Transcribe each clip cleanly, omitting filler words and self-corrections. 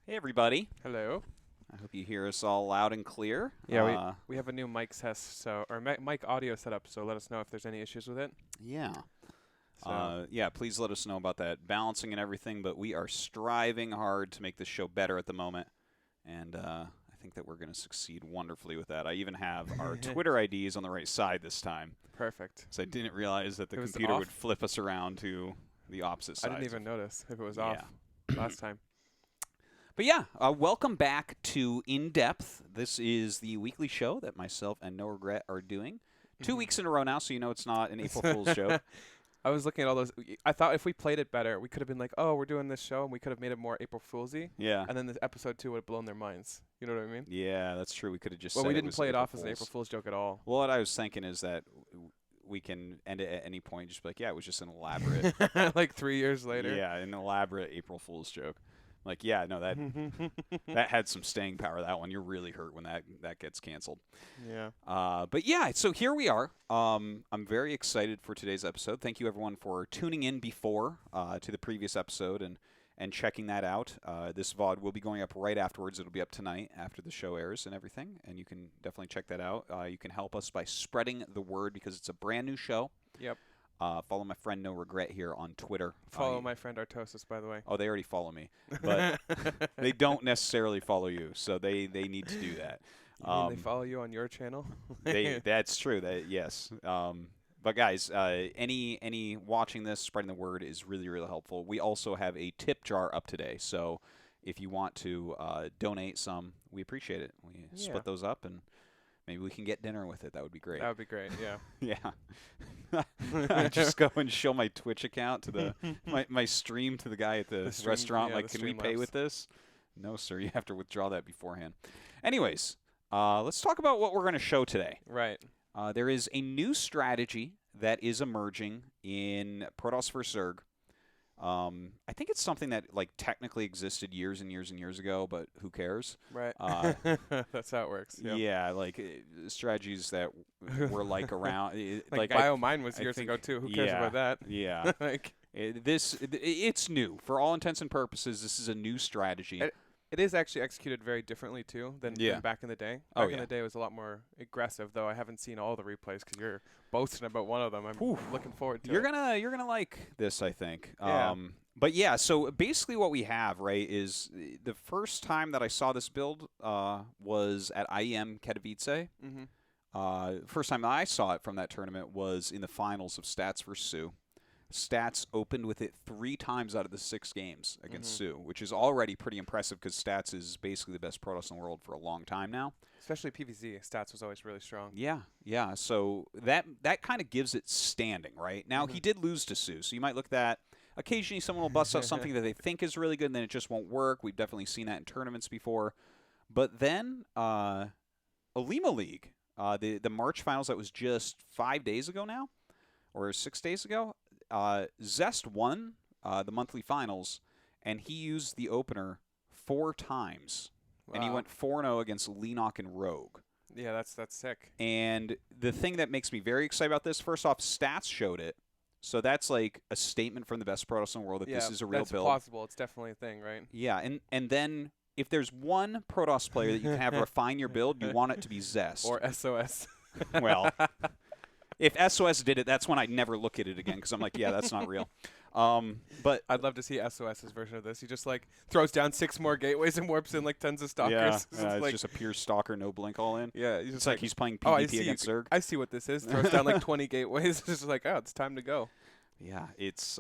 Hey, everybody. Hello. I hope you hear us all loud and clear. Yeah, we have a new mic test, mic audio setup. So let us know if there's any issues with it. Yeah. So Yeah, please let us know about that balancing and everything, but we are striving hard to make this show better at the moment, and I think that we're going to succeed wonderfully with that. I even have our Twitter IDs on the right side this time, perfect. so I didn't realize that the It was computer off? would flip us around to the opposite I side. didn't even notice if it was Yeah. off last time. But yeah, welcome back to In Depth. This is the weekly show that myself and NoRegreT are doing. 2 weeks in a row now, so you know it's not an April Fool's joke. I was looking at all those. I thought if we played it better, we could have been like, "Oh, we're doing this show," and we could have made it more April Foolsy. Yeah. And then this episode 2 would have blown their minds. You know what I mean? Yeah, that's true. We could have just Well, said we it didn't was play it April off as an April Fool's. Fool's joke at all. Well, what I was thinking is that we can end it at any point. Just be like, yeah, it was just an elaborate. Like 3 years later. Yeah, an elaborate April Fool's joke. Like, yeah, no, that that had some staying power. That one, you're really hurt when that gets canceled. Yeah. But yeah, so here we are. I'm very excited for today's episode. Thank you everyone for tuning in before to the previous episode and checking that out. This VOD will be going up right afterwards. It'll be up tonight after the show airs and everything, and you can definitely check that out. You can help us by spreading the word because it's a brand new show. Yep. Follow my friend NoRegreT here on Twitter. Follow my friend Artosis, by the way. Oh, they already follow me, but they don't necessarily follow you, so they need to do that. You mean they follow you on your channel? That's true. Yes. But guys, any watching this, spreading the word is really, really helpful. We also have a tip jar up today, so if you want to donate some, we appreciate it. We split those up, and maybe we can get dinner with it. That would be great. That would be great. Yeah. Yeah. I just go and show my Twitch account to the my stream to the guy at the restaurant. Yeah, like, can we pay Streamlabs. with this? No, sir. You have to withdraw that beforehand. Anyways, let's talk about what we're going to show today. Right. There is a new strategy that is emerging in Protoss vs. Zerg. I think it's something that like technically existed years and years and years ago, but who cares? Right. That's how it works. Yep. Yeah, like strategies that were like around. Like BioMine was years think- ago too. Who cares about that? Yeah. Like It's new for all intents and purposes. This is a new strategy. it is actually executed very differently too than back in the day. Oh, Back in yeah. the day, it was a lot more aggressive. Though I haven't seen all the replays because you're boasting about one of them. I'm looking forward to You're it. gonna like this, I think. Yeah. But yeah, so basically what we have, right, is the first time that I saw this build was at IEM Katowice. First time I saw it from that tournament was in the finals of Stats vs. Sioux. Stats opened with it 3 times out of the 6 games against Sioux, which is already pretty impressive because Stats is basically the best Protoss in the world for a long time now. Especially PvZ. Stats was always really strong. Yeah. So that kind of gives it standing, right? Now, he did lose to Sioux, so you might look at that. Occasionally, someone will bust out something that they think is really good, and then it just won't work. We've definitely seen that in tournaments before. But then, Alima League, the March finals that was just 5 days ago now, or 6 days ago, Zest won the monthly finals, and he used the opener 4 times. Wow. And he went 4-0 against Lenok and Rogue. Yeah, that's sick. And the thing that makes me very excited about this, first off, Stats showed it. So that's like a statement from the best Protoss in the world that this is a real that's build. plausible. It's definitely a thing, right? Yeah, and then if there's one Protoss player that you can have refine your build, you want it to be Zest. Or SOS. Well, if SOS did it, that's when I'd never look at it again because I'm like, yeah, that's not real. But I'd love to see SOS's version of this. He just like throws down 6 more gateways and warps in like tons of stalkers. it's like, just a pure stalker, no blink all in. yeah, he's It's just like he's playing oh, PvP against Zerg. I see what this is. Throws down like 20 gateways. It's just like, oh, it's time to go. Yeah, it's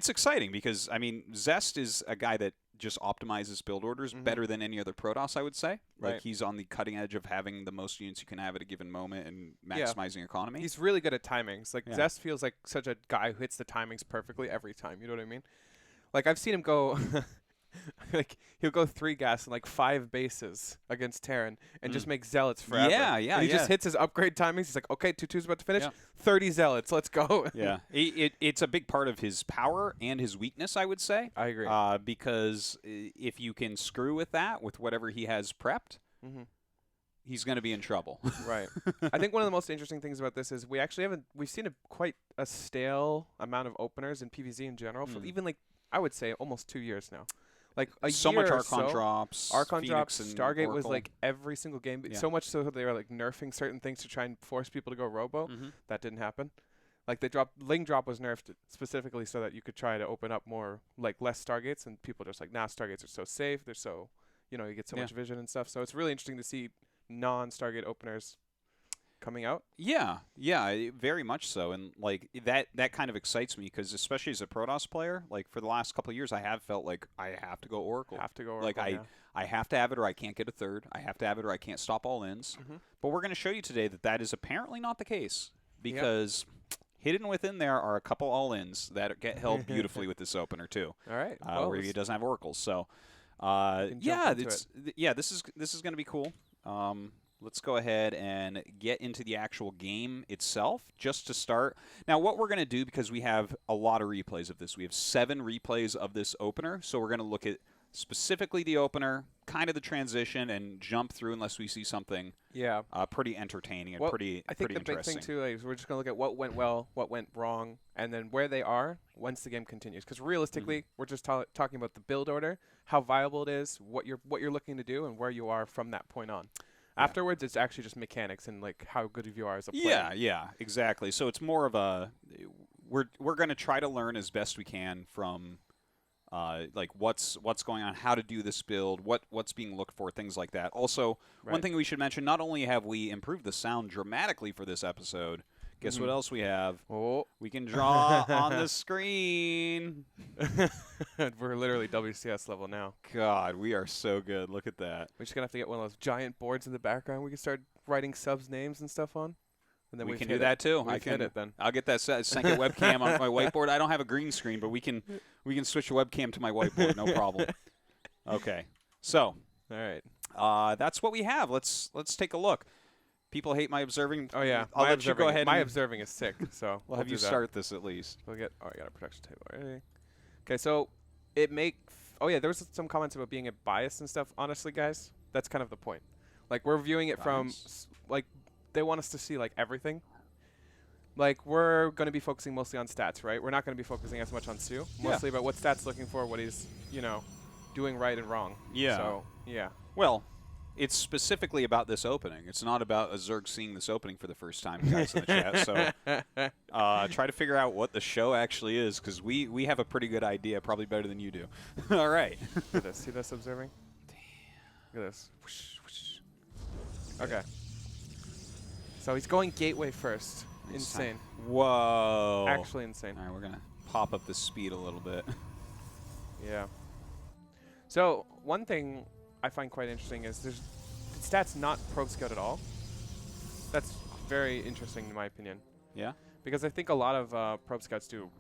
exciting because I mean Zest is a guy that just optimizes build orders better than any other Protoss, I would say. Like he's on the cutting edge of having the most units you can have at a given moment and maximizing economy. He's really good at timings. Like Zest feels like such a guy who hits the timings perfectly every time. You know what I mean? Like I've seen him go like he'll go 3 gas and like 5 bases against Terran and just make zealots forever. Yeah, And he just hits his upgrade timings. He's like, okay, 2-2's about to finish. 30 zealots, let's go. Yeah, it's a big part of his power and his weakness, I would say. I agree. Because if you can screw with that, with whatever he has prepped, he's going to be in trouble. Right. I think one of the most interesting things about this is we've seen quite a stale amount of openers in PvZ in general for even like I would say almost 2 years now. Like a so year much or Archon so, drops. Archon Phoenix drops. and Stargate was Oracle. like every single game. Yeah. So much so that they were like nerfing certain things to try and force people to go Robo. That didn't happen. Like they dropped Ling Drop was nerfed specifically so that you could try to open up more like less Stargates, and people just like, nah, Stargates are so safe. They're so, you know, you get so much vision and stuff. So it's really interesting to see non-Stargate openers coming out. Yeah, very much so, and like that kind of excites me because especially as a Protoss player, like for the last couple of years, I have felt like I have to go Oracle. Like I have to have it or I can't get a third. I have to have it or I can't stop all ins. But we're going to show you today that that is apparently not the case because hidden within there are a couple all ins that get held beautifully with this opener too. All right, where he doesn't have oracles. So this is going to be cool. Let's go ahead and get into the actual game itself just to start. Now, what we're going to do, because we have a lot of replays of this, we have 7 replays of this opener, so we're going to look at specifically the opener, kind of the transition, and jump through unless we see something pretty entertaining and pretty I think pretty the big thing, interesting. too, is we're just going to look at what went well, what went wrong, and then where they are once the game continues. Because realistically, we're just talking about the build order, how viable it is, what you're looking to do, and where you are from that point on. Afterwards, it's actually just mechanics and like how good of you are as a player. Yeah, exactly. So it's more of a we're going to try to learn as best we can from like what's going on, how to do this build, what's being looked for, things like that. Also, one thing we should mention: not only have we improved the sound dramatically for this episode, guess what else we have? Oh, we can draw on the screen. We're literally WCS level now. God, we are so good. Look at that. We're just gonna have to get one of those giant boards in the background. We can start writing subs names and stuff on. And then we can do that too. I can hit it then. I'll get that second webcam on my whiteboard. I don't have a green screen, but we can switch the webcam to my whiteboard, no problem. Okay, so all right, that's what we have. Let's take a look. People hate my observing. Oh yeah, I'll let you go ahead. My observing is sick, so we'll have you start this at least. We'll get. Oh, I got a production table already. Okay, so it Oh yeah, there was some comments about being a bias and stuff. Honestly, guys, that's kind of the point. Like we're viewing it from like they want us to see like everything. Like we're going to be focusing mostly on stats, right? We're not going to be focusing as much on Sue. Mostly about what stats looking for, what he's doing right and wrong. Yeah. So yeah. Well, it's specifically about this opening. It's not about a Zerg seeing this opening for the first time, guys, in the chat. So try to figure out what the show actually is, because we have a pretty good idea, probably better than you do. All right. Look at this. See this observing? Damn. Look at this. Whoosh, whoosh. Okay. So he's going gateway first. Insane. Whoa. Actually insane. All right, we're going to pop up the speed a little bit. Yeah. So one thing I find quite interesting is there's stats not probe scout at all. That's very interesting in my opinion. Yeah? Because I think a lot of probe scouts do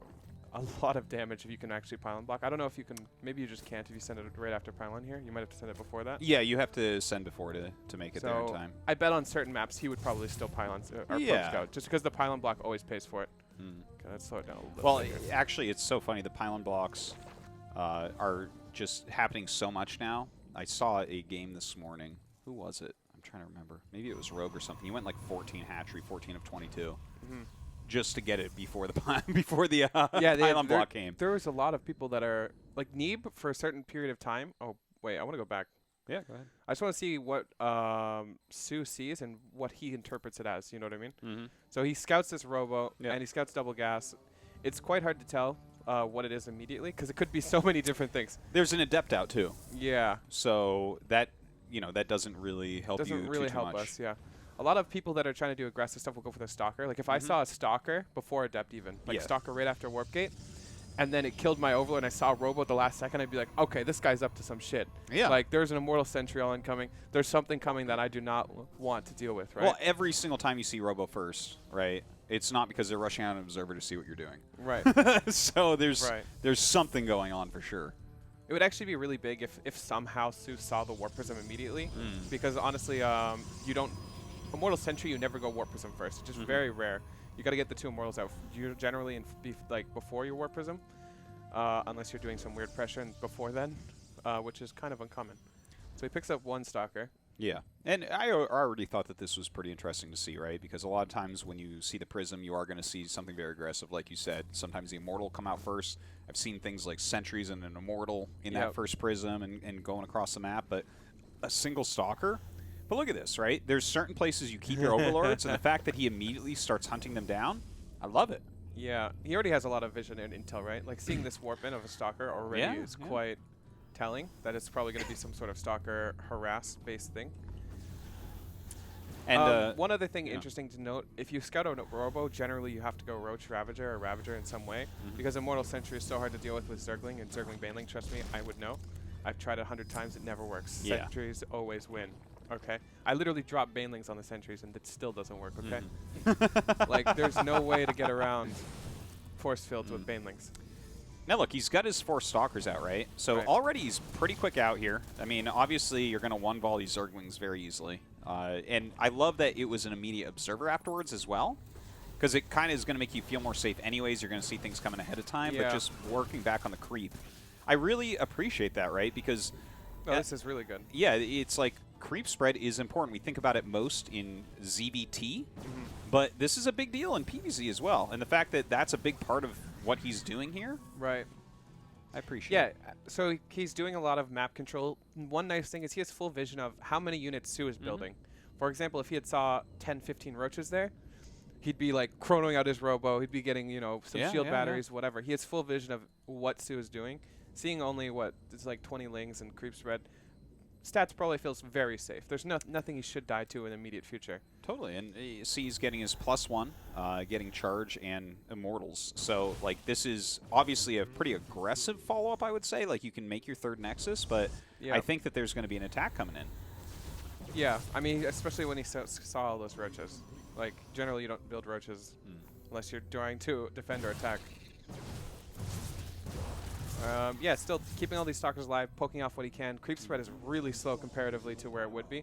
a lot of damage if you can actually pylon block. I don't know if you can, maybe you just can't if you send it right after pylon here. You might have to send it before that. Yeah, you have to send before to make it there in time. I bet on certain maps he would probably still pylon or probe scout, just because the pylon block always pays for it. Okay, let's slow it down a little bit. Well, actually, it's so funny. The pylon blocks are just happening so much now. I saw a game this morning. Who was it? I'm trying to remember. Maybe it was Rogue or something. He went like 14 hatchery, 14 of 22, just to get it before the pylon block came. There was a lot of people that are like Neeb for a certain period of time. Oh wait, I want to go back. Yeah, go ahead. I just want to see what Sue sees and what he interprets it as. You know what I mean? So he scouts this robo and he scouts double gas. It's quite hard to tell what it is immediately because it could be so many different things. There's an adept out too. Yeah. So that that doesn't really help you doesn't really too help much. us. Yeah. A lot of people that are trying to do aggressive stuff will go for the Stalker. Like if I saw a Stalker before Adept even, like Stalker right after Warp Gate, and then it killed my Overlord and I saw Robo at the last second, I'd be like, okay, this guy's up to some shit. Yeah. Like there's an Immortal Sentry all incoming. There's something coming that I do not want to deal with, right? Well, every single time you see Robo first, right, it's not because they're rushing out an observer to see what you're doing. Right. So there's something going on for sure. It would actually be really big if somehow Sue saw the Warp Prism immediately, because honestly, you don't Immortal Sentry, you never go Warp Prism first. It's just very rare. You got to get the 2 Immortals out. You generally like before your Warp Prism, unless you're doing some weird pressure and before then, which is kind of uncommon. So he picks up 1 Stalker. Yeah, and I already thought that this was pretty interesting to see, right? Because a lot of times when you see the Prism, you are going to see something very aggressive, like you said. Sometimes the Immortal come out first. I've seen things like Sentries and an Immortal in that first Prism and going across the map, but a single Stalker? But look at this, right? There's certain places you keep your Overlords, and the fact that he immediately starts hunting them down, I love it. Yeah, he already has a lot of vision and intel, right? Like, seeing this warp in of a Stalker already is quite telling that it's probably going to be some sort of Stalker harass-based thing. And one other thing interesting to note, if you scout out a Robo, generally you have to go Roach Ravager or Ravager in some way, because Immortal Sentry is so hard to deal with Zergling and Zergling Baneling. Trust me, I would know. I've tried 100 times, it never works. Sentries always win. Okay, I literally drop Banelings on the Sentries and it still doesn't work. Okay, like there's no way to get around force fields with Banelings. Now look, he's got his 4 Stalkers out, right? So already he's pretty quick out here. I mean, obviously you're going to one-ball these Zerglings very easily. And I love that it was an immediate observer afterwards as well, because it kind of is going to make you feel more safe anyways. You're going to see things coming ahead of time, but just working back on the creep. I really appreciate that, right? Because this is really good. Yeah, it's like creep spread is important. We think about it most in ZBT, but this is a big deal in PvZ as well. And the fact that that's a big part of what he's doing here, right? I appreciate it. Yeah, so he's doing a lot of map control. One nice thing is he has full vision of how many units Sue is building. For example, if he had saw 10, 15 roaches there, he'd be like chronoing out his Robo. He'd be getting, you know, some shield batteries, whatever. He has full vision of what Sue is doing. Seeing only it's like 20 lings and creep spread, Stats probably feels very safe. There's nothing he should die to in the immediate future. Totally, and you see he's getting his +1, getting Charge and Immortals. So, like, this is obviously a pretty aggressive follow-up, I would say. Like, you can make your 3rd Nexus, but I think that there's going to be an attack coming in. Yeah, I mean, especially when he saw all those roaches. Like, generally you don't build roaches unless you're trying to defend or attack. Yeah, still keeping all these Stalkers alive, poking off what he can. Creep spread is really slow comparatively to where it would be.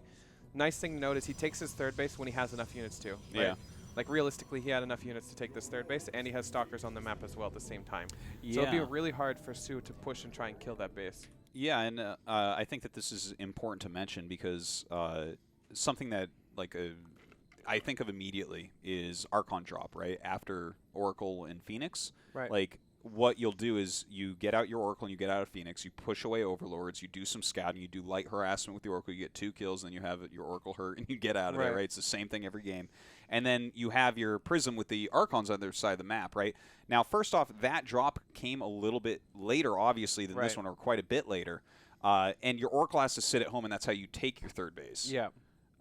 Nice thing to note is he takes his 3rd base when he has enough units to. Right? Yeah. Like, realistically, he had enough units to take this 3rd base, and he has Stalkers on the map as well at the same time. Yeah. So it'd be really hard for Sue to push and try and kill that base. Yeah, and I think that this is important to mention because something that, like, I think of immediately is Archon drop, right? After Oracle and Phoenix. Right. Like, what you'll do is you get out your Oracle and you get out of Phoenix, you push away Overlords, you do some scouting, you do light harassment with the Oracle, you get 2 kills, then you have your Oracle hurt, and you get out of there, right? It's the same thing every game. And then you have your Prism with the Archons on the other side of the map, right? Now, first off, that drop came a little bit later, obviously, than this one, or quite a bit later. And your Oracle has to sit at home, and that's how you take your 3rd base. Yeah.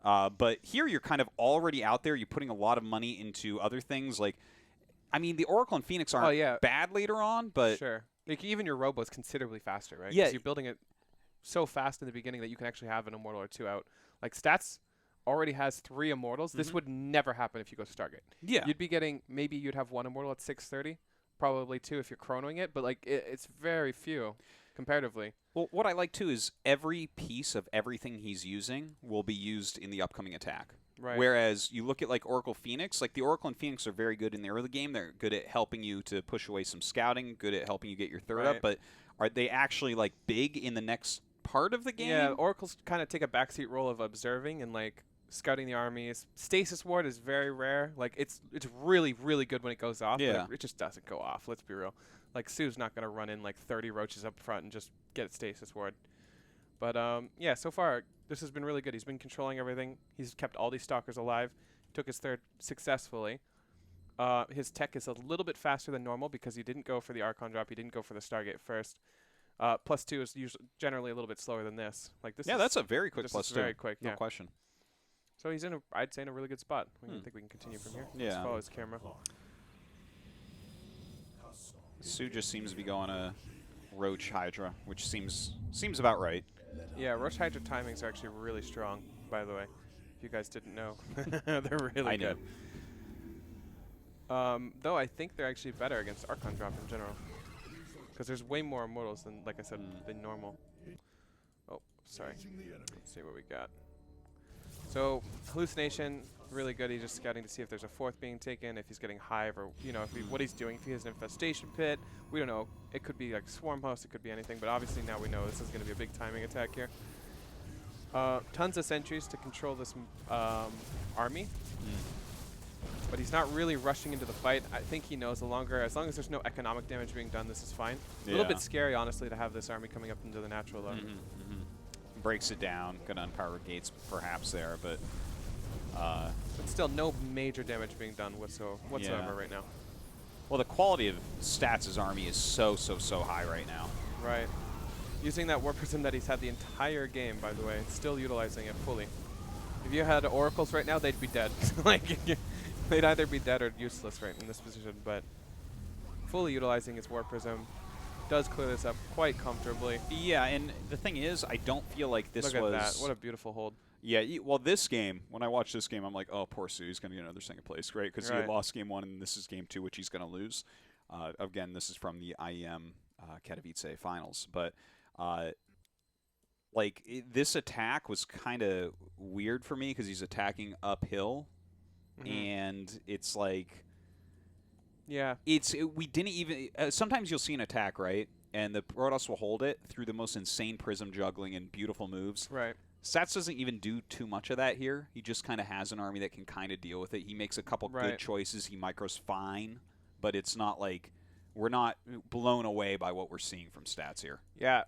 But here you're kind of already out there. You're putting a lot of money into other things, like, I mean, the Oracle and Phoenix aren't bad later on, but... Sure. Like, even your Robo is considerably faster, right? Yeah. Because you're building it so fast in the beginning that you can actually have an Immortal or 2 out. Like, Stats already has 3 Immortals. This would never happen if you go Stargate. Yeah. You'd be getting... Maybe you'd have 1 Immortal at 630. Probably 2 if you're chronoing it. But, like, it's very few comparatively. Well, what I like, too, is every piece of everything he's using will be used in the upcoming attack. Right. Whereas you look at, like, Oracle Phoenix, like, the Oracle and Phoenix are very good in the early game. They're good at helping you to push away some scouting, good at helping you get your 3rd up, but are they actually, like, big in the next part of the game? Yeah, Oracles kind of take a backseat role of observing and, like, scouting the armies. Stasis Ward is very rare. Like, it's really, really good when it goes off, but it just doesn't go off, let's be real. Like, Sue's not going to run in, like, 30 roaches up front and just get a Stasis Ward. But, yeah, so far, this has been really good. He's been controlling everything. He's kept all these Stalkers alive. Took his 3rd successfully. His tech is a little bit faster than normal because he didn't go for the Archon drop. He didn't go for the Stargate first. +2 is usually generally a little bit slower than this. Like this. Yeah, that's a very quick +2. Very quick. No question. So he's in I'd say in a really good spot. I think we can continue from here. Yeah. Let's follow his camera. Sue just seems to be going a Roach Hydra, which seems about right. Yeah, Roach Hydra timings are actually really strong, by the way. If you guys didn't know. They're really good. Though I think they're actually better against Archon drop in general. Because there's way more Immortals than, like I said, than normal. Oh, sorry. Let's see what we got. So, Hallucination, really good. He's just scouting to see if there's a 4th being taken, if he's getting Hive, or, you know, what he's doing. If he has an Infestation Pit, we don't know. It could be like Swarm Host, it could be anything, but obviously now we know this is going to be a big timing attack here. Tons of sentries to control this army. But he's not really rushing into the fight. I think he knows as long as there's no economic damage being done, this is fine. A little bit scary, honestly, to have this army coming up into the natural, though. Breaks it down. Gonna unpower gates, perhaps, there, but still no major damage being done whatsoever right now. Well, the quality of Stats' army is so high right now. Right. Using that War Prism that he's had the entire game, by the way, still utilizing it fully. If you had Oracles right now, they'd be dead. Like, they'd either be dead or useless right in this position, but fully utilizing his War Prism does clear this up quite comfortably. Yeah, and the thing is, I don't feel like this Look at that. What a beautiful hold. Yeah, well, this game, when I watched this game, I'm like, oh, poor Sue, he's going to get another second place, right? Because he had lost game 1, and this is game 2, which he's going to lose. Again, this is from the IEM Katowice finals. But, this attack was kind of weird for me because he's attacking uphill. And it's like... Yeah. We didn't even... sometimes you'll see an attack, right? And the Protoss will hold it through the most insane Prism juggling and beautiful moves. Right. Stats doesn't even do too much of that here. He just kind of has an army that can kind of deal with it. He makes a couple good choices. He micros fine, but it's not like we're not blown away by what we're seeing from Stats here. Yeah.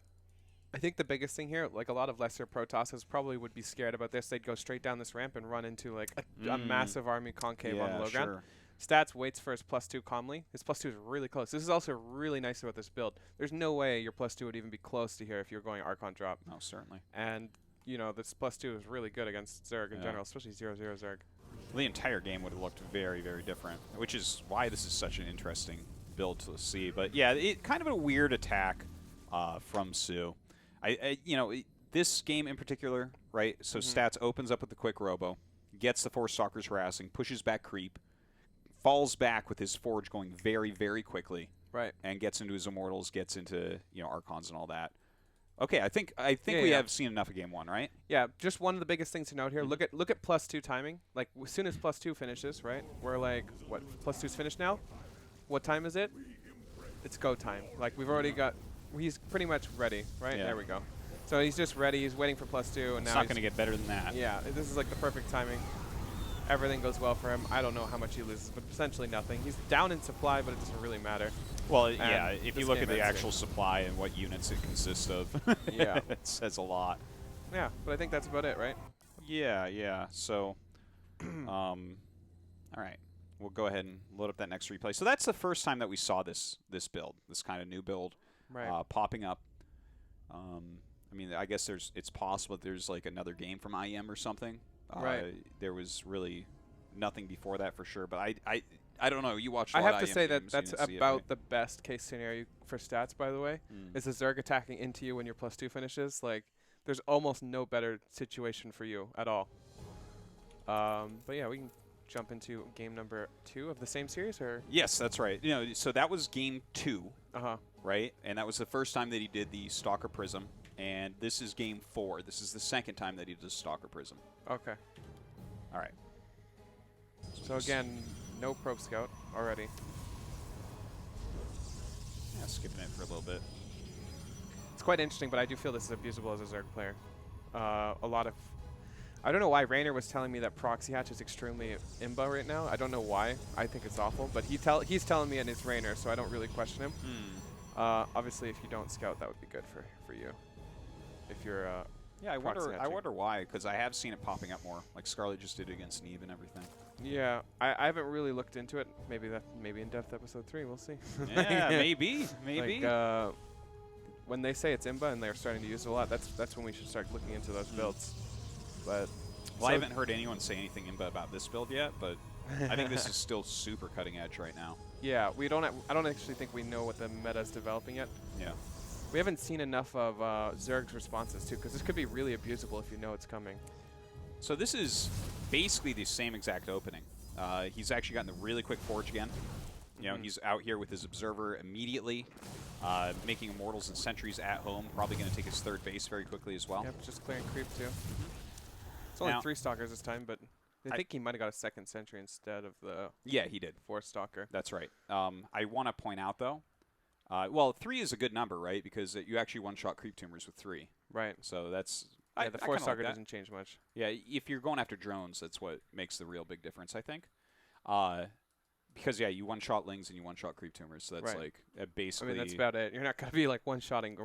I think the biggest thing here, like a lot of lesser Protosses probably would be scared about this. They'd go straight down this ramp and run into like a massive army concave on the low ground. Stats waits for his +2 calmly. His +2 is really close. This is also really nice about this build. There's no way your +2 would even be close to here if you're going Archon drop. No, certainly. And you know, this +2 is really good against Zerg in general, especially 0-0 Zerg. The entire game would have looked very, very different, which is why this is such an interesting build to see. But yeah, kind of a weird attack from Sue. This game in particular, right? So Stats opens up with the quick robo, gets the 4 Stalkers harassing, pushes back creep, falls back with his Forge going very, very quickly, right? And gets into his Immortals, gets into Archons and all that. Okay, I think we have seen enough of game 1, right? Yeah, just one of the biggest things to note here. Look at +2 timing. Like as soon as +2 finishes, right? We're like, what? +2's finished now. What time is it? It's go time. Like we've already got. He's pretty much ready, right? Yeah. There we go. So he's just ready. He's waiting for +2, and now it's not going to get better than that. Yeah, this is like the perfect timing. Everything goes well for him. I don't know how much he loses, but essentially nothing. He's down in supply, but it doesn't really matter. Well, yeah, if you look at the actual supply and what units it consists of, yeah, it says a lot. Yeah, but I think that's about it, right? Yeah. So, all right. We'll go ahead and load up that next replay. So that's the first time that we saw this build, this kind of new build popping up. I mean, I guess it's possible that there's like another game from IEM or something. There was really nothing before that for sure, but I don't know. You watched. I have to say that that's about the best case scenario for Stats. By the way, is the Zerg attacking into you when your +2 finishes. Like, there's almost no better situation for you at all. But yeah, we can jump into game number 2 of the same series, or yes, that's right. So that was game 2, right? And that was the first time that he did the Stalker Prism. And this is game 4. This is the second time that he does Stalker Prism. Okay. All right. So again, no Probe Scout already. Yeah, skipping it for a little bit. It's quite interesting, but I do feel this is abusable as a Zerg player. I don't know why Raynor was telling me that Proxy Hatch is extremely imba right now. I don't know why. I think it's awful, but he's telling me, and it's Raynor, so I don't really question him. Obviously, if you don't scout, that would be good for you. If you're yeah, I wonder why, because I have seen it popping up more. Like Scarlett just did it against Neve and everything. Yeah, I haven't really looked into it. Maybe in depth episode 3. We'll see. Yeah, maybe. Like, when they say it's imba and they're starting to use it a lot, that's when we should start looking into those builds. But I haven't heard anyone say anything imba about this build yet, but I think this is still super cutting edge right now. Yeah, I don't actually think we know what the meta is developing yet. Yeah. We haven't seen enough of Zerg's responses, too, because this could be really abusable if you know it's coming. So this is basically the same exact opening. He's actually gotten the really quick Forge again. He's out here with his Observer immediately, making Immortals and Sentries at home. Probably going to take his 3rd base very quickly as well. Yep, just clearing creep, too. It's only 3 Stalkers this time, but I think he might have got a 2nd Sentry instead of the yeah, he did 4th Stalker. That's right. I want to point out, though, well, 3 is a good number, right? Because you actually one-shot creep tumors with 3. Right. So that's Yeah, the I Force kinda Stalker like that. doesn't change much. Yeah, if you're going after drones, that's what makes the real big difference, I think. Because, yeah, you one-shot Lings and you one-shot Creep Tumors, so that's, Right. like, I basically... mean, that's about it. You're not going to be, like, one-shotting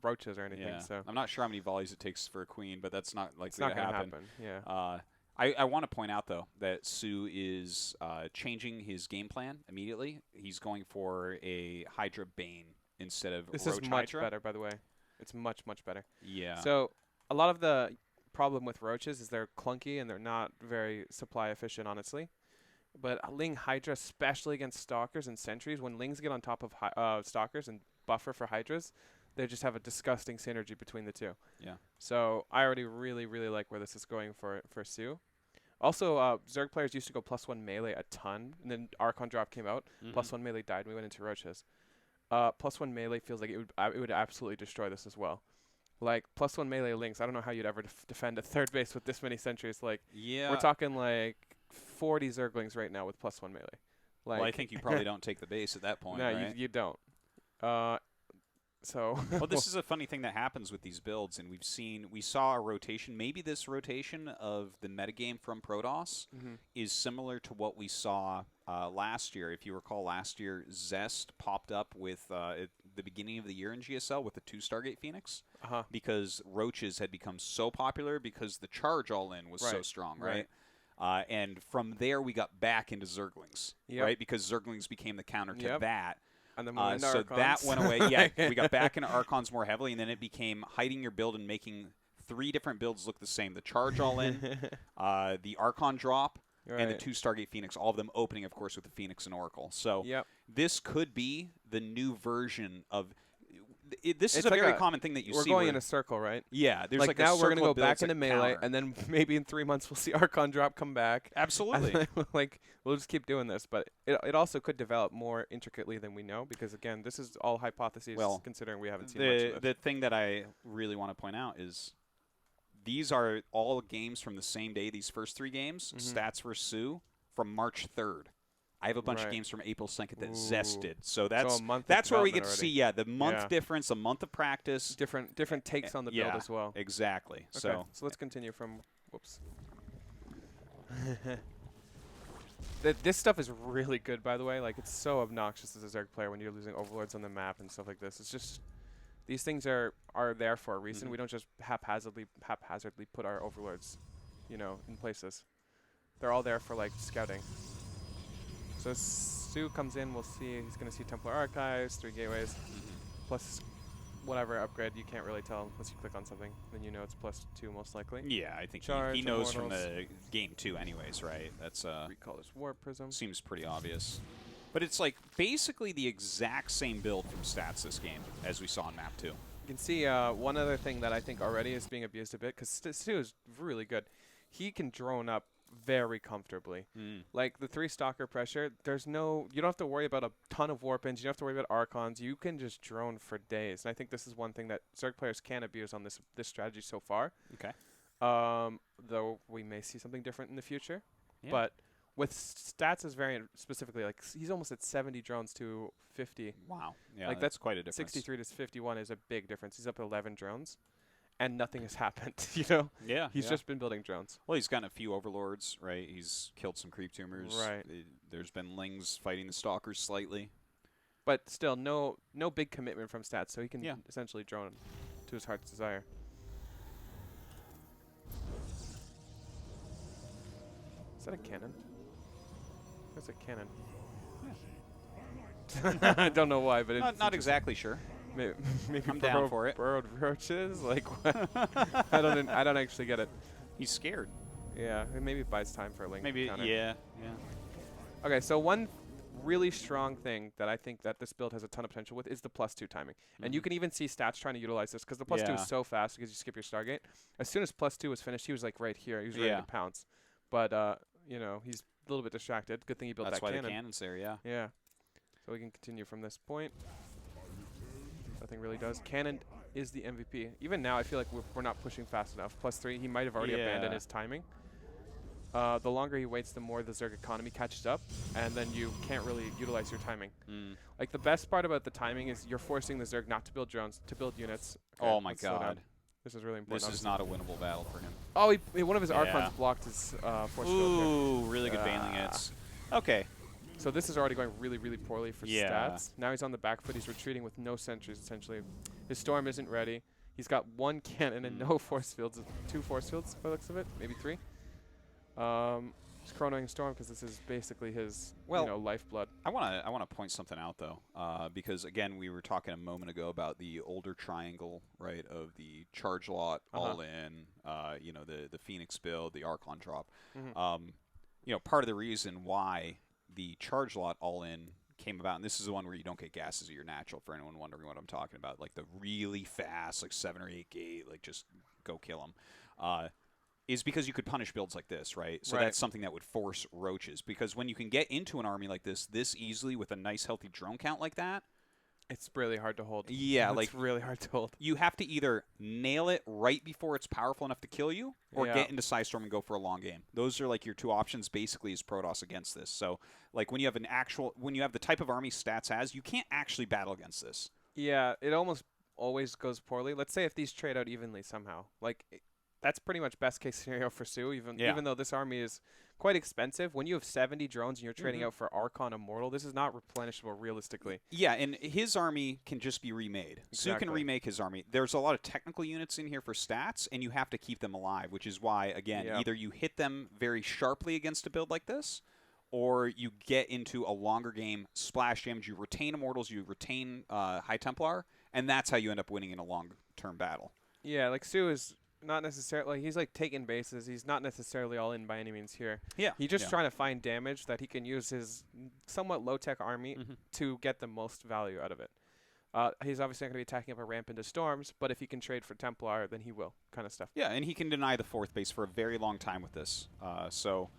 roaches or anything, Yeah. so... I'm not sure how many volleys it takes for a queen, but that's not likely It's not to going to happen. yeah. I want to point out, though, that Sue is changing his game plan immediately. He's going for a Hydra Bane instead of This Roach is much Hydra. better, by the way. It's much, much better. Yeah. So, a lot of the problem with roaches is they're clunky and they're not very supply efficient, honestly. But Ling Hydra, especially against Stalkers and Sentries, when Lings get on top of Stalkers and buffer for Hydras, they just have a disgusting synergy between the two. Yeah. So I already really, really like where this is going for Sue. Also, Zerg players used to go +1 melee a ton, and then Archon drop came out. +1 melee died, and we went into roaches. +1 melee feels like it would absolutely destroy this as well. Like, +1 melee Lings, I don't know how you'd ever defend a third base with this many sentries. Like, Yeah. we're talking like 40 Zerglings right now with +1 melee. Like, Well, I think you probably don't take the base at that point, no, right? you don't. So Well, this is a funny thing that happens with these builds, and we saw a rotation. Maybe this rotation of the metagame from Protoss is similar to what we saw last year. If you recall, last year Zest popped up with at the beginning of the year in GSL with the 2 Stargate Phoenix because roaches had become so popular because the charge all-in was so strong, right? And from there we got back into Zerglings, right? Because Zerglings became the counter to that. And then so Archons. that went away. Yeah, we got back into Archons more heavily, and then it became hiding your build and making 3 different builds look the same. The charge all-in, the Archon drop, and the 2 Stargate Phoenix, all of them opening, of course, with the Phoenix and Oracle. So this could be the new version of... This is a very common thing that you see. We're going in a circle, right? Yeah, there's like now a we're going to go back into into melee, and then maybe in 3 months we'll see Archon drop come back. Absolutely. Like, we'll just keep doing this. But it also could develop more intricately than we know because, again, this is all hypotheses considering we haven't seen much of the thing that I really want to point out is these are all games from the same day, these first 3 games, Stats vs. Sue, from March 3rd. I have a bunch of games from April 2nd that Zest did. So that's where we get to see, the month difference, a month of practice. Different takes on the build as well. Exactly. Okay. So let's continue from, whoops. This stuff is really good, by the way. Like, it's so obnoxious as a Zerg player when you're losing overlords on the map and stuff like this. It's just, these things are there for a reason. We don't just haphazardly put our overlords, in places. They're all there for, like, scouting. So Sue comes in, we'll see, he's going to see Templar Archives, 3 gateways, plus whatever upgrade, you can't really tell unless you click on something, then you know it's +2 most likely. Yeah, I think Charge, he knows from Immortals. the game 2 anyways, right? That's Recolor's Warp Prism. Seems pretty obvious. But it's like basically the exact same build from Stats this game as we saw in map 2. You can see one other thing that I think already is being abused a bit, because Sue is really good. He can drone up very comfortably. Like the 3 Stalker pressure, you don't have to worry about a ton of warp-ins, you don't have to worry about Archons, you can just drone for days. And I think this is one thing that Zerg players can abuse on this strategy so far. Okay. Though we may see something different in the future. Yeah. But with Stats as variant specifically, like he's almost at 70 drones to 50. Wow. Yeah, like that's quite a difference. 63 to 51 is a big difference. He's up at 11 drones. And nothing has happened, Yeah. He's just been building drones. Well, he's gotten a few overlords, right? He's killed some creep tumors. Right. There's been Lings fighting the Stalkers slightly. But still, no big commitment from Stats, so he can essentially drone to his heart's desire. Is that a cannon? That's a cannon. Yeah. I don't know why, but not exactly sure. Maybe I'm down for it. Burrowed roaches? Like, what? I don't actually get it. He's scared. Yeah, maybe it buys time for a Link. Maybe, counter. yeah. Okay, so one really strong thing that I think that this build has a ton of potential with is the +2 timing. And you can even see Stats trying to utilize this because the +2 is so fast because you skip your Stargate. As soon as +2 was finished, he was like right here. He was ready to pounce. But, he's a little bit distracted. Good thing he built that cannon. That's why the cannon's there, yeah. Yeah. So we can continue from this point. Nothing really does. Cannon is the MVP. Even now, I feel like we're not pushing fast enough. +3, he might have already abandoned his timing. The longer he waits, the more the Zerg economy catches up, and then you can't really utilize your timing. Like, the best part about the timing is you're forcing the Zerg not to build drones, to build units. Okay, oh my god. This is really important. This is not a winnable battle for him. Oh, one of his Yeah. Archons blocked his force field here. Ooh, really good bailing hits. Okay. So this is already going really, really poorly for Yeah. Stats. Now he's on the back foot. He's retreating with no sentries, essentially. His Storm isn't ready. He's got 1 cannon and no force fields. 2 force fields, by the looks of it. Maybe 3. He's chronoing Storm because this is basically his lifeblood. I want to point something out, though, because, again, we were talking a moment ago about the older triangle, right, of the charge lot, all-in, the Phoenix build, the Archon drop. Part of the reason why the charge lot all-in came about, and this is the one where you don't get gases of your natural, for anyone wondering what I'm talking about, like the really fast, like 7 or 8 gate, like just go kill them, is because you could punish builds like this, right? So that's something that would force roaches, because when you can get into an army like this easily with a nice healthy drone count like that, it's really hard to hold. Yeah, it's really hard to hold. You have to either nail it right before it's powerful enough to kill you, or get into Psystorm and go for a long game. Those are like your 2 options basically as Protoss against this. So like when you have the type of army Stats has, you can't actually battle against this. Yeah, it almost always goes poorly. Let's say if these trade out evenly somehow. Like that's pretty much best case scenario for Sue, even though this army is quite expensive. When you have 70 drones and you're trading out for Archon Immortal, this is not replenishable realistically. Yeah, and his army can just be remade. Exactly. Sue can remake his army. There's a lot of technical units in here for Stats, and you have to keep them alive, which is why, again, either you hit them very sharply against a build like this, or you get into a longer game, splash damage, you retain Immortals, you retain High Templar, and that's how you end up winning in a long-term battle. Yeah, like Sue is not necessarily, he's like taking bases. He's not necessarily all in by any means here. Yeah. He's just trying to find damage that he can use his somewhat low-tech army to get the most value out of it. He's obviously not going to be attacking up a ramp into Storms, but if he can trade for Templar, then he will, kind of stuff. Yeah, and he can deny the 4th base for a very long time with this. So,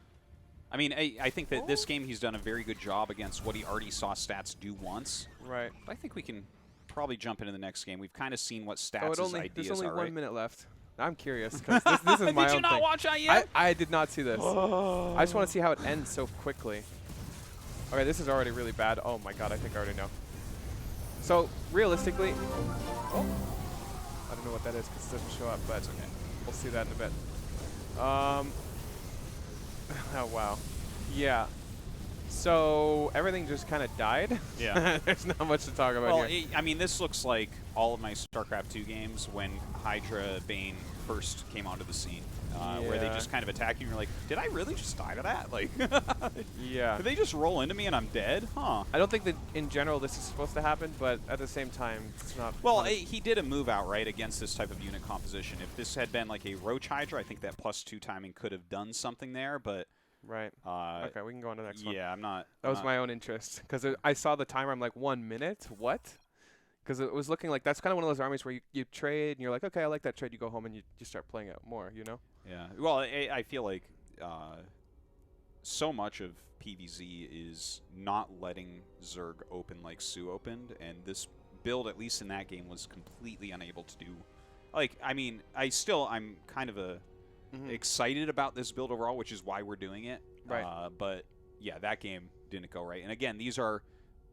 I mean, I think that this game he's done a very good job against what he already saw Stats do once. Right. But I think we can probably jump into the next game. We've kind of seen what Stats' ideas are. There's only 1 right? minute left. I'm curious, because this is my own Did you not thing. watch that yet? I did not see this. I just want to see how it ends so quickly. Okay, this is already really bad. Oh my god, I think I already know. So, realistically... I don't know what that is because it doesn't show up, but okay. We'll see that in a bit. Oh, wow. Yeah. So, everything just kind of died? Yeah. There's not much to talk about here. I mean, this looks like all of my StarCraft 2 games when Hydra Bane first came onto the scene, where they just kind of attack you and you're like, did I really just die to that? Like, yeah. Did they just roll into me and I'm dead? Huh. I don't think that in general this is supposed to happen, but at the same time, it's not. Well, he did a move out, right, against this type of unit composition. If this had been like a Roach Hydra, I think that +2 timing could have done something there, but... Right. Okay, we can go on to the next one. Yeah, I'm not... That was my own interest, because I saw the timer, I'm like, 1 minute? What? Because it was looking like that's kind of one of those armies where you trade, and you're like, okay, I like that trade. You go home and you start playing it more, you know? Yeah. Well, I feel like so much of PvZ is not letting Zerg open like Sue opened, and this build, at least in that game, was completely unable to do... Like, I mean, I'm kind of excited about this build overall, which is why we're doing it. Right. But, yeah, that game didn't go right. And, again, these are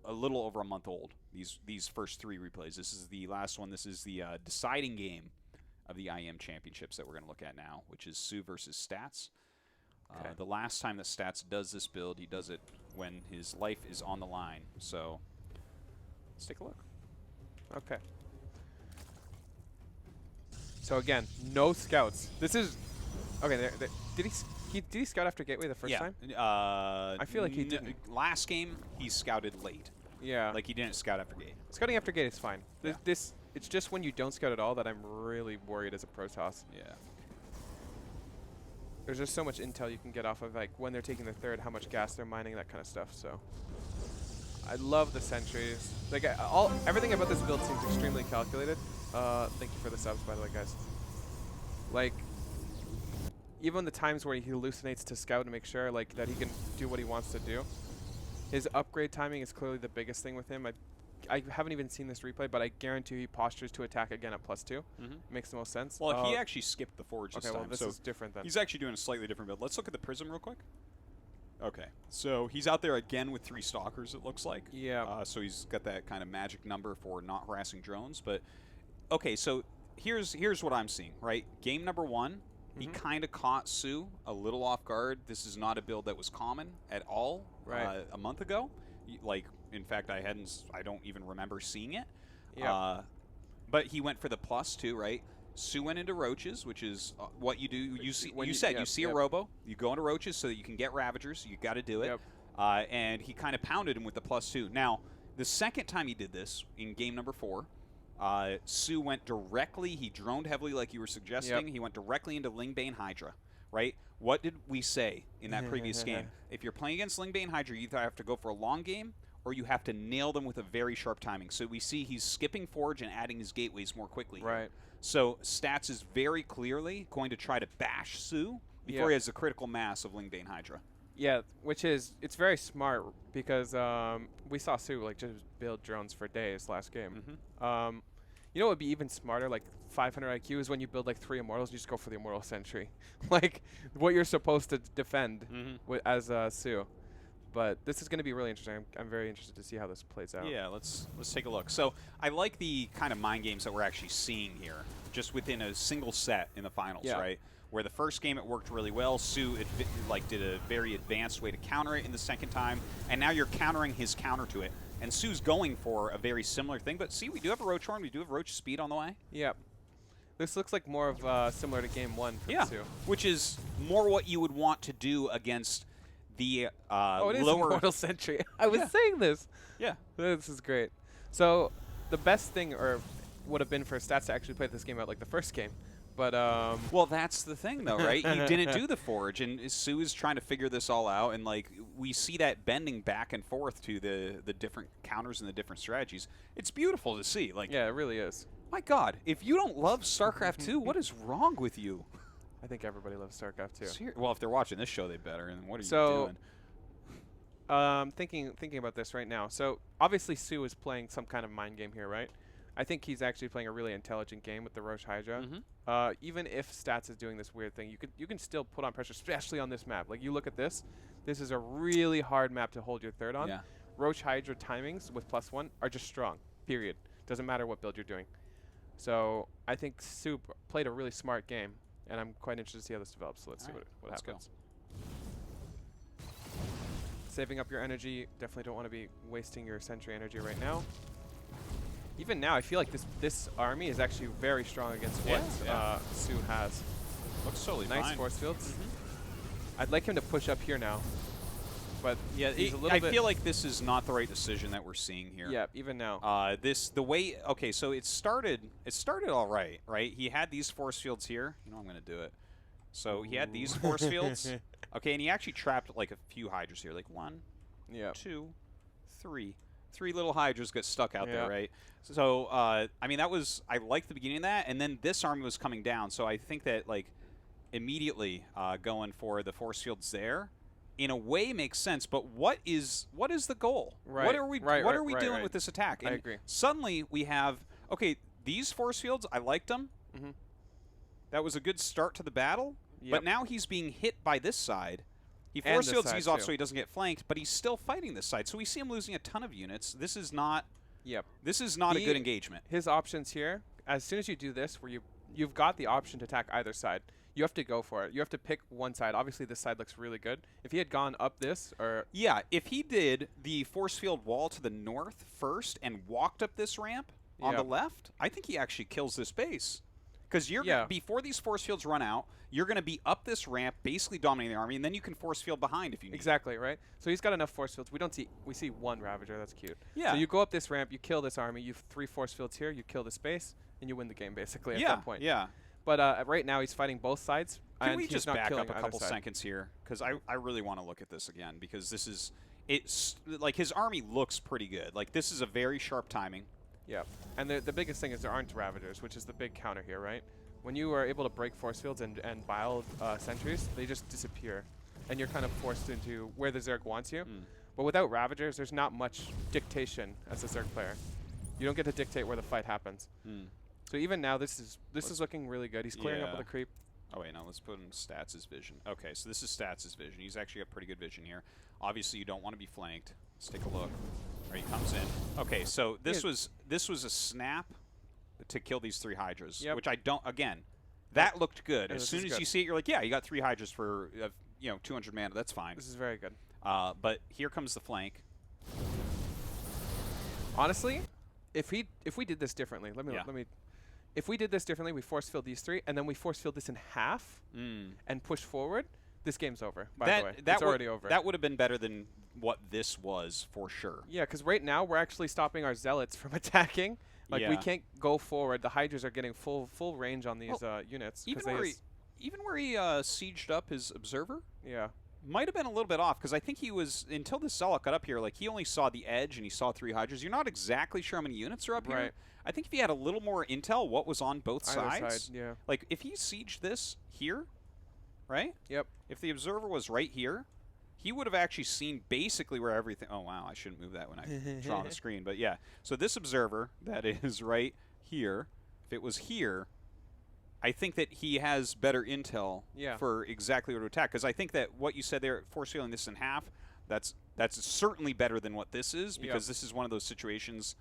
a little over a month old, these first 3 replays. This is the last one. This is the deciding game of the IM championships that we're going to look at now, which is Sue versus Stats. Okay. The last time that Stats does this build, he does it when his life is on the line. So let's take a look. Okay. So again, no scouts. This is okay. Did he scout after Gateway the first time? I feel like he didn't. Last game he scouted late. Yeah. Like he didn't scout after Gate. Scouting after Gate is fine. Yeah. It's just when you don't scout at all that I'm really worried as a Protoss. Yeah. There's just so much intel you can get off of, like when they're taking the third, how much gas they're mining, that kind of stuff. So I love the sentries. Like everything about this build seems extremely calculated. Thank you for the subs, by the way, guys. Like even the times where he hallucinates to scout to make sure like that he can do what he wants to do. His upgrade timing is clearly the biggest thing with him. I haven't even seen this replay, but I guarantee he postures to attack again at +2. Makes the most sense. Well, he actually skipped the forge this time. Okay, well, this is different then. He's actually doing a slightly different build. Let's look at the Prism real quick. Okay, so he's out there again with 3 Stalkers, it looks like. Yeah. So he's got that kind of magic number for not harassing drones. But, okay, so here's what I'm seeing, right? Game number 1, he kind of caught Sue a little off guard. This is not a build that was common at all a month ago. Like, in fact, I don't even remember seeing it. Yeah. But he went for the plus too, right? Sue went into roaches, which is what you do. You see, you see a robo, you go into roaches so that you can get ravagers. You got to do it. Yep. And he kind of pounded him with the +2. Now, the second time he did this in game number 4, Sue went directly. He droned heavily, like you were suggesting. Yep. He went directly into Lingbane Hydra, right? What did we say in that previous game? If you're playing against Lingbane Hydra, you either have to go for a long game or you have to nail them with a very sharp timing. So we see he's skipping Forge and adding his gateways more quickly. Right. So Stats is very clearly going to try to bash Sue before he has a critical mass of Lingbane Hydra. Yeah, it's very smart because we saw Sue like just build drones for days last game. You know what would be even smarter, like 500 IQ, is when you build like 3 Immortals and you just go for the Immortal Sentry. Like what you're supposed to defend as Sue. But this is going to be really interesting. I'm very interested to see how this plays out. Yeah, let's take a look. So I like the kind of mind games that we're actually seeing here, just within a single set in the finals, right? Where the first game it worked really well. Sue did a very advanced way to counter it in the second time, and now you're countering his counter to it. And Sue's going for a very similar thing. But see, we do have a Roach Horn. We do have Roach Speed on the way. Yeah. This looks like more of similar to game 1 for Sue. Which is more what you would want to do against the it is lower Immortal Sentry. I was saying this. Yeah. This is great. So the best thing would have been for Stats to actually play this game out like the first game. But well, that's the thing, though, right? He didn't do the Forge, and Sue is trying to figure this all out, and like we see that bending back and forth to the different counters and the different strategies. It's beautiful to see. Like, yeah, it really is. My God, if you don't love StarCraft 2, what is wrong with you? I think everybody loves StarCraft 2. Well, if they're watching this show, they better. And what are you doing? Thinking about this right now. So obviously Sue is playing some kind of mind game here, right? I think he's actually playing a really intelligent game with the Roche Hydra. Even if Stats is doing this weird thing, you can still put on pressure, especially on this map. Like you look at this, this is a really hard map to hold your third on. Yeah. Roche Hydra timings with +1 are just strong. Period. Doesn't matter what build you're doing. So I think Sue played a really smart game, and I'm quite interested to see how this develops. So let's see what happens. Go. Saving up your energy. Definitely don't want to be wasting your sentry energy right now. Even now, I feel like this army is actually very strong against what Sue has. Looks totally nice fine. Force fields. I'd like him to push up here now. But yeah, he's a little I feel like this is not the right decision that we're seeing here. Yeah, even now. So it started all right, right? He had these force fields here. You know I'm going to do it. So he had these force fields. Okay, and he actually trapped like a few Hydras here, like 1, 2, 3. 3 little Hydras got stuck out there, right? So, I mean, I liked the beginning of that, and then this army was coming down, so I think that, like, immediately going for the force fields there, in a way makes sense, but what is the goal? Right. What are we doing with this attack? And I agree. Suddenly we have, okay, these force fields, I liked them. That was a good start to the battle, but now he's being hit by this side. He force fields these off so he doesn't get flanked, but he's still fighting this side. So we see him losing a ton of units. This is not this is not a good engagement. His options here, as soon as you do this, where you've got the option to attack either side, you have to go for it. You have to pick one side. Obviously, this side looks really good. If he had gone up this, or if he did the force field wall to the north first and walked up this ramp on the left, I think he actually kills this base. Because before these force fields run out, you're going to be up this ramp, basically dominating the army, and then you can force field behind if you need. Exactly, right? So he's got enough force fields. We see 1 Ravager. That's cute. Yeah. So you go up this ramp, you kill this army, you have 3 force fields here, you kill the space, and you win the game basically at that point. Yeah. But right now he's fighting both sides. Can we just back up a couple seconds here? Because I really want to look at this again, because this is like his army looks pretty good. Like this is a very sharp timing. Yeah. And the biggest thing is there aren't Ravagers, which is the big counter here, right? When you are able to break force fields and bile sentries, they just disappear. And you're kind of forced into where the Zerg wants you. But without Ravagers, there's not much dictation as a Zerg player. You don't get to dictate where the fight happens. So even now, this is looking really good. He's clearing up with a creep. Oh, wait, no, let's put in Stats' vision. Okay, so this is Stats' vision. He's actually got pretty good vision here. Obviously, you don't want to be flanked. Let's take a look. All right, he comes in. Okay, so this was a snap to kill these 3 Hydras, Yep. which I don't. Again, that looked good. Yeah, As this soon is as good. you see it, you're like, yeah, you got 3 Hydras for 200 mana. That's fine. This is very good. But here comes the flank. Honestly, if we did this differently, Yeah. if we did this differently, we force field these 3, and then we force field this in half and push forward. This game's over. By the way, it's already over. That would have been better than what this was for sure. Yeah, because right now we're actually stopping our zealots from attacking. Like we Yeah. can't go forward. The Hydras are getting full range on these units. Even where he sieged up his observer, yeah. might have been a little bit off, because I think he was, until the Zealot got up here, like he only saw the edge and he saw 3 Hydras. You're not exactly sure how many units are up here. Right. I think if he had a little more intel, what was on both Either sides. side, yeah. Like if he sieged this here, right? Yep. If the observer was right here, he would have actually seen basically where everything. Oh wow, I shouldn't move that when I draw on the screen. But yeah, so this observer that is right here, if it was here, I think that he has better intel for exactly what to attack. Because I think that what you said there, force fielding this in half, that's certainly better than what this is. Because this is one of those situations,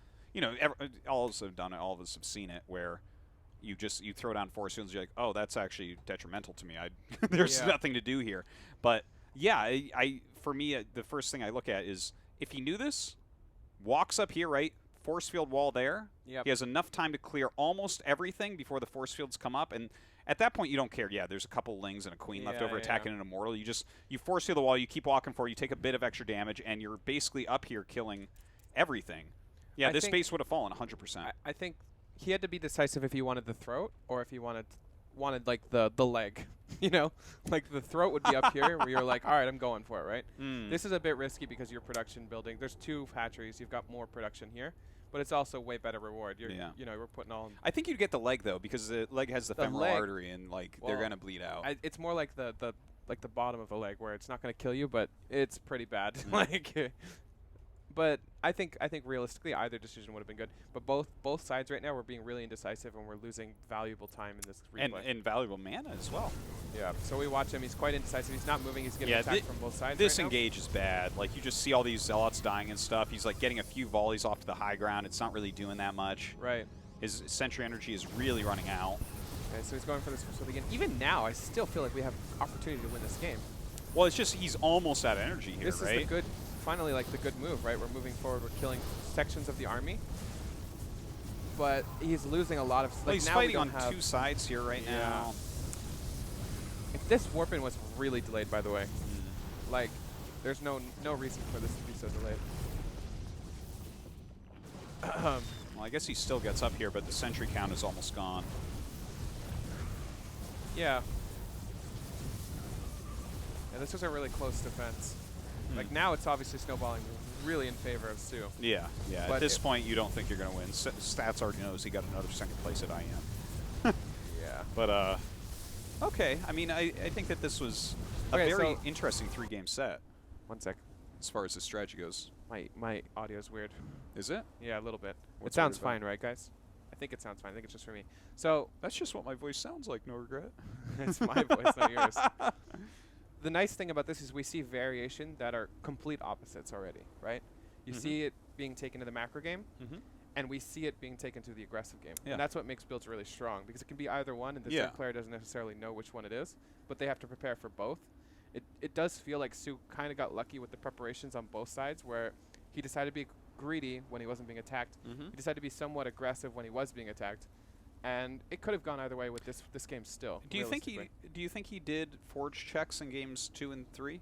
all of us have done it, all of us have seen it, where you throw down force fields, you're like, oh, that's actually detrimental to me. There's nothing to do here. But yeah, for me, the first thing I look at is if he knew this, walks up here, right? Force field wall there. Yep. He has enough time to clear almost everything before the force fields come up, and at that point you don't care. Yeah, there's a couple lings and a queen left over attacking an immortal. You force field the wall, you keep walking forward, you take a bit of extra damage, and you're basically up here killing everything. Yeah, this base would have fallen 100%. I think he had to be decisive if he wanted the throat or if he wanted like the leg. Like the throat would be up here where you're like, all right, I'm going for it, right? This is a bit risky because you're production building. There's 2 hatcheries. You've got more production here. But it's also way better reward. We're putting all. I think you'd get the leg though, because the leg has the femoral artery, and they're gonna bleed out. It's more like the bottom of the leg where it's not gonna kill you, but it's pretty bad. But I think realistically either decision would have been good. But both sides right now we're being really indecisive and we're losing valuable time in this replay. And valuable mana as well. Yeah. So we watch him. He's quite indecisive. He's not moving. He's getting attacked from both sides. This right engage is bad. Like you just see all these zealots dying and stuff. He's like getting a few volleys off to the high ground. It's not really doing that much. Right. His sentry energy is really running out. Okay, so he's going for this again. Even now, I still feel like we have opportunity to win this game. Well, it's just he's almost out of energy here, this right? Is the good. Finally, like the good move, right? We're moving forward. We're killing sections of the army, but he's losing a lot of. Well, he's now fighting on 2 sides here right now. If this warping was really delayed, by the way, like there's no reason for this to be so delayed. Well, I guess he still gets up here, but the sentry count is almost gone. Yeah. Yeah, this was a really close defense. Like now it's obviously snowballing really in favor of Sioux. Yeah. But at this point, you don't think you're going to win. Stats already knows he got another second place at IM. Yeah. But, okay. I mean, I think that this was a very interesting 3-game set. 1 sec. As far as the strategy goes. My audio's weird. Is it? Yeah, a little bit. What's it sounds weird about fine, right, guys? I think it sounds fine. I think it's just for me. So that's just what my voice sounds like, NoRegreT. It's my voice, not yours. The nice thing about this is we see variation that are complete opposites already, right? You see it being taken to the macro game, and we see it being taken to the aggressive game. Yeah. And that's what makes builds really strong, because it can be either one, and the Zerg player doesn't necessarily know which one it is, but they have to prepare for both. It does feel like Sioux kind of got lucky with the preparations on both sides, where he decided to be greedy when he wasn't being attacked. He decided to be somewhat aggressive when he was being attacked. And it could have gone either way with this game still. Do you think he did forge checks in games 2 and 3?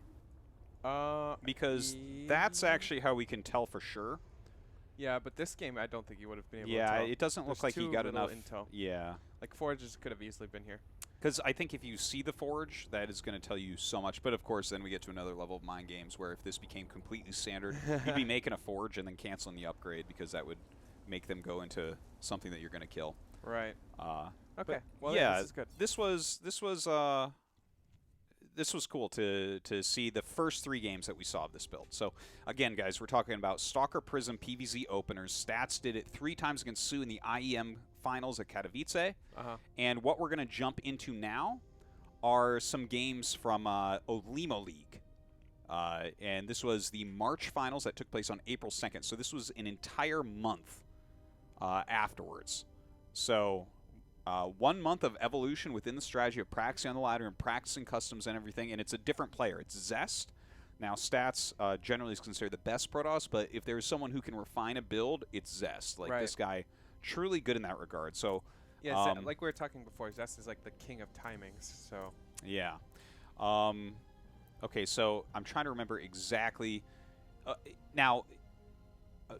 Because that's actually how we can tell for sure. Yeah, but this game I don't think he would have been able to tell. tell. Yeah, it doesn't look like he got enough intel. Yeah. Like forges could have easily been here. Because I think if you see the forge, that is going to tell you so much. But of course, then we get to another level of mind games where if this became completely standard, you'd be making a forge and then canceling the upgrade, because that would make them go into something that you're going to kill. Right. Okay. Well, yeah, this is good. This was cool to see the first 3 games that we saw of this build. So again, guys, we're talking about Stalker, Prism, PVZ openers. Stats did it 3 times against Sioux in the IEM finals at Katowice. And what we're going to jump into now are some games from Olimo League. And this was the March finals that took place on April 2nd. So this was an entire month afterwards. So 1 month of evolution within the strategy of practicing on the ladder and practicing customs and everything, and it's a different player. It's Zest. Now, Stats generally is considered the best Protoss, but if there's someone who can refine a build, it's Zest. Like, this guy, truly good in that regard. So, yeah, like we were talking before, Zest is like the king of timings, so. Yeah. Okay, so I'm trying to remember exactly. Now,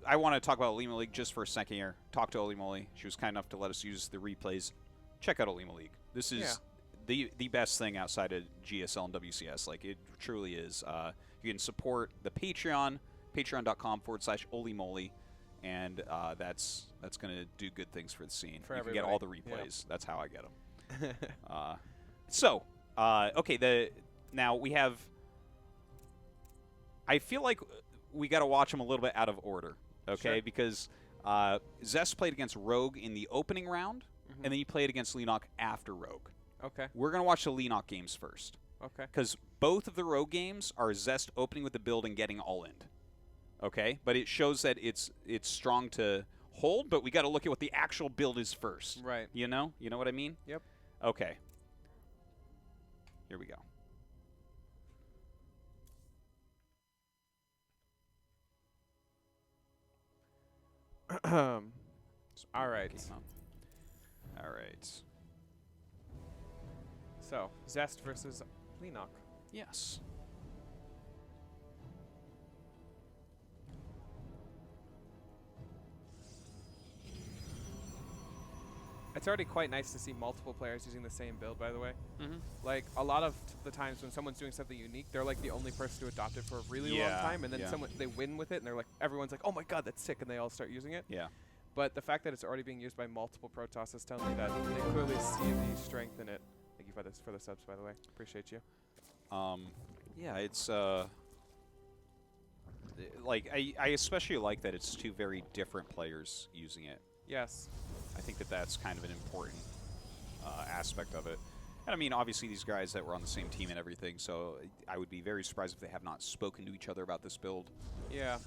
I want to talk about Olima League just for a second here. Talk to Olimoli. She was kind enough to let us use the replays. Check out Olima League. This is the best thing outside of GSL and WCS. Like, it truly is. You can support the Patreon, patreon.com/Olimoli, and that's going to do good things for the scene. For you everybody. can get all the replays. That's how I get them. Okay, now we have. I feel like we got to watch them a little bit out of order, okay? Sure. Because Zest played against Rogue in the opening round, and then he played against Leenock after Rogue. Okay. We're going to watch the Leenock games first. Okay. Because both of the Rogue games are Zest opening with the build and getting all-in. Okay? But it shows that it's strong to hold, but we got to look at what the actual build is first. Right. You know? You know what I mean? Yep. Okay. Here we go. All right. All right. So, Zest versus Leenock. Yes. It's already quite nice to see multiple players using the same build, by the way. Mm-hmm. Like, a lot of the times when someone's doing something unique, they're like the only person to adopt it for a really long time, and then they win with it, and they're like, everyone's like, oh my god, that's sick, and they all start using it. Yeah. But the fact that it's already being used by multiple Protoss is telling me that they clearly see the strength in it. Thank you for the subs, by the way. Appreciate you. Yeah, it's like I especially like that it's two very different players using it. Yes. I think that that's kind of an important aspect of it. And I mean, obviously these guys that were on the same team and everything, so I would be very surprised if they have not spoken to each other about this build. Yeah.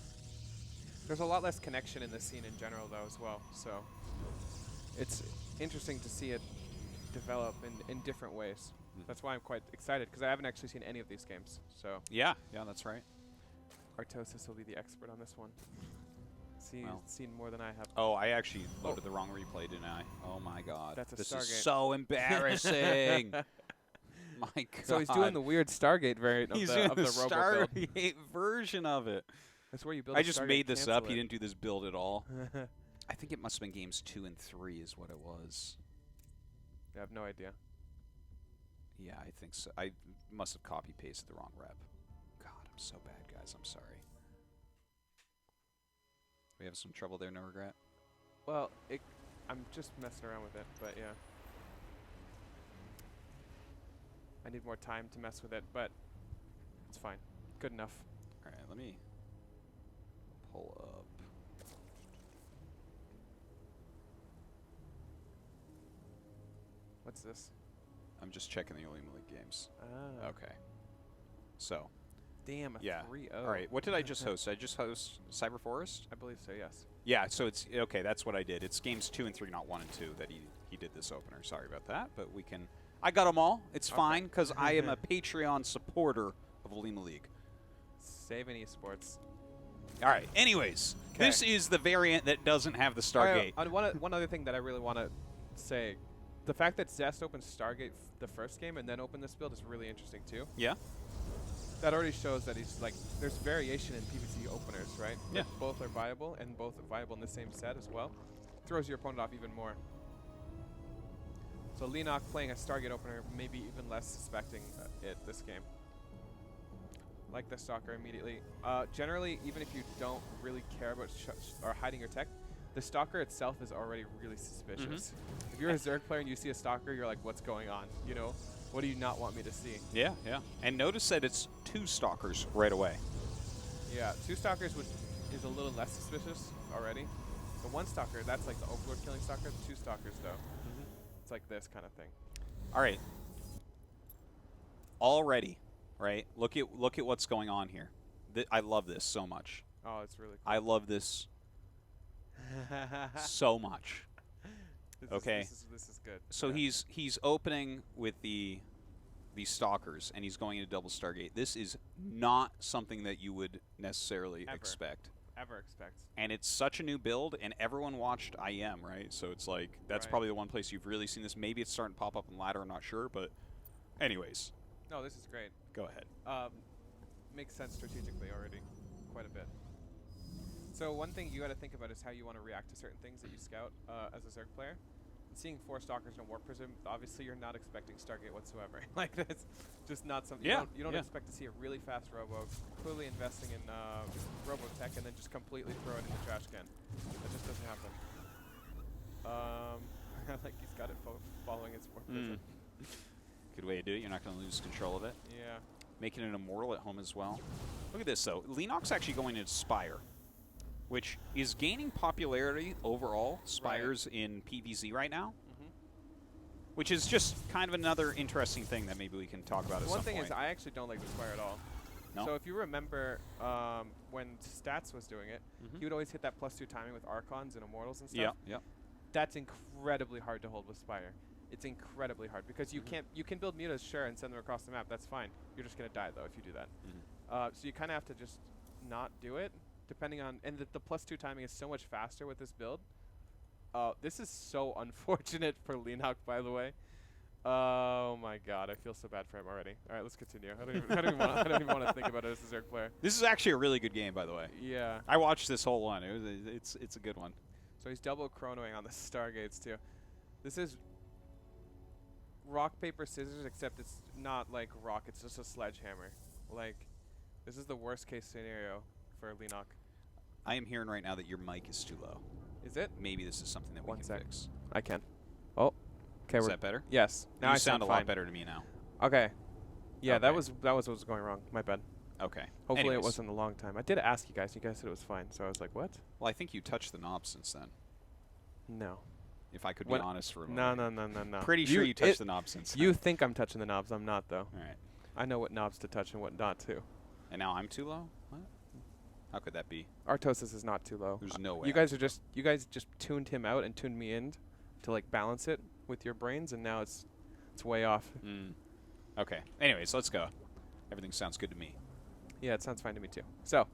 There's a lot less connection in the scene in general, though, as well. So it's interesting to see it develop in different ways. That's why I'm quite excited, because I haven't actually seen any of these games. So yeah, that's right. Artosis will be the expert on this one. Seen more than I have. Oh, I actually loaded the wrong replay, didn't I? Oh my god. That's a this Stargate. is so embarrassing. My god. So he's doing the weird Stargate variant of he's the doing Robo Stargate build. version of it. That's where you build I a just Stargate, made this up. cancel He it. didn't do this build at all. I think it must have been games 2 and 3 is what it was. I have no idea. Yeah, I think so. I must have copy-pasted the wrong rep. God, I'm so bad, guys. I'm sorry. We have some trouble there, no regret? Well, I'm just messing around with it, but yeah. I need more time to mess with it, but it's fine. Good enough. All right, let me pull up. What's this? I'm just checking the Olima League games. Ah. Okay. So. Damn, a 3-0. All right, what did I just host? Did I just host Cyber Forest? I believe so, yes. Yeah, so it's okay. That's what I did. It's games 2 and 3, not 1 and 2, that he did this opener. Sorry about that, but we can. I got them all. It's fine because I am a Patreon supporter of Olima League. Saving esports. All right. Anyways, this is the variant that doesn't have the Stargate. One other thing that I really want to say, the fact that Zest opened Stargate the first game and then opened this build is really interesting too. Yeah. That already shows that he's like, there's variation in PvC openers, right? Yeah. But both are viable, and both are viable in the same set as well. Throws your opponent off even more. So Leenock playing a Stargate opener, maybe even less suspecting it this game. Like the Stalker immediately. Generally, even if you don't really care about or hiding your tech, the Stalker itself is already really suspicious. If you're a Zerg player and you see a Stalker, you're like, what's going on? You know? What do you not want me to see? Yeah. And notice that it's 2 Stalkers right away. Yeah, 2 Stalkers is a little less suspicious already. The 1 Stalker, that's like the Overlord killing Stalker. The 2 Stalkers, though, it's like this kind of thing. All right. Already, right? Look at what's going on here. I love this so much. Oh, it's really cool. I love this so much. Okay. This is good. So yeah. he's opening with the Stalkers, and he's going into double Stargate. This is not something that you would necessarily expect. Ever expect. And it's such a new build, and everyone watched IM, right? So it's like, that's probably the one place you've really seen this. Maybe it's starting to pop up in ladder, I'm not sure, but anyways. No, this is great. Go ahead. Makes sense strategically already, quite a bit. So one thing you got to think about is how you want to react to certain things that you scout as a Zerg player. And seeing 4 Stalkers and a Warp Prism, obviously you're not expecting Stargate whatsoever. Like, that's just not something. You don't expect to see a really fast Robo, clearly investing in Robo Tech, and then just completely throw it in the trash can. That just doesn't happen. Like he's got it following its Warp Prism. Good way to do it. You're not going to lose control of it. Yeah. Making it immortal at home as well. Look at this, though. Lennox actually going into Spire, which is gaining popularity overall. Spires in PvZ right now, which is just kind of another interesting thing that maybe we can talk about at some point. One thing is I actually don't like the Spire at all. No? So if you remember when Stats was doing it, he would always hit that +2 timing with Archons and Immortals and stuff. Yeah. That's incredibly hard to hold with Spire. It's incredibly hard because you can build mutas, sure, and send them across the map. That's fine. You're just gonna die though if you do that. So you kind of have to just not do it, depending on. And the +2 timing is so much faster with this build. This is so unfortunate for Lennox, by the way. Oh my God, I feel so bad for him already. All right, let's continue. I don't even want to think about it as a Zerg player. This is actually a really good game, by the way. Yeah. I watched this whole one. It's a good one. So he's double chronoing on the Stargates too. This is rock, paper, scissors, except it's not like rock, it's just a sledgehammer. Like, this is the worst case scenario for Lennox. I am hearing right now that your mic is too low. Is it? Maybe this is something that we can fix. I can. Oh. Okay. Is that better? Yes. Now you I sound a fine. lot better to me now. Okay. Yeah, okay. that was what was going wrong. My bad. Okay. Hopefully it wasn't a long time. I did ask you guys. You guys said it was fine. So I was like, what? Well, I think you touched the knob since then. No. If I could be honest for a No. moment. No. Pretty sure you touched the knob since then. You think I'm touching the knobs. I'm not, though. All right. I know what knobs to touch and what not to. And now I'm too low? What? How could that be? Artosis is not too low. There's no way. You guys just tuned him out and tuned me in to like balance it with your brains, and now it's way off. Okay. Anyways, let's go. Everything sounds good to me. Yeah, it sounds fine to me too. So,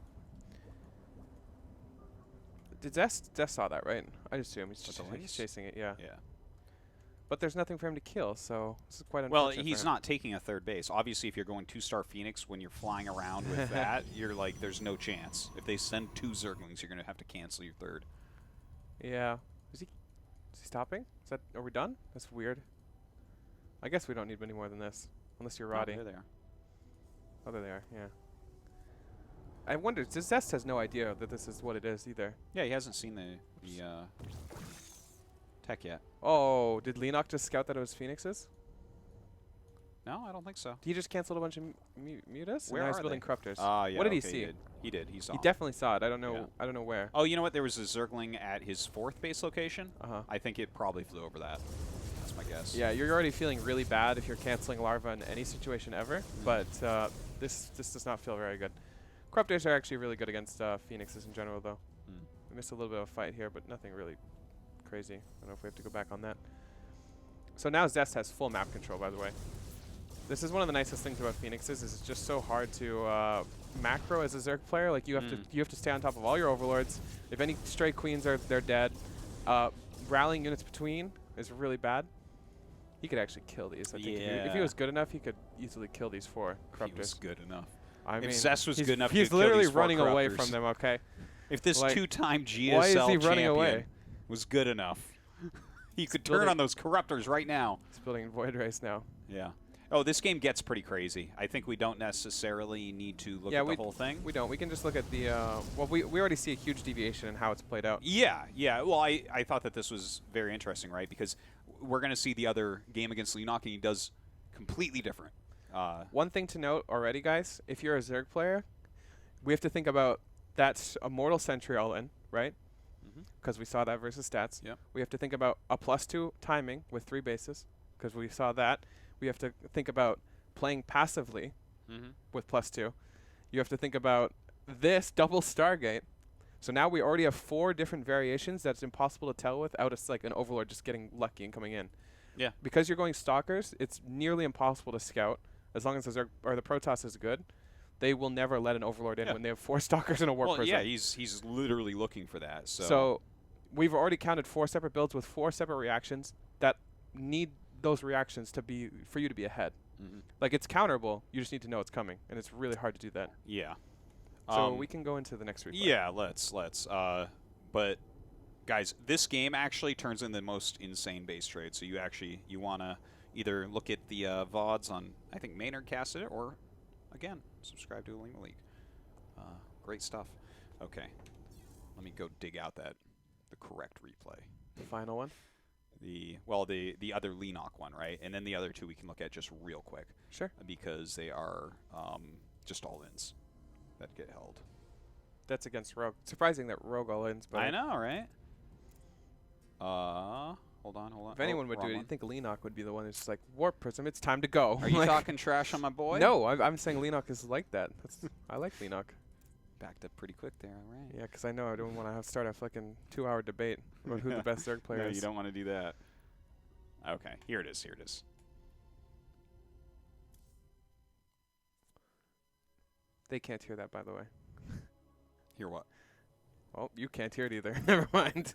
did Zest saw that, right? I assume he's chasing it. Yeah. Yeah. But there's nothing for him to kill, so this is quite Well, unfortunate. he's not taking a third base. Obviously, if you're going 2-star Phoenix when you're flying around with that, you're like, there's no chance. If they send 2 Zerglings, you're going to have to cancel your third. Yeah. Is he stopping? Are we done? That's weird. I guess we don't need many more than this, unless you're Roddy. Oh, there they are. Oh, there they are. Yeah. I wonder. Zest has no idea that this is what it is either. Yeah, he hasn't seen the tech yet. Oh, did Lennox just scout that it was Phoenixes? No, I don't think so. He just canceled a bunch of mutas. Where and now are he's building they? corruptors. Yeah, what did he see? He did. He saw. He definitely saw it. I don't know. Yeah. I don't know where. Oh, you know what? There was a Zergling at his 4th base location. I think it probably flew over that. That's my guess. Yeah, you're already feeling really bad if you're canceling larva in any situation ever. But this does not feel very good. Corruptors are actually really good against Phoenixes in general, though. We missed a little bit of a fight here, but nothing really crazy. I don't know if we have to go back on that. So now Zest has full map control, by the way. This is one of the nicest things about Phoenixes is it's just so hard to macro as a Zerg player. Like you have to stay on top of all your overlords. If any stray queens they're dead. Rallying units between is really bad. He could actually kill these. I think if he was good enough, he could easily kill these 4 corruptors. He was good enough. I mean, if Zest was good enough, he's literally running away from them. Okay. If this like, 2-time GSL why is he running away? champion was good enough, he could turn on those corruptors right now. He's building Void Race now. Yeah. Oh, this game gets pretty crazy. I think we don't necessarily need to look at the whole thing. We don't. We can just look at the. Well, we already see a huge deviation in how it's played out. Yeah. Well, I thought that this was very interesting, right? Because we're going to see the other game against Lennox, and he does completely different. One thing to note already, guys, if you're a Zerg player, we have to think about that's a Mortal Sentry all in, right? Because we saw that versus Stats. Yep. We have to think about a +2 timing with 3 bases, because we saw that. We have to think about playing passively with +2. You have to think about this double Stargate. So now we already have 4 different variations that's impossible to tell without us like an Overlord just getting lucky and coming in. Yeah. Because you're going Stalkers, it's nearly impossible to scout. As long as the Zerg or the Protoss is good, they will never let an Overlord in when they have 4 Stalkers and a Warp Prism. Yeah, he's literally looking for that. So we've already counted 4 separate builds with 4 separate reactions that need those reactions to be for you to be ahead. Like it's counterable, you just need to know it's coming, and it's really hard to do that. Yeah. So we can go into the next replay. Yeah, let's. But guys, this game actually turns into the most insane base trade. So you want to either look at the VODs on, I think Maynard casted it, or again, subscribe to Lima League. Great stuff. Okay, let me go dig out the correct replay. The final one. The other Lenok one, right? And then the other 2 we can look at just real quick. Sure. Because they are just all-ins that get held. That's against Rogue. Surprising that Rogue all-ins, but I know, right? Hold on. if anyone would do it, you'd think Lenok would be the one who's just like, Warp Prism, it's time to go. Are you talking trash on my boy? No, I'm saying Lenok is like that. I like Lenok. Backed up pretty quick there, all right. Yeah, because I know I don't want to start a fucking 2-hour debate about who the best Zerg player No, is. you don't want to do that. Okay, here it is. They can't hear that, by the way. Hear what? Well, you can't hear it either. Never mind.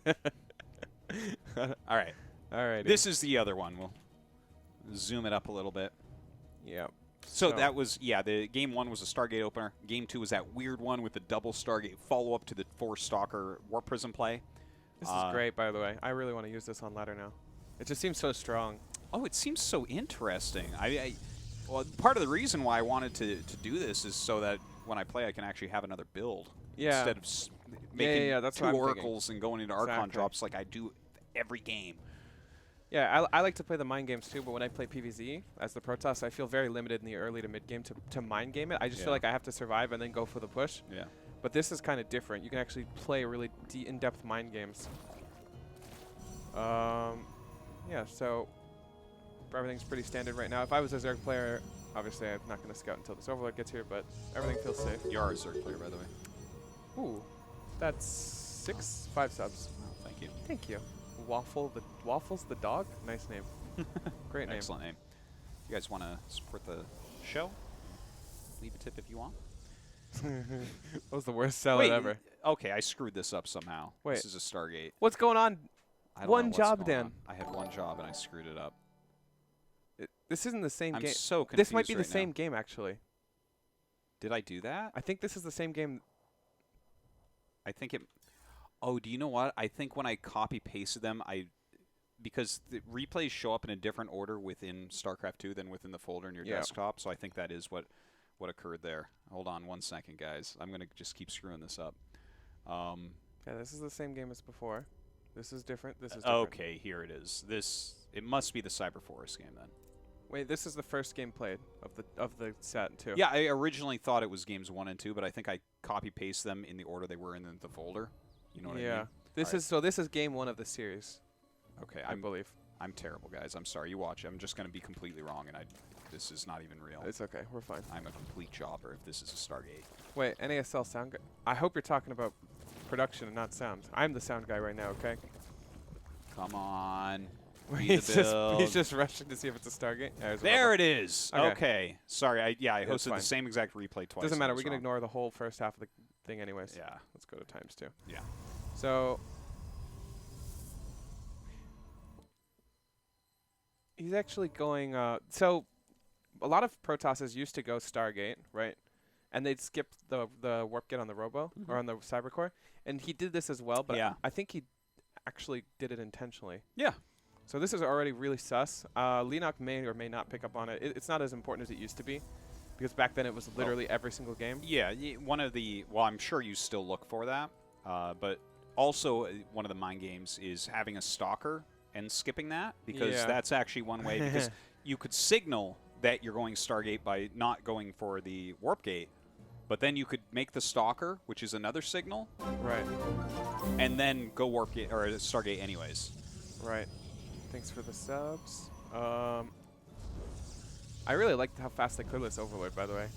All right. All right. This is the other one. We'll zoom it up a little bit. Yeah. So that was, the game 1 was a Stargate opener. Game 2 was that weird one with the double Stargate follow-up to the 4 Stalker Warp Prism play. This is great, by the way. I really want to use this on ladder now. It just seems so strong. Oh, it seems so interesting. Well, part of the reason why I wanted to do this is so that when I play, I can actually have another build. Yeah. Instead of making that's 2 what I'm oracles and going into Archon Exactly. drops like I do every game. Yeah, I like to play the mind games too, but when I play PvZ as the Protoss, I feel very limited in the early to mid game to mind game it. I just feel like I have to survive and then go for the push. Yeah. But this is kind of different. You can actually play really in-depth mind games. Yeah, so everything's pretty standard right now. If I was a Zerg player, obviously I'm not going to scout until this Overlord gets here, but everything feels safe. You are a Zerg player, by the way. Ooh, that's 5 subs. Oh, thank you. Thank you. Waffles the dog? Nice name. Great name. Excellent name. You guys want to support the show? Leave a tip if you want. That was the worst sellout ever. Okay, I screwed this up somehow. Wait. This is a Stargate. What's going on? I don't know One what's job, going Dan. on. I had one job and I screwed it up. This isn't the same I'm game. so confused. This might be the right same now. game, actually. Did I do that? I think this is the same game. I think it. Oh, do you know what? I think when I copy pasted them, because the replays show up in a different order within StarCraft 2 than within the folder in your desktop. So I think that is what occurred there. Hold on 1 second, guys. I'm gonna just keep screwing this up. Yeah, this is the same game as before. This is different. This is different. Okay, here it is. It must be the Cyber Forest game then. Wait, this is the first game played of the set too. Yeah, I originally thought it was games 1 and 2, but I think I copy paste them in the order they were in the folder. You know what I mean? Yeah. This is game 1 of the series. Okay, I believe. I'm terrible, guys. I'm sorry. You watch. I'm just going to be completely wrong, and this is not even real. It's okay. We're fine. I'm a complete jobber if this is a Stargate. Wait, NASL sound guy. I hope you're talking about production and not sound. I'm the sound guy right now, okay? Come on. He's just rushing to see if it's a Stargate. There it is. Okay. Okay. Sorry. I hosted fine. the same exact replay twice. Doesn't matter. We can ignore the whole first half of the thing anyways. Yeah. Let's go to ×2. Yeah. So he's actually going. So a lot of Protosses used to go Stargate, right? And they'd skip the warp gate on the Robo or on the Cybercore, and he did this as well. But I think he actually did it intentionally. Yeah. So this is already really sus. Lenok may or may not pick up on it. It's not as important as it used to be, because back then it was literally every single game. Yeah, well, I'm sure you still look for that, but also one of the mind games is having a Stalker and skipping that, because that's actually one way, because you could signal that you're going Stargate by not going for the warp gate, but then you could make the Stalker, which is another signal, right, and then go warp gate or Stargate anyways. Right. Thanks for the subs. I really liked how fast they clear this Overlord, by the way.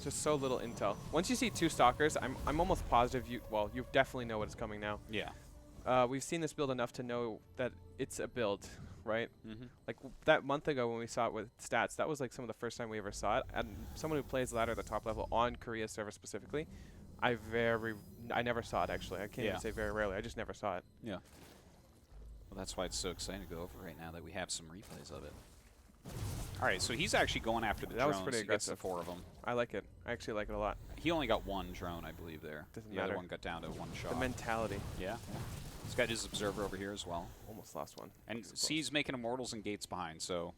Just so little intel. Once you see 2 Stalkers, I'm almost positive you definitely know what is coming now. Yeah. We've seen this build enough to know that it's a build, right? Mm-hmm. Like that month ago when we saw it with Stats, that was like some of the first time we ever saw it. And someone who plays ladder at the top level on Korea server specifically, I never saw it actually. I can't even say very rarely. I just never saw it. Yeah. Well, that's why it's so exciting to go over right now that we have some replays of it. All right, so he's actually going after the drones. That was pretty aggressive. He gets the 4 of them. I like it. I actually like it a lot. He only got 1 drone, I believe, there. Doesn't the matter. other one got down to 1 shot. The mentality. Yeah. He's got his observer over here as well. Almost lost one. And he's making immortals and gates behind, so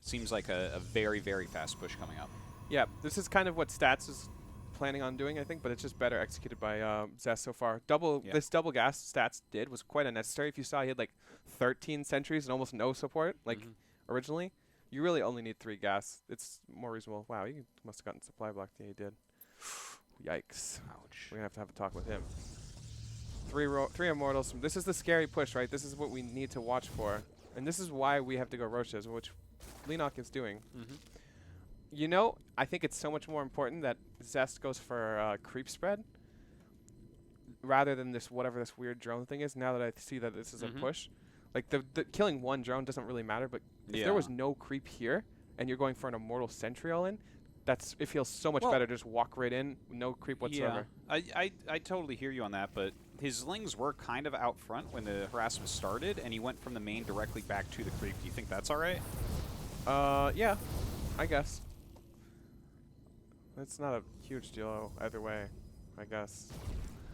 seems like a very, very fast push coming up. Yeah, this is kind of what Stats is planning on doing, I think, but it's just better executed by Zest so far. This double gas Stats did was quite unnecessary. If you saw, he had like 13 sentries and almost no support, like originally. You really only need 3 gas. It's more reasonable. Wow, you must have gotten supply blocked. Yeah, you did. Yikes. Ouch. We're going to have a talk with him. 3 immortals. This is the scary push, right? This is what we need to watch for. And this is why we have to go Roches, which Leenock is doing. You know, I think it's so much more important that Zest goes for creep spread rather than this whatever this weird drone thing is, now that I see that this is a push. Like, the killing 1 drone doesn't really matter, but if there was no creep here and you're going for an immortal sentry all in, it feels so much better to just walk right in, no creep whatsoever. Yeah, I totally hear you on that, but his lings were kind of out front when the harassment started, and he went from the main directly back to the creep. Do you think that's all right? Yeah, I guess. It's not a huge deal either way, I guess.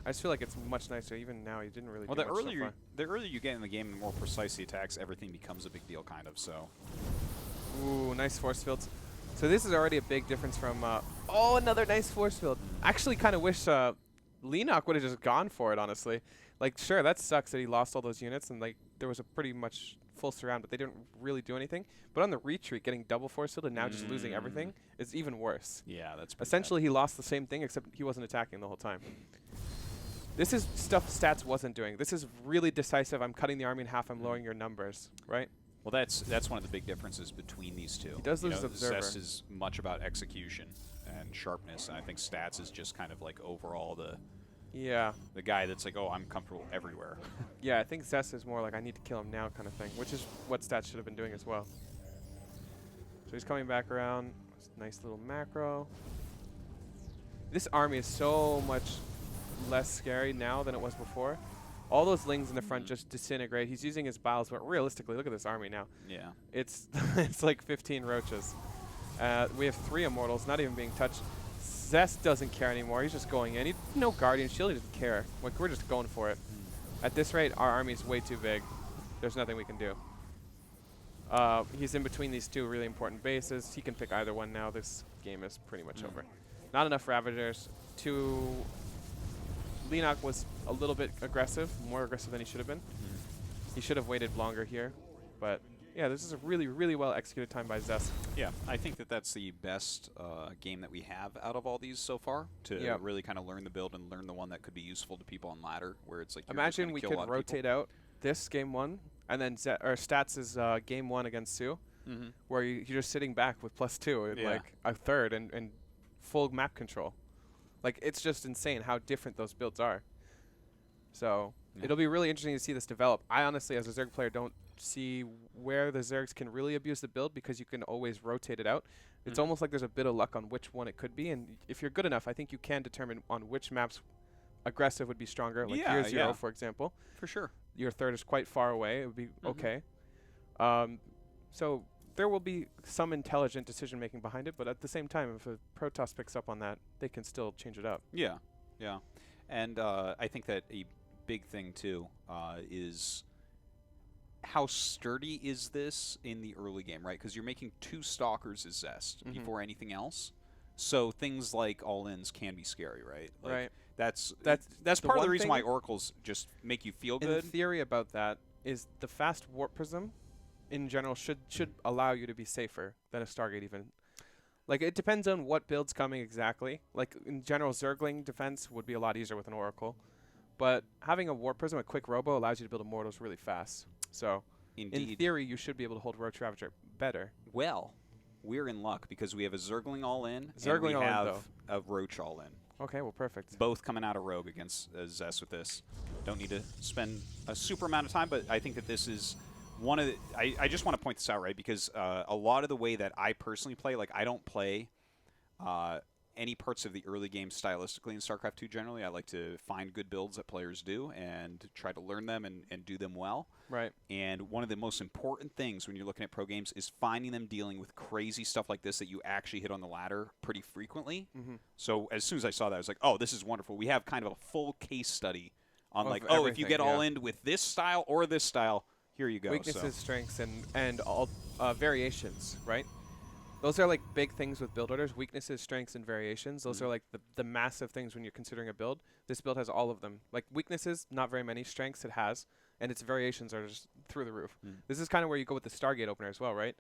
I just feel like it's much nicer. Even now, you didn't really. Well, do the much so earlier far. the earlier you get in the game, the more precise the attacks, everything becomes a big deal, kind of. So. Ooh, nice force fields. So this is already a big difference from. Oh, another nice force field. Actually, kind of wish Leenock would have just gone for it. Honestly, like, sure, that sucks that he lost all those units, and like there was a pretty much full surround, but they didn't really do anything. But on the retreat, getting double force field and now just losing everything is even worse. Yeah, that's essentially he lost the same thing, except he wasn't attacking the whole time. This is stuff Stats wasn't doing. This is really decisive. I'm cutting the army in half. I'm lowering your numbers, right? Well, that's one of the big differences between these two. He does lose his observer. Zest is much about execution and sharpness, and I think Stats is just kind of like overall the guy that's like, oh, I'm comfortable everywhere. Yeah, I think Zest is more like I need to kill him now kind of thing, which is what Stats should have been doing as well. So he's coming back around. Nice little macro. This army is so much less scary now than it was before. All those lings in the front just disintegrate. He's using his biles, but realistically, look at this army now. Yeah. It's it's like 15 roaches. We have 3 immortals, not even being touched. Zest doesn't care anymore. He's just going in. No Guardian Shield. He doesn't care. Like, we're just going for it. At this rate, our army is way too big. There's nothing we can do. He's in between these 2 really important bases. He can pick either one now. This game is pretty much over. Not enough Ravagers. Leenock was a little bit aggressive, more aggressive than he should have been. He should have waited longer here. But, yeah, this is a really, really well executed time by Zest. Yeah, I think that's the best game that we have out of all these so far to really kind of learn the build and learn the one that could be useful to people on ladder, where it's like imagine we could rotate out this game 1 and then Stats is game 1 against Sue, where you're just sitting back with +2 and like a third and full map control. Like, it's just insane how different those builds are. So it'll be really interesting to see this develop. I honestly, as a Zerg player, don't see where the Zergs can really abuse the build because you can always rotate it out. It's almost like there's a bit of luck on which one it could be. And if you're good enough, I think you can determine on which maps aggressive would be stronger. Like Year 0, for example. For sure. Your third is quite far away. It would be okay. So there will be some intelligent decision-making behind it, but at the same time, if a Protoss picks up on that, they can still change it up. Yeah, yeah. And I think that a big thing, too, is how sturdy is this in the early game, right? Because you're making 2 Stalkers as Zest before anything else. So things like all-ins can be scary, right? Like right. That's the part of the reason why Oracles just make you feel good. The theory about that is the fast warp prism in general should allow you to be safer than a Stargate even. Like, it depends on what build's coming exactly. Like, in general, Zergling defense would be a lot easier with an Oracle. But having a warp prism, a quick robo, allows you to build immortals really fast. So, in theory, you should be able to hold Roach Ravager better. Well, we're in luck because we have a Zergling all in, Zergling and we all in, have a Roach all in. Okay, well, perfect. Both coming out of Rogue against Zest with this. Don't need to spend a super amount of time, but I think that this is one of the... I just want to point this out, right? Because a lot of the way that I personally play, like, I don't play any parts of the early game stylistically in StarCraft 2 generally. I like to find good builds that players do and try to learn them and do them well. Right. And one of the most important things when you're looking at pro games is finding them dealing with crazy stuff like this that you actually hit on the ladder pretty frequently. So as soon as I saw that, I was like, oh, this is wonderful. We have kind of a full case study on like, oh, if you get all in with this style or this style, here you go. Weaknesses, strengths, and all variations, right? Those are like big things with build orders. Weaknesses, strengths, and variations. Those are like the massive things when you're considering a build. This build has all of them. Like weaknesses, not very many. Strengths, it has. And its variations are just through the roof. This is kind of where you go with the Stargate opener as well, right?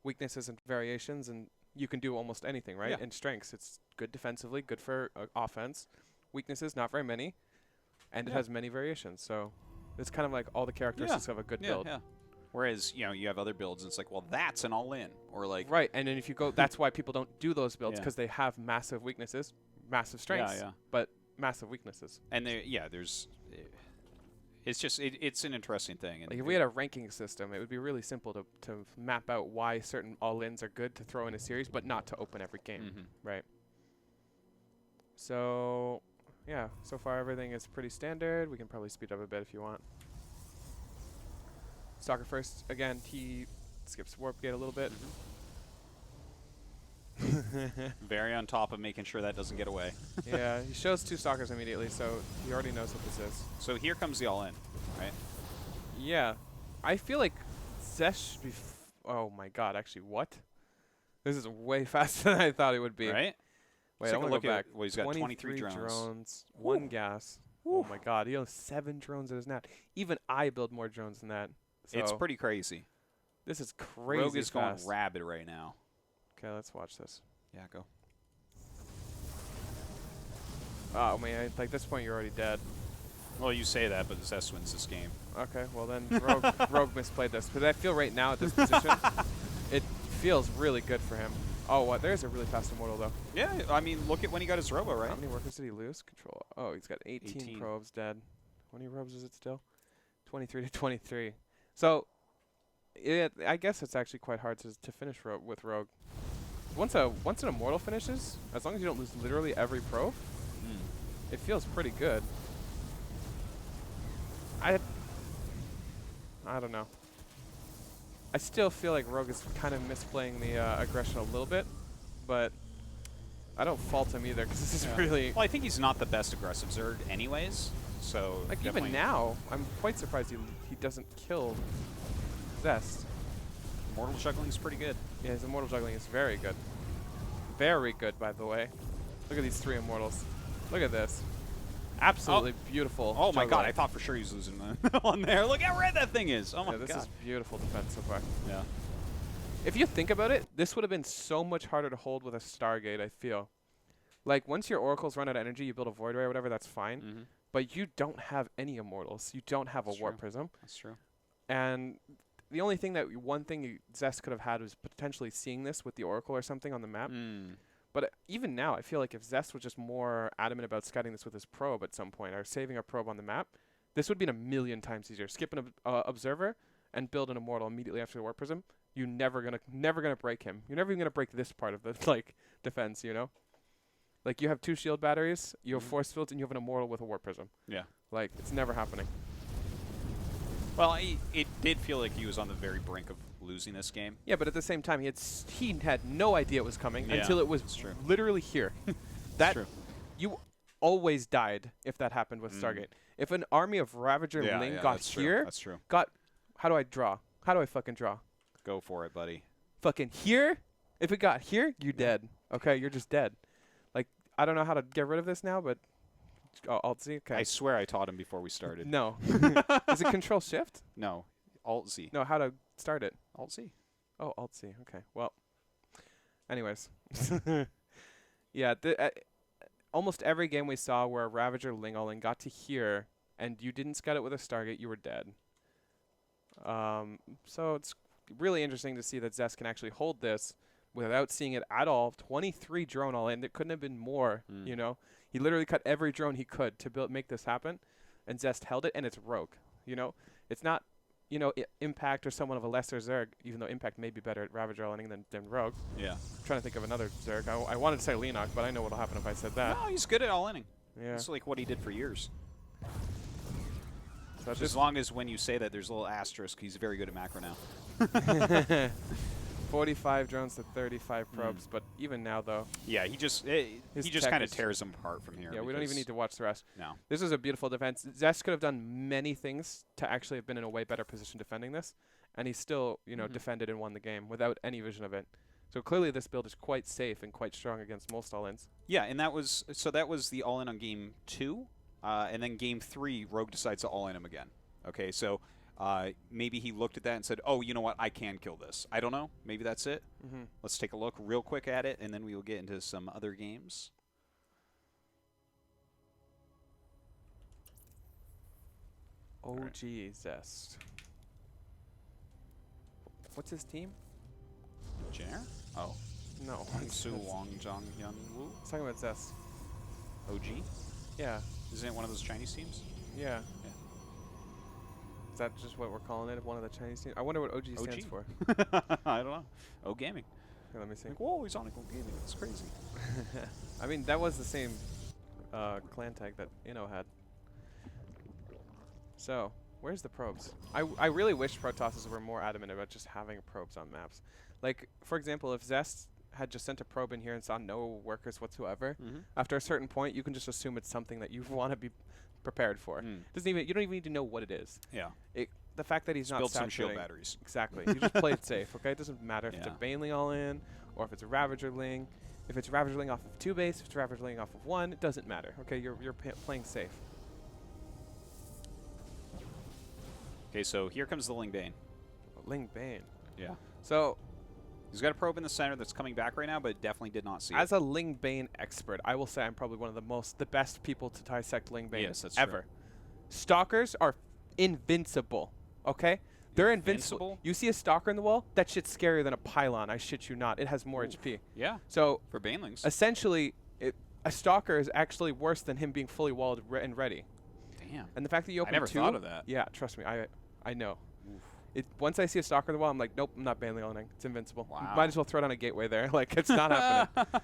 Weaknesses and variations, and you can do almost anything, right? And strengths, it's good defensively, good for offense. Weaknesses, not very many. And it has many variations. So it's kind of like all the characteristics of a good build. Whereas, you know, you have other builds, and it's like, well, that's an all-in. Or like... Right, and then if you go... That's why people don't do those builds, because they have massive weaknesses, massive strengths, but massive weaknesses. And there's... It's just... It's an interesting thing. And like if we had a ranking system, it would be really simple to map out why certain all-ins are good to throw in a series, but not to open every game, right? So, yeah, so far everything is pretty standard. We can probably speed up a bit if you want. Stalker first. Again, he skips warp gate a little bit. Very on top of making sure that doesn't get away. Yeah, he shows 2 Stalkers immediately, so he already knows what this is. So here comes the all-in, right? Yeah. I feel like Zest should be... oh my god, actually, what? This is way faster than I thought it would be. Right? Wait, I want to go back. Well, he's got 23 drones. 1 gas. Oh my god, he owns 7 drones at his net. Even I build more drones than that. So it's pretty crazy. This is crazy. Rogue is going rabid right now. Okay, let's watch this. Yeah, go. Oh man, at like this point you're already dead. Well, you say that, but Zest wins this game. Okay, well then Rogue misplayed this. Because I feel right now at this position, it feels really good for him. Oh, what? There's a really fast immortal though. Yeah, I mean, look at when he got his robo, right? How many workers did he lose? Control. Oh, he's got 18 probes dead. How many probes is it still? 23 to 23. So, I guess it's actually quite hard to finish with Rogue. Once an immortal finishes, as long as you don't lose literally every probe, it feels pretty good. I don't know. I still feel like Rogue is kind of misplaying the aggression a little bit, but I don't fault him either because this is really... Well, I think he's not the best aggressive Zerg anyways, so... Like, even now, I'm quite surprised he doesn't kill Zest. Immortal juggling is pretty good. Yeah, his immortal juggling is very good. Very good, by the way. Look at these 3 immortals. Look at this. Absolutely beautiful. Oh my god, I thought for sure he was losing on there. Look how red that thing is. Oh my god. This is beautiful defense so far. Yeah. If you think about it, this would have been so much harder to hold with a Stargate, I feel. Like, once your oracles run out of energy, you build a Void Ray or whatever, that's fine. But you don't have any immortals. You don't have a Warp Prism. That's true. And the only thing one thing Zest could have had was potentially seeing this with the Oracle or something on the map. But even now, I feel like if Zest was just more adamant about scouting this with his probe at some point, or saving a probe on the map, this would be a million times easier. Skip an observer and build an immortal immediately after the Warp Prism. You're never gonna break him. You're never even gonna break this part of the defense. You know, like you have 2 shield batteries, you have force fields, and you have an immortal with a Warp Prism. Yeah. Like it's never happening. Well, it did feel like he was on the very brink of losing this game. Yeah, but at the same time, he had no idea it was coming until it was literally here. That's true. You always died if that happened with Stargate. If an army of Ravager Ling got here, that's true. How do I draw? How do I fucking draw? Go for it, buddy. Fucking here? If it got here, you're dead. Okay, you're just dead. Like, I don't know how to get rid of this now, but Alt-Z? Okay. I swear I taught him before we started. No. Is it Control-Shift? No. Alt-Z. No, how to start it? Alt-Z. Oh, Alt-Z. Okay. Well, anyways. Yeah, almost every game we saw where a Ravager Ling All-In got to here and you didn't scout it with a Stargate, you were dead. So it's really interesting to see that Zest can actually hold this without seeing it at all. 23 drone all in. There couldn't have been more, you know. He literally cut every drone he could to make this happen, and Zest held it, and it's Rogue. You know, it's not, you know, Impact or someone of a lesser Zerg, even though Impact may be better at Ravager all-inning than Rogue. Yeah. I'm trying to think of another Zerg. I wanted to say Leonok, but I know what'll happen if I said that. No, he's good at all-inning. Yeah. It's like what he did for years. So As long as when you say that, there's a little asterisk. He's very good at macro now. 45 drones to 35 probes, but even now though, yeah, he just kind of tears them apart from here. Yeah, we don't even need to watch the rest. No, this is a beautiful defense. Zest could have done many things to actually have been in a way better position defending this, and he still, you know, defended and won the game without any vision of it. So clearly, this build is quite safe and quite strong against most all-ins. Yeah, and that was the all-in on game 2, and then game 3, Rogue decides to all-in him again. Okay, so. Maybe he looked at that and said, oh, you know what, I can kill this. I don't know. Maybe that's it. Let's take a look real quick at it, and then we will get into some other games. OG Zest. What's his team? Jenner? Oh. No. Su Wang Zhang Yun Wu? I was talking about Zest. OG? Yeah. Isn't it one of those Chinese teams? Yeah. Is that just what we're calling it? One of the Chinese teams? I wonder what OG stands for. I don't know. O Gaming. Here, let me see. Like, whoa, he's on O Gaming. It's crazy. I mean, that was the same clan tag that Inno had. So, where's the probes? I really wish Protosses were more adamant about just having probes on maps. Like, for example, if Zest had just sent a probe in here and saw no workers whatsoever, after a certain point, you can just assume it's something that you want to be prepared for. You don't even need to know what it is. Yeah. The fact that he's not built some saturating. shield batteries. Exactly. You just play it safe, okay? It doesn't matter if it's a Baneling all in or if it's a Ravager Ling. If it's Ravager Ling off of 2 base, if it's Ravager Ling off of 1, it doesn't matter. Okay, you're playing safe. Okay, so here comes the Ling Bane. Ling Bane. Yeah. So he's got a probe in the center that's coming back right now, but definitely did not see as a Ling Bane expert, I will say I'm probably one of the best people to dissect Ling Bane ever. True. Stalkers are invincible. Okay? They're invincible. You see a Stalker in the wall? That shit's scarier than a pylon. I shit you not. It has more HP. Yeah. So for Banelings. Essentially, a Stalker is actually worse than him being fully walled and ready. Damn. And the fact that you open I never 2, thought of that. Yeah, trust me. I know. Once I see a Stalker in the wall, I'm like, nope, I'm not Baneling owning. It's invincible. Wow. Might as well throw down a gateway there. Like, it's not happening.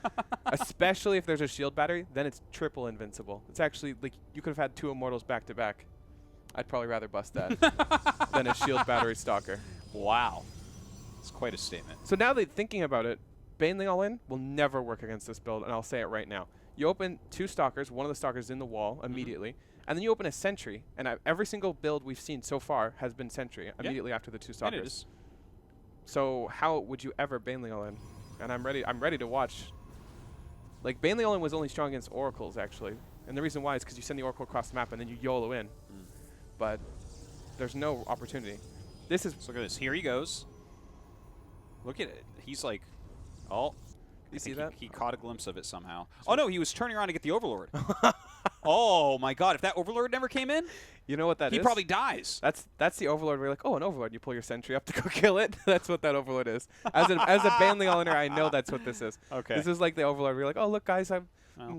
Especially if there's a shield battery, then it's triple invincible. It's actually, like, you could have had 2 Immortals back to back. I'd probably rather bust that than a shield battery Stalker. Wow. It's quite a statement. So now that thinking about it, Baneling all in will never work against this build, and I'll say it right now. You open 2 Stalkers, one of the Stalkers in the wall immediately, and then you open a Sentry, and every single build we've seen so far has been Sentry immediately after the 2 Stalkers. And it is. So how would you ever Baneling all in? And I'm ready to watch. Like, Baneling all in was only strong against Oracles, actually. And the reason why is because you send the Oracle across the map and then you YOLO in. But there's no opportunity. This is... Look at this. Here he goes. Look at it. He's like... Oh. You see that? He caught a glimpse of it somehow. Oh, no. He was turning around to get the Overlord. Oh, my God. If that Overlord never came in... You know what that is? He probably dies. That's the Overlord where you're like, oh, an Overlord. You pull your Sentry up to go kill it. That's what that Overlord is. As a Baneling all-inner, I know that's what this is. Okay. This is like the Overlord where you're like, oh, look, guys, I'm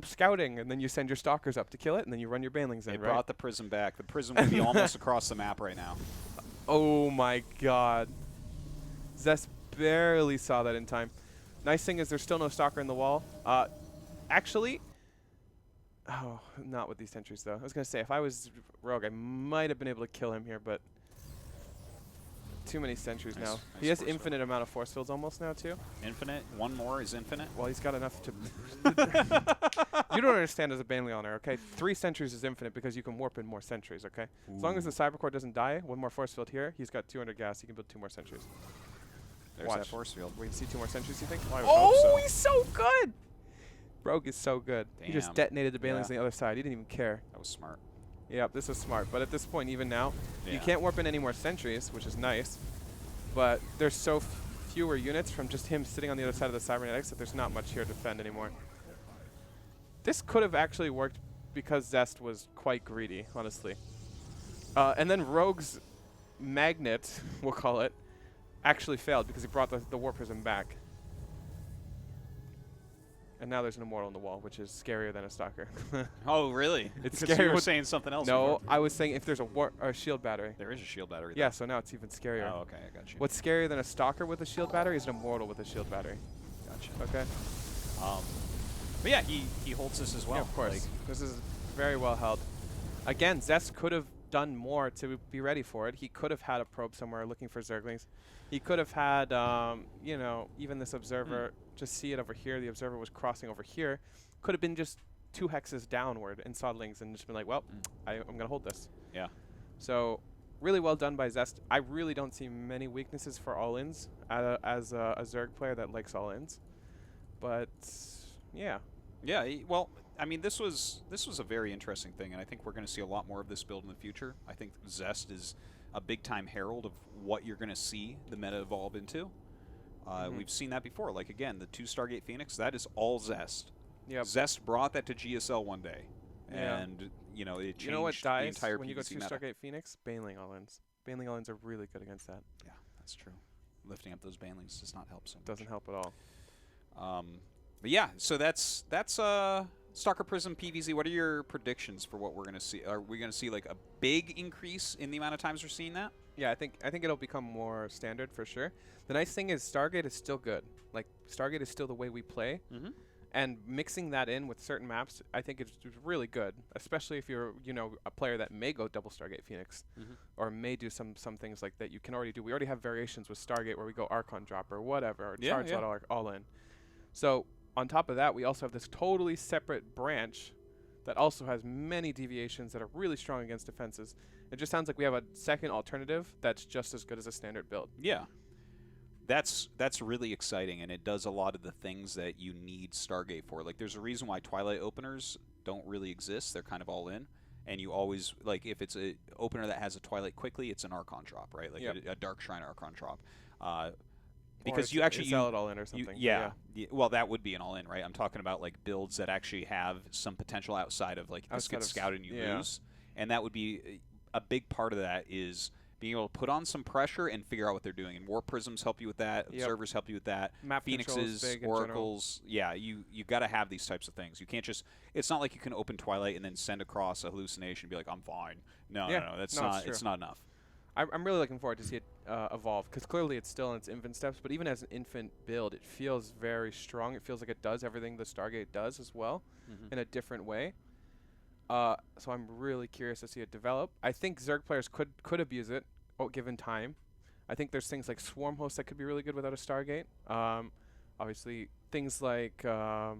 scouting. And then you send your Stalkers up to kill it, and then you run your Banelings in, They right? brought the Prism back. The Prism would be almost across the map right now. Oh, my God. Zest barely saw that in time. Nice thing is there's still no Stalker in the wall. Actually... Oh, not with these sentries, though. I was going to say, if I was Rogue, I might have been able to kill him here, but too many sentries now. He has infinite amount of force fields almost now, too. Infinite? One more is infinite? Well, he's got enough to... You don't understand as a Baneling owner, okay? 3 sentries is infinite because you can warp in more sentries, okay? As long as the Cybercore doesn't die, 1 more force field here, he's got 200 gas, he can build 2 more sentries. There's that force field. We can see 2 more sentries, you think? Well, I would hope so. He's so good! Rogue is so good. Damn. He just detonated the Banelings on the other side. He didn't even care. That was smart. Yep, this is smart. But at this point, even now, you can't warp in any more sentries, which is nice. But there's so fewer units from just him sitting on the other side of the cybernetics that there's not much here to defend anymore. This could have actually worked because Zest was quite greedy, honestly. And then Rogue's magnet, we'll call it, actually failed because he brought the Warp Prism back. And now there's an Immortal on the wall, which is scarier than a Stalker. Oh, really? It's Because scary. you were saying something else. No, before. I was saying if there's a shield battery. There is a shield battery. Yeah, so now it's even scarier. Oh, okay, I got you. What's scarier than a Stalker with a shield battery is an Immortal with a shield battery. Gotcha. Okay? But yeah, he holds this as well. Yeah, of course. Like, This is very well held. Again, Zest could have done more to be ready for it. He could have had a probe somewhere looking for Zerglings. He could have had, you know, even this Observer, just see it over here. The Observer was crossing over here. Could have been just 2 hexes downward in Sodlings and just been like, well, I'm going to hold this. Yeah. So really well done by Zest. I really don't see many weaknesses for all-ins as a Zerg player that likes all-ins. But, yeah. Yeah, well, I mean, this was a very interesting thing, and I think we're going to see a lot more of this build in the future. I think Zest is a big-time herald of what you're going to see the meta evolve into. We've seen that before. Like, again, the 2 Stargate Phoenix, that is all Zest. Yep. Zest brought that to GSL one day, Yeah. and, you know, it changed You know what the dies entire when you go PvC 2 meta. Stargate Phoenix? Baneling all-ins. Baneling all-ins are really good against that. Yeah, that's true. Lifting up those banelings does not help so much. Doesn't help at all. But yeah, so that's Stalker Prism PvZ. What are your predictions for what we're going to see? Are we going to see like a big increase in the amount of times we're seeing that? Yeah, I think it'll become more standard for sure. The nice thing is Stargate is still good. Like Stargate is still the way we play. And mixing that in with certain maps, I think it's really good, especially if you're, you know, a player that may go double Stargate Phoenix, or may do some things like that you can already do. We already have variations with Stargate where we go Archon Drop or whatever, or charge all in. So on top of that, we also have this totally separate branch that also has many deviations that are really strong against defenses. It just sounds like we have a second alternative that's just as good as a standard build. Yeah. That's really exciting, and it does a lot of the things that you need Stargate for. Like, there's a reason why Twilight openers don't really exist. They're kind of all in. And you always, like, if it's a opener that has a Twilight quickly, it's an Archon drop, right? Like a Dark Shrine Archon drop. Because you actually sell it all in or something. Yeah, well, that would be an all in, right? I'm talking about like builds that actually have some potential outside of like this gets scouted and you lose, and that would be a big part of that is being able to put on some pressure and figure out what they're doing. And War Prisms help you with that. Observers help you with that. Map Phoenixes, Oracles. Yeah, you got to have these types of things. You can't just. It's not like you can open Twilight and then send across a hallucination and be like, I'm fine. No, that's not. It's not enough. I'm really looking forward to see it evolve, because clearly it's still in its infant steps, but even as an infant build, it feels very strong. It feels like it does everything the Stargate does as well, in a different way. So I'm really curious to see it develop. I think Zerg players could abuse it, given time. I think there's things like Swarm Host that could be really good without a Stargate. Obviously, things like, I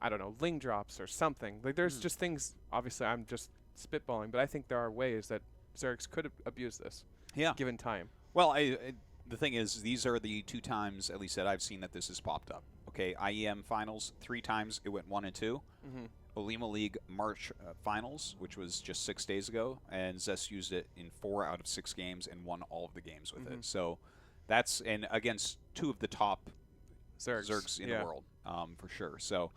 don't know, Ling Drops or something. Like, there's just things, obviously I'm just spitballing, but I think there are ways that Zergs could abuse this, given time. Well, the thing is, these are the 2 times, at least that I've seen, that this has popped up. Okay, IEM Finals, 3 times it went 1 and 2. Olima League March Finals, which was just 6 days ago, and Zest used it in 4 out of 6 games and won all of the games with it. So that's, and against 2 of the top Zergs in the world, for sure. So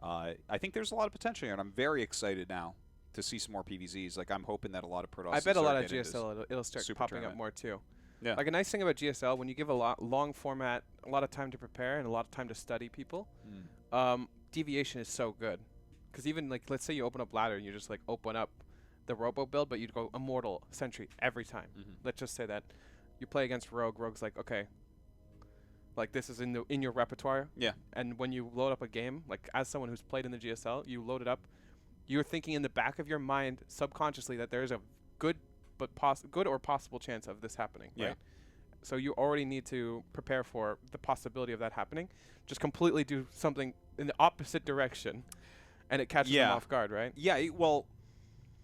I think there's a lot of potential here, and I'm very excited now to see some more PvZs. Like, I'm hoping that a lot of Protoss. I bet a lot of GSL it'll start popping up more too. Yeah. Like, a nice thing about GSL, when you give a long format, a lot of time to prepare and a lot of time to study people, deviation is so good. Because even, like, let's say you open up Ladder and you just, like, open up the Robo build, but you'd go Immortal Sentry every time. Let's just say that you play against Rogue. Rogue's like, okay, like, this is in your repertoire. Yeah. And when you load up a game, like, as someone who's played in the GSL, you load it up. You're thinking in the back of your mind subconsciously that there's a good or possible chance of this happening, right? So you already need to prepare for the possibility of that happening. Just completely do something in the opposite direction, and it catches them off guard, right? Yeah, well,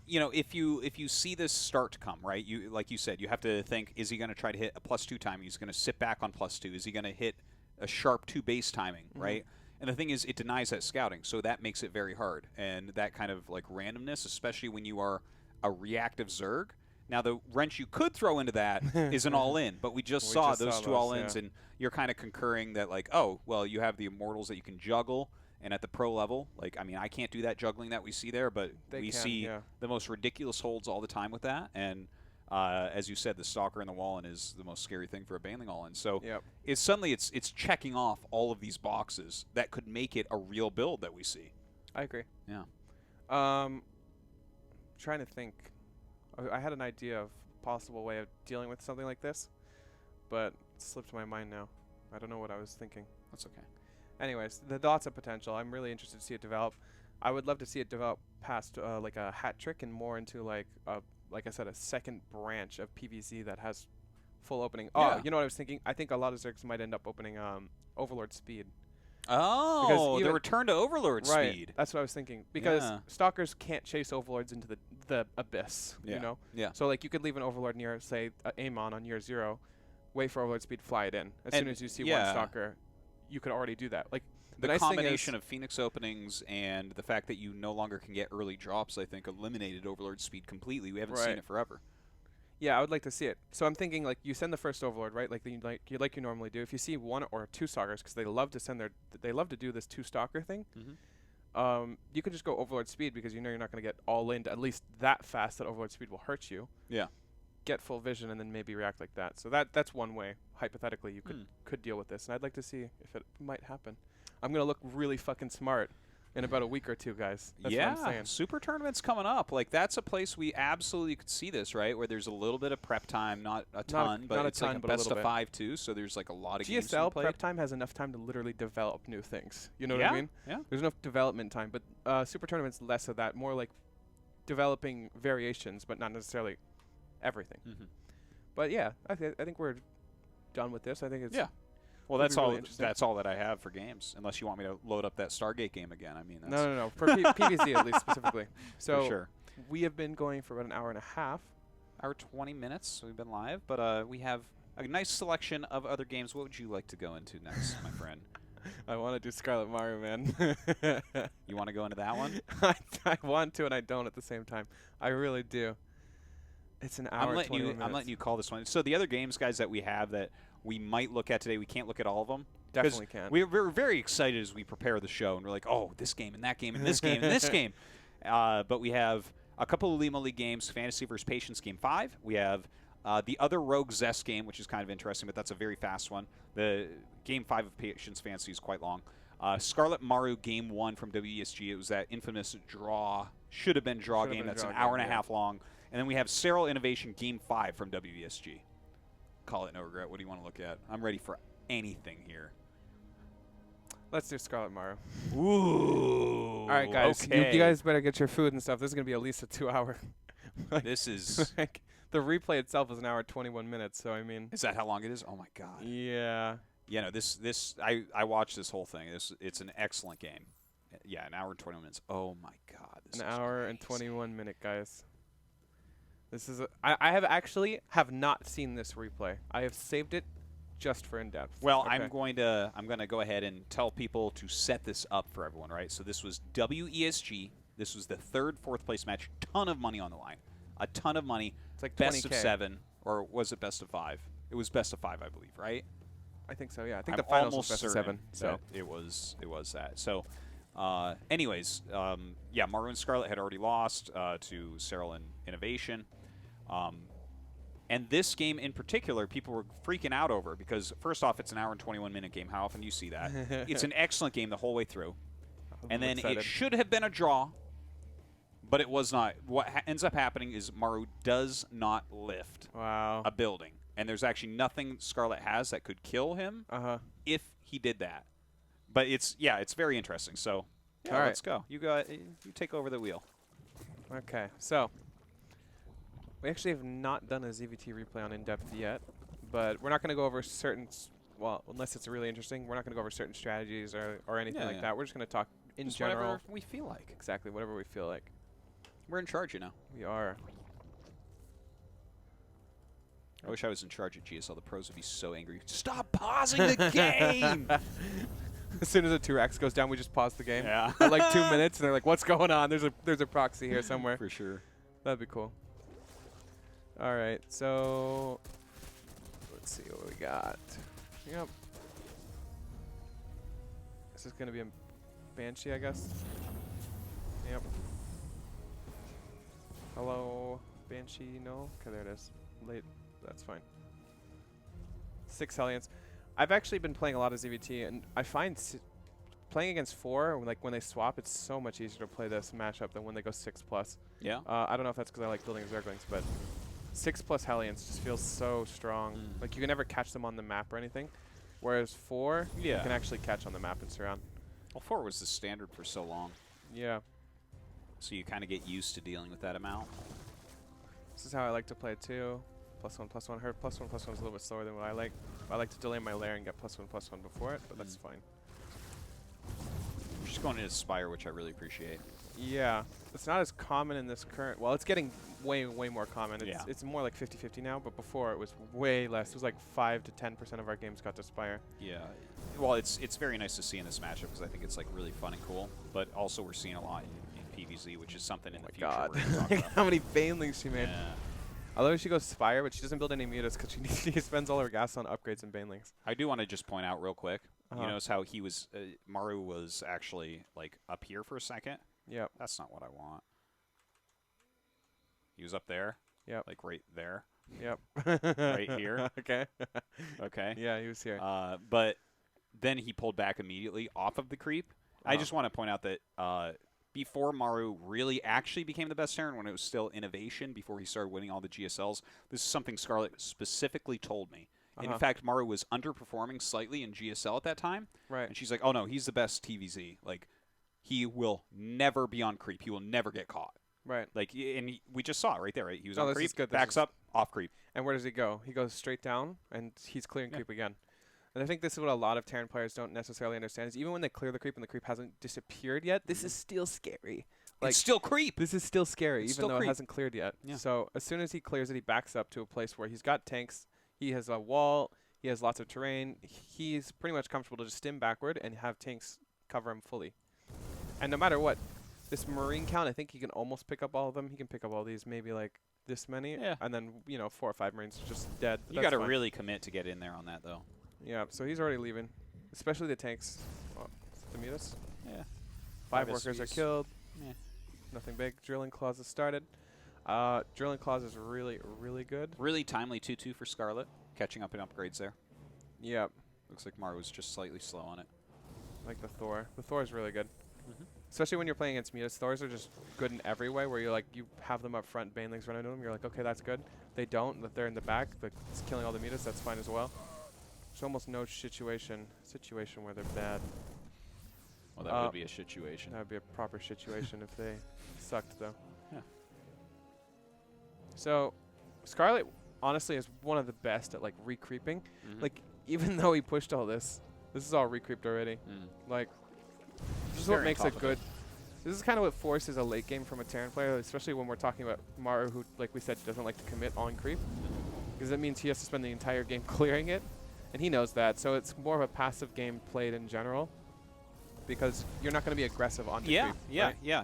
you know, if you see this start to come, right, you, like you said, you have to think, is he going to try to hit a +2 timing? He's going to sit back on +2. Is he going to hit a sharp 2 base timing, right? And the thing is, it denies that scouting, so that makes it very hard. And that kind of, like, randomness, especially when you are a reactive Zerg. Now, the wrench you could throw into that is an all-in, but we just saw those 2 all-ins, and you're kind of concurring that, like, oh, well, you have the Immortals that you can juggle, and at the pro level, like, I mean, I can't do that juggling that we see there, but we see the most ridiculous holds all the time with that. And As you said, the Stalker and the Wallen is the most scary thing for a Baneling All-In. So Yep. it's checking off all of these boxes that could make it a real build that we see. I agree. Yeah. Trying to think. I had an idea of possible way of dealing with something like this, but it slipped my mind now. I don't know what I was thinking. That's okay. Anyways, the lots of potential. I'm really interested to see it develop. I would love to see it develop past like a hat trick and more into like I said, a second branch of PvZ that has full opening. Yeah. Oh, you know what I was thinking? I think a lot of Zergs might end up opening Overlord speed. Oh, the return to Overlord Right, speed. that's what I was thinking. Because Yeah. Stalkers can't chase Overlords into the abyss, Yeah. you know? Yeah. So like you could leave an Overlord near, say, Amon on year 0, wait for Overlord speed, fly it in. As soon as you see one Stalker, you could already do that. Like The nice combination of Phoenix openings and the fact that you no longer can get early drops, I think, eliminated Overlord speed completely. We haven't seen it forever. Yeah, I would like to see it. So I'm thinking, like, you send the first Overlord, right? Like you normally do. If you see 1 or 2 Stalkers, because they love to do this 2 Stalker thing. You could just go Overlord speed because you know you're not going to get all in at least that fast that Overlord speed will hurt you. Yeah. Get full vision and then maybe react like that. So that's one way hypothetically you could deal with this, and I'd like to see if it might happen. I'm gonna look really fucking smart in about a week or 2, guys. That's what I'm saying. Super tournament's coming up. Like, that's a place we absolutely could see this, right? Where there's a little bit of prep time, not a ton, but it's like a best of 5 too. So there's like a lot of games to GSL play. prep time has enough time to literally develop new things. You know what I mean? Yeah. There's enough development time, but super tournament's less of that. More like developing variations, but not necessarily everything. But yeah, I think we're done with this. I think it's Well, that's that's really all. That's all that I have for games. Unless you want me to load up that Stargate game again. I mean, that's no. For PvZ at least specifically. So for sure. We have been going for about an hour and a half. Hour 20 minutes. We've been live, but we have a nice selection of other games. What would you like to go into next, my friend? I want to do Scarlett Maru, man. You want to go into that one? I want to, and I don't at the same time. I really do. It's an hour. I'm letting you call this one. So the other games, guys, that we have that we might look at today, we can't look at all of them. Definitely can't. We're very excited as we prepare the show, and we're like, oh, this game and that game and this game and this game. But we have a couple of Lima League games, Fantasy vs. Patience Game 5. We have the other Rogue Zest game, which is kind of interesting, but that's a very fast one. The Game 5 of Patience Fantasy is quite long. Scarlett Maru Game 1 from WESG. It was that infamous draw, should have been draw game. That's an hour and a half long. And then we have Serial Innovation Game 5 from WESG. Call it no regret. What do you want to look at? I'm ready for anything here. Let's do Scarlett Maru. Ooh. All right, guys. Okay. You guys better get your food and stuff. This is going to be at least a 2-hour. This is... like, the replay itself is an hour 21 minutes, so I mean... Is that how long it is? Oh, my God. Yeah. Yeah, no, I watched this whole thing. It's an excellent game. Yeah, an hour and 21 minutes. Oh, my God. This An is hour and crazy. 21 minute, guys. This is I have not seen this replay. I have saved it just for in-depth. Well, okay. I'm going to go ahead and tell people to set this up for everyone, right? So this was WESG. This was the 3rd, 4th place match. Ton of money on the line. A ton of money. It's like best 20K. of 7, or was it best of 5? It was best of 5, I believe, right? I think so. Yeah, I think I'm the finals almost was best of certain 7. So that it was that. So, anyways, yeah, Maru and Scarlett had already lost to Serial and Innovation. And this game in particular, people were freaking out over because, first off, it's an hour and 21-minute game. How often do you see that? It's an excellent game the whole way through. And then it should have been a draw, but it was not. What ends up happening is Maru does not lift a building. And there's actually nothing Scarlett has that could kill him if he did that. But it's very interesting. So, yeah, let's go. You take over the wheel. Okay, so we actually have not done a ZVT replay on in-depth yet, but we're not going to go over certain, well, unless it's really interesting, we're not going to go over certain strategies or anything like that. We're just going to talk in just general. whatever we feel like. Exactly, whatever we feel like. We're in charge, you know. We are. I wish I was in charge of GSL. The pros would be so angry. Stop pausing the game! As soon as a 2x goes down, we just pause the game. Yeah. At like 2 minutes, and they're like, what's going on? There's a proxy here somewhere. For sure. That'd be cool. All right, so let's see what we got. Yep. This is going to be a Banshee, I guess. Yep. Hello, Banshee, no? Okay, there it is. late. That's fine. 6 Hellions. I've actually been playing a lot of ZVT, and I find playing against 4, like when they swap, it's so much easier to play this matchup than when they go 6+. Yeah. I don't know if that's because I like building Zerglings, but 6+ Hellions just feels so strong. Like you can never catch them on the map or anything, whereas 4, you can actually catch on the map and surround. Well, 4 was the standard for so long. Yeah. So you kind of get used to dealing with that amount. This is how I like to play it too. +1/+1. Her +1/+1 is a little bit slower than what I like. I like to delay my lair and get +1/+1 before it, but that's fine. We're just going into Spire, which I really appreciate. Yeah, it's not as common in this current. Well, it's getting way more common. It's more like 50-50 now, but before it was way less. It was like 5 to 10% of our games got to Spire. Yeah. Well, it's very nice to see in this matchup because I think it's like really fun and cool. But also we're seeing a lot in PvZ, which is something in the future. God, we're gonna talk about. how many Banelings she made. Yeah. Although she goes Spire, but she doesn't build any mutas because she spends all her gas on upgrades and Banelings. I do want to just point out real quick. You notice how he was Maru was actually like up here for a second. Yep. That's not what I want. He was up there. Yep. Like right there. Yep. Right here. Okay. Okay. Yeah, he was here. But then he pulled back immediately off of the creep. I just want to point out that before Maru really actually became the best Terran, when it was still innovation, before he started winning all the GSLs, this is something Scarlett specifically told me. And in fact, Maru was underperforming slightly in GSL at that time. Right. And she's like, oh, no, he's the best TVZ. Like, he will never be on creep. He will never get caught. Right. Like, and we just saw it right there, right? He was on this creep, is good. backs up, off creep. And where does he go? He goes straight down, and he's clearing creep again. And I think this is what a lot of Terran players don't necessarily understand, is even when they clear the creep and the creep hasn't disappeared yet, this is still scary. Like, it's still creep. This is still scary, It's even still though creep. it hasn't cleared yet. Yeah. So as soon as he clears it, he backs up to a place where he's got tanks, he has a wall, he has lots of terrain. He's pretty much comfortable to just stim backward and have tanks cover him fully. And no matter what, this Marine count, I think he can almost pick up all of them. He can pick up all these, maybe like this many. Yeah. And then, 4 or 5 Marines just dead. You got to really commit to get in there on that, though. Yeah, so he's already leaving. Especially the tanks. Oh, the mutas. Yeah. 5 workers are killed. Yeah. Nothing big. Drilling claws has started. Drilling claws is really good. Really timely 2-2 for Scarlett. Catching up in upgrades there. Yep. Looks like Maru was just slightly slow on it. Like the Thor. The Thor is really good. Especially when you're playing against mutas. Thors are just good in every way, where you're like, you have them up front, Banelings run into them, you're like, okay, that's good. They don't, but they're in the back, it's killing all the mutas, that's fine as well. There's almost no situation where they're bad. Well, that would be a situation. That would be a proper situation if they sucked, though. Yeah. So, Scarlett, honestly, is one of the best at, like, re-creeping. Like, even though he pushed all this is all re-creeped already. Like, this is what makes it good. This is kind of what forces a late game from a Terran player, especially when we're talking about Maru, who, like we said, doesn't like to commit on creep. Because that means he has to spend the entire game clearing it. And he knows that, so it's more of a passive game played in general. Because you're not going to be aggressive on the creep. Yeah.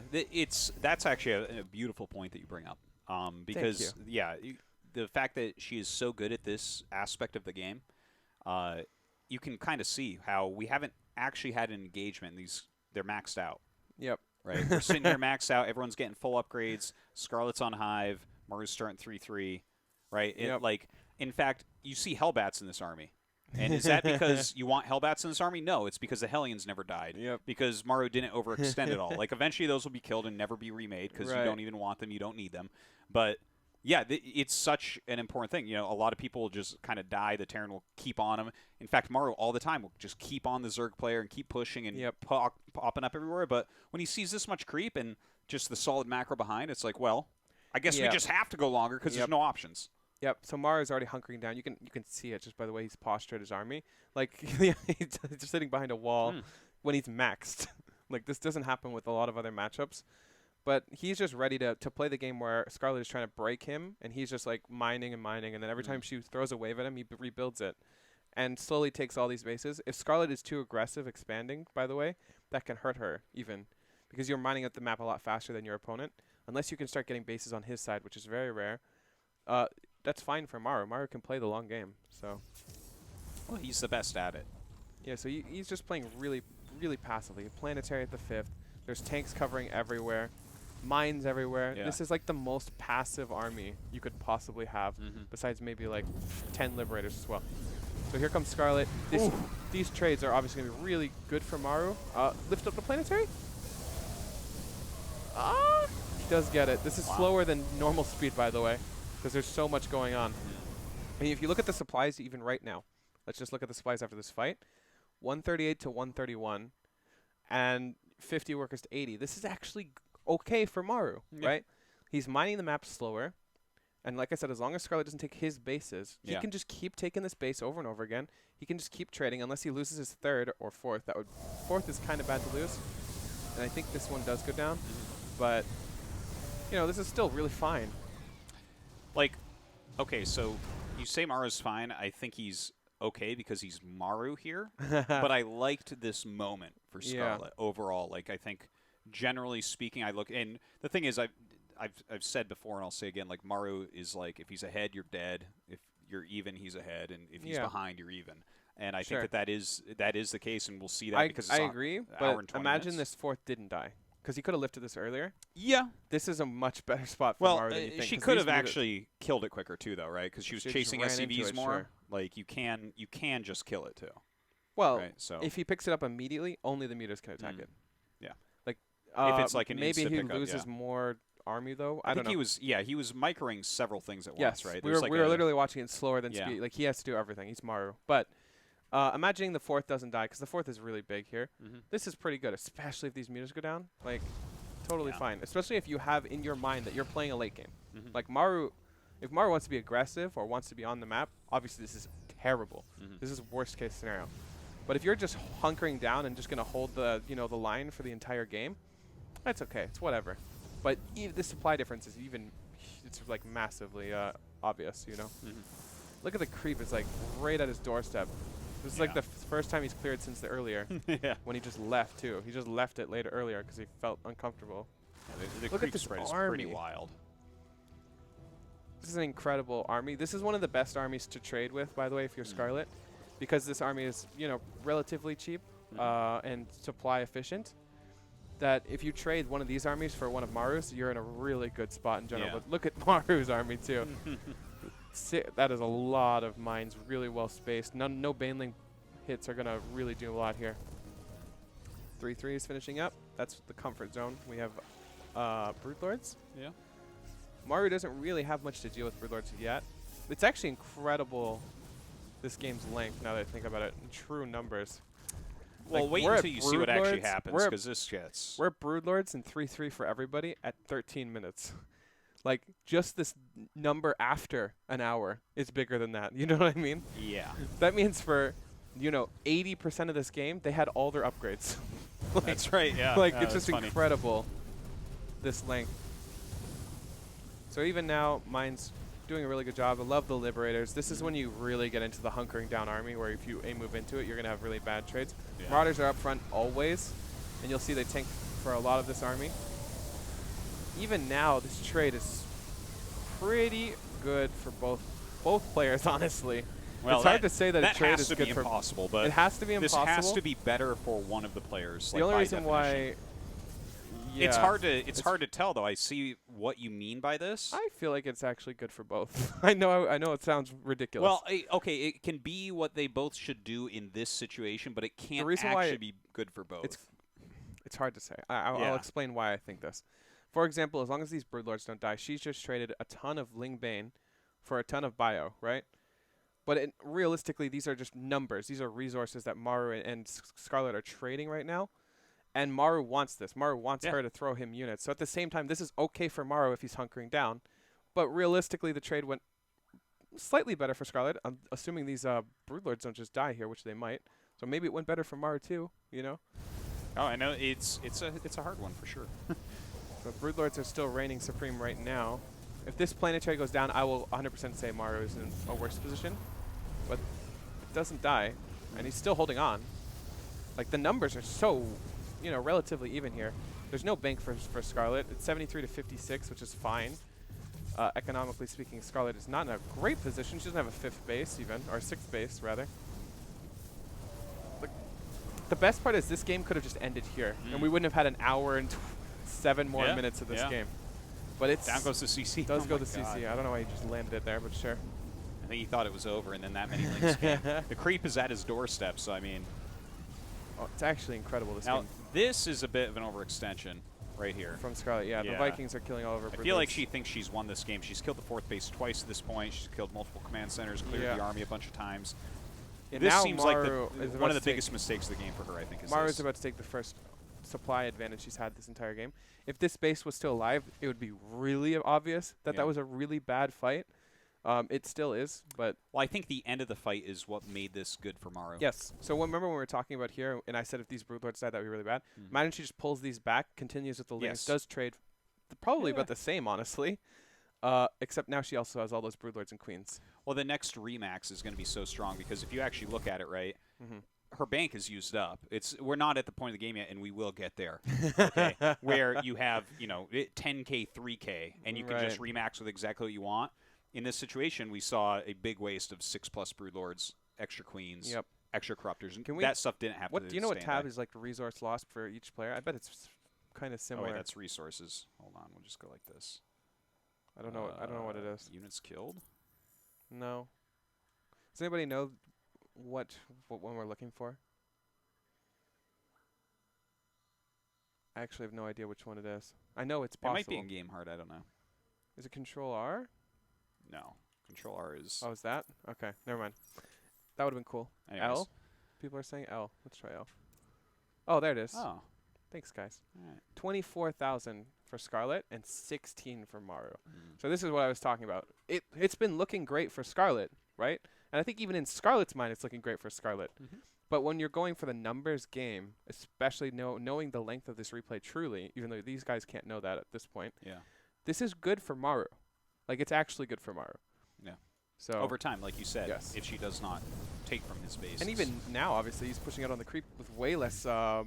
That's actually a beautiful point that you bring up. Because, the fact that she is so good at this aspect of the game, you can kind of see how we haven't actually had an engagement. They're maxed out. Yep. Right. We're sitting here maxed out. Everyone's getting full upgrades. Scarlett's on Hive. Maru's starting 3-3. Right. Yep. In fact, you see Hellbats in this army. And is that because you want Hellbats in this army? No, it's because the Hellions never died. Yep. Because Maru didn't overextend at all. Like, eventually those will be killed and never be remade because you don't even want them. You don't need them. But yeah, it's such an important thing. A lot of people will just kind of die. The Terran will keep on them. In fact, Maru all the time will just keep on the Zerg player and keep pushing and popping up everywhere. But when he sees this much creep and just the solid macro behind, it's like, well, I guess we just have to go longer because there's no options. Yep. So Maru is already hunkering down. You can see it just by the way he's postured his army. Like he's just sitting behind a wall when he's maxed. Like this doesn't happen with a lot of other matchups. But he's just ready to play the game where Scarlett is trying to break him, and he's just like mining, and then every time she throws a wave at him, he rebuilds it, and slowly takes all these bases. If Scarlett is too aggressive expanding, by the way, that can hurt her even, because you're mining up the map a lot faster than your opponent. Unless you can start getting bases on his side, which is very rare, that's fine for Maru. Maru can play the long game, so. Well, he's the best at it. Yeah, so he's just playing really, really passively. Planetary at the 5th. There's tanks covering everywhere. mines everywhere. Yeah. This is like the most passive army you could possibly have, besides maybe like 10 Liberators as well. So here comes Scarlett. These trades are obviously going to be really good for Maru. Lift up the planetary. He does get it. This is slower than normal speed, by the way, because there's so much going on. And if you look at the supplies even right now, let's just look at the supplies after this fight. 138 to 131, and 50 workers to 80. This is actually okay for Maru, right? He's mining the map slower. And like I said, as long as Scarlett doesn't take his bases, he can just keep taking this base over and over again. He can just keep trading unless he loses his third or fourth. Fourth is kind of bad to lose. And I think this one does go down. But, you know, this is still really fine. Like, okay, so you say Maru's fine. I think he's okay because he's Maru here. But I liked this moment for Scarlett overall. Like, I think, generally speaking, and the thing is, I've said before and I'll say again, like, Maru is like, if he's ahead, you're dead. If you're even, he's ahead, and if he's behind, you're even. And I think that is the case, and we'll see that because it's I agree, but imagine this fourth didn't die, because he could have lifted this earlier. Yeah, this is a much better spot for Maru than you think. She could have actually killed it quicker too, though, right? Because she was chasing SCVs more. Like, you can just kill it too. Well, right? So if he picks it up immediately, only the mutas can attack it. Yeah, like if it's like an maybe he loses more army though. I don't know. He was microing several things at once, right? We were literally watching it slower than speed. Like, he has to do everything. He's Maru. But imagining the fourth doesn't die, because the fourth is really big here. This is pretty good, especially if these mutas go down. Like, totally fine. Especially if you have in your mind that you're playing a late game. Like, Maru, if Maru wants to be aggressive or wants to be on the map, obviously this is terrible. This is worst case scenario. But if you're just hunkering down and just going to hold the the line for the entire game, that's okay. It's whatever. But the supply difference is it's like massively obvious, Look at the creep. It's like right at his doorstep. This is like the first time he's cleared since the earlier. When he just left, too. He just left it earlier because he felt uncomfortable. The Look at this spread is army. pretty wild. This is an incredible army. This is one of the best armies to trade with, by the way, if you're Scarlett, because this army is, relatively cheap and supply efficient. That if you trade one of these armies for one of Maru's, you're in a really good spot in general. But look at Maru's army, too. That is a lot of mines, really well spaced. No Baneling hits are going to really do a lot here. 3-3 is finishing up. That's the comfort zone. We have Broodlords. Yeah. Maru doesn't really have much to deal with Broodlords yet. It's actually incredible, this game's length, now that I think about it, in true numbers. Well, wait until you see what actually happens, because this gets... We're at Broodlords in 3-3 for everybody at 13 minutes. Like, just this number after an hour is bigger than that. You know what I mean? Yeah. That means for, 80% of this game, they had all their upgrades. Like, that's right, yeah. Like, it's just incredible, this length. So even now, mine's doing a really good job. I love the Liberators. This is when you really get into the hunkering down army, where if you move into it, you're going to have really bad trades. Marauders are up front always, and you'll see they tank for a lot of this army. Even now, this trade is pretty good for both players, honestly. Well, it's hard to say that a trade is good for... impossible, but it has to be impossible. This has to be better for one of the players. The only reason why... It's hard to tell, though. I see what you mean by this. I feel like it's actually good for both. I know it sounds ridiculous. Well, okay, it can be what they both should do in this situation, but it can't actually be good for both. It's hard to say. I'll explain why I think this. For example, as long as these Broodlords don't die, she's just traded a ton of Ling Bane for a ton of bio, right? But realistically, these are just numbers. These are resources that Maru and Scarlett are trading right now. And Maru wants this. Maru wants her to throw him units. So at the same time, this is okay for Maru if he's hunkering down. But realistically, the trade went slightly better for Scarlett. I'm assuming these Broodlords don't just die here, which they might. So maybe it went better for Maru too, Oh, I know. It's a hard one for sure. So Broodlords are still reigning supreme right now. If this planetary goes down, I will 100% say Maru is in a worse position. But it doesn't die, and he's still holding on. Like, the numbers are so... relatively even here. There's no bank for Scarlett. It's 73 to 56, which is fine. Economically speaking, Scarlett is not in a great position. She doesn't have a fifth base even, or a sixth base, rather. The best part is this game could have just ended here, and we wouldn't have had an hour and 7 more minutes of this game. But it's down goes the CC. Does go the CC. I don't know why he just landed it there, but sure. I think he thought it was over, and then that many links came. The creep is at his doorstep, so I mean. Oh, it's actually incredible this now, game. This is a bit of an overextension right here. From Scarlett, yeah. The Vikings are killing all over. I feel like she thinks she's won this game. She's killed the 4th base twice at this point. She's killed multiple command centers, cleared the army a bunch of times. And this now seems Maru like one of the biggest mistakes of the game for her, I think, is Maru's about to take the first supply advantage she's had this entire game. If this base was still alive, it would be really obvious that that was a really bad fight. It still is, but... Well, I think the end of the fight is what made this good for Maru. Yes. So remember when we were talking about here, and I said if these Broodlords died, that would be really bad? Imagine she just pulls these back, continues with the links, does trade probably about the same, honestly. Except now she also has all those Broodlords and Queens. Well, the next Remax is going to be so strong because if you actually look at it, right, her bank is used up. We're not at the point of the game yet, and we will get there. Okay, where you have 10K, 3K, and you can just Remax with exactly what you want. In this situation, we saw a big waste of 6+ Broodlords, extra Queens, extra Corruptors, and that stuff didn't happen. Do you know what tab is like the resource lost for each player? I bet it's kind of similar. Oh wait, that's resources. Hold on, we'll just go like this. I don't know. I don't know what it is. Units killed? No. Does anybody know what one we're looking for? I actually have no idea which one it is. I know it's possible. It might be in Game Hard. I don't know. Is it Control R? No. Control R is... Oh, is that? Okay, never mind. That would have been cool. Anyways. L? People are saying L. Let's try L. Oh, there it is. Oh. Thanks, guys. All right. 24,000 for Scarlett and 16 for Maru. So this is what I was talking about. It's been looking great for Scarlett, right? And I think even in Scarlett's mind, it's looking great for Scarlett. But when you're going for the numbers game, especially knowing the length of this replay truly, even though these guys can't know that at this point, this is good for Maru. Like, it's actually good for Maru. Yeah. So over time, like you said, if she does not take from his base. And even now, obviously, he's pushing out on the creep with way less, supply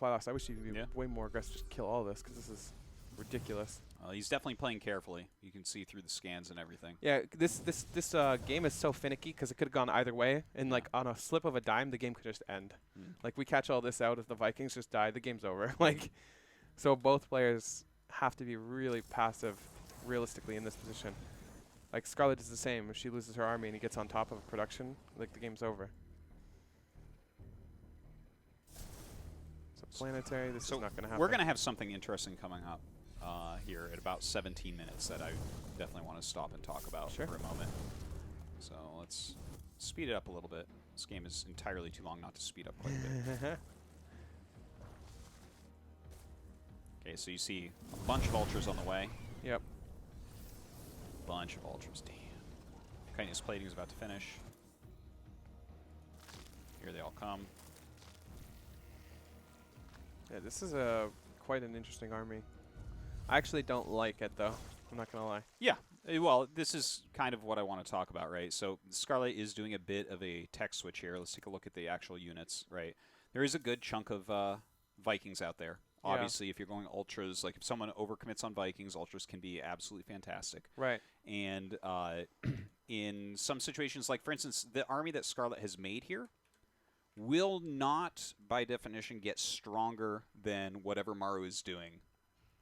loss. I wish he'd be way more aggressive, just kill all this, because this is ridiculous. He's definitely playing carefully. You can see through the scans and everything. Yeah, this game is so finicky because it could have gone either way, and like on a slip of a dime, the game could just end. Like we catch all this out, if the Vikings just die, the game's over. Like, so both players have to be really passive, realistically, in this position. Like Scarlett is the same. If she loses her army and he gets on top of a production, like the game's over. So planetary, this is not going to happen. We're going to have something interesting coming up here at about 17 minutes that I definitely want to stop and talk about for a moment. So let's speed it up a little bit. This game is entirely too long not to speed up quite a bit. Okay, so you see a bunch of ultras on the way. Yep. Bunch of ultras. Damn. Chitinous plating is about to finish. Here they all come. Yeah, this is quite an interesting army. I actually don't like it, though. I'm not going to lie. Yeah. Well, this is kind of what I want to talk about, right? So Scarlett is doing a bit of a tech switch here. Let's take a look at the actual units, right? There is a good chunk of Vikings out there. Obviously, if you're going ultras, like if someone overcommits on Vikings, ultras can be absolutely fantastic. Right. And in some situations, like for instance, the army that Scarlett has made here will not, by definition, get stronger than whatever Maru is doing.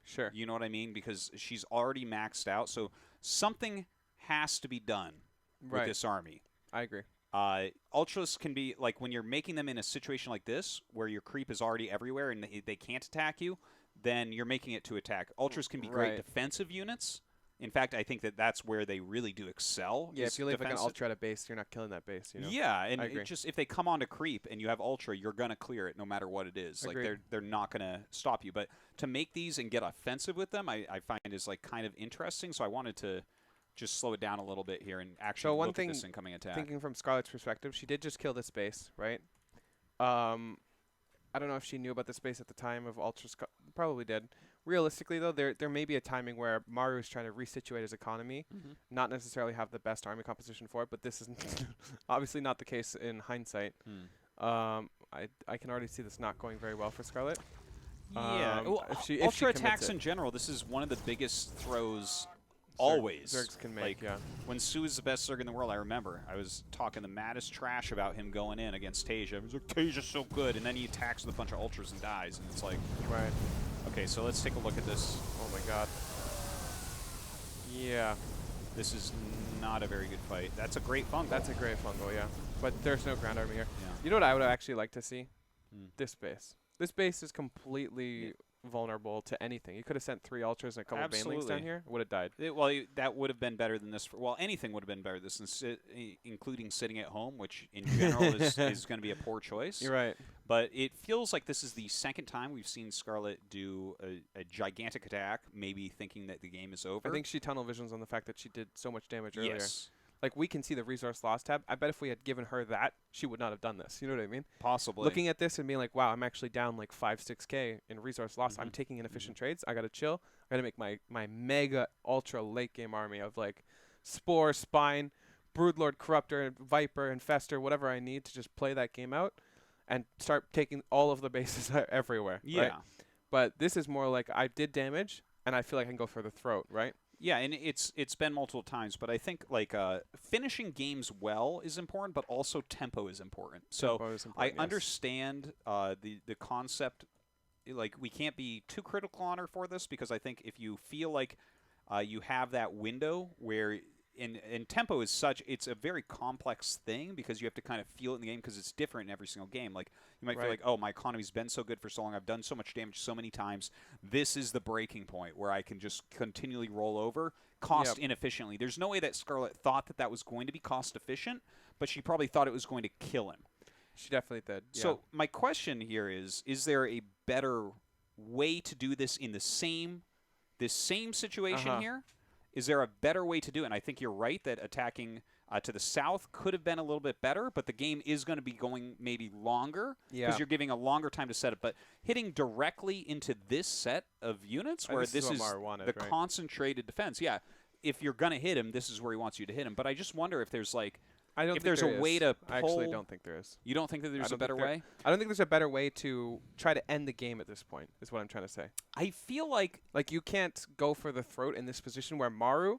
Sure. You know what I mean? Because she's already maxed out, so something has to be done with this army. I agree. Ultras can be, like, when you're making them in a situation like this, where your creep is already everywhere and they can't attack you, then you're making it to attack. Ultras can be great defensive units. In fact, I think that that's where they really do excel. Yeah, if you leave like an ultra at a base, you're not killing that base, you know? Yeah, and it just if they come on to creep and you have ultra, you're going to clear it no matter what it is. Agreed. Like, they're not going to stop you. But to make these and get offensive with them, I find is, like, kind of interesting. So I wanted to just slow it down a little bit here and actually look at this incoming attack. Thinking from Scarlett's perspective, she did just kill this base, right? I don't know if she knew about this base at the time of Ultra. Probably did. Realistically, though, there may be a timing where Maru is trying to resituate his economy, not necessarily have the best army composition for it, but this is obviously not the case in hindsight. I can already see this not going very well for Scarlett. Yeah. Well, ultra attacks in general, this is one of the biggest throws always. Zergs can make, like, when Su is the best Zerg in the world, I remember I was talking the maddest trash about him going in against Tasia. I was like, Tasia's so good, and then he attacks with a bunch of ultras and dies, and it's like, Okay, so let's take a look at this. Oh my god. Yeah. This is not a very good fight. That's a great fungal. That's a great fungal, yeah. But there's no ground army here. Yeah. You know what I would actually like to see? Hmm. This base. This base is completely vulnerable to anything. You could have sent 3 ultras and a couple of banelings down here. It would have died. That would have been better than this. Well, anything would have been better than this, including sitting at home, which in general is going to be a poor choice. You're right. But it feels like this is the second time we've seen Scarlett do a gigantic attack, maybe thinking that the game is over. I think she tunnel visions on the fact that she did so much damage earlier. Yes. Like, we can see the resource loss tab. I bet if we had given her that, she would not have done this. You know what I mean? Possibly. Looking at this and being like, wow, I'm actually down like 5-6K in resource loss. I'm taking inefficient trades. I got to chill. I got to make my mega ultra late game army of like Spore, Spine, Broodlord, Corruptor, Viper, Infester, whatever I need to just play that game out and start taking all of the bases everywhere. Yeah. Right? But this is more like I did damage and I feel like I can go for the throat, right? Yeah, and it's been multiple times, but I think like finishing games well is important, but also tempo is important. So I understand the concept. Like, we can't be too critical on her for this, because I think if you feel like you have that window where and tempo is such, it's a very complex thing, because you have to kind of feel it in the game, because it's different in every single game. Like, you might feel like, oh, my economy's been so good for so long, I've done so much damage so many times, this is the breaking point where I can just continually roll over cost inefficiently. There's no way that Scarlett thought that that was going to be cost efficient, but she probably thought it was going to kill him. She definitely did. Yeah. So my question here is there a better way to do this in the same situation here? Is there a better way to do it? And I think you're right that attacking to the south could have been a little bit better, but the game is going to be going maybe longer because you're giving a longer time to set it. But hitting directly into this set of units where this is the concentrated defense, if you're going to hit him, this is where he wants you to hit him. But I just wonder if there's like, if there's a way to pull. I actually don't think there is. You don't think that there's a better way? I don't think there's a better way to try to end the game at this point, is what I'm trying to say. I feel like you can't go for the throat in this position where Maru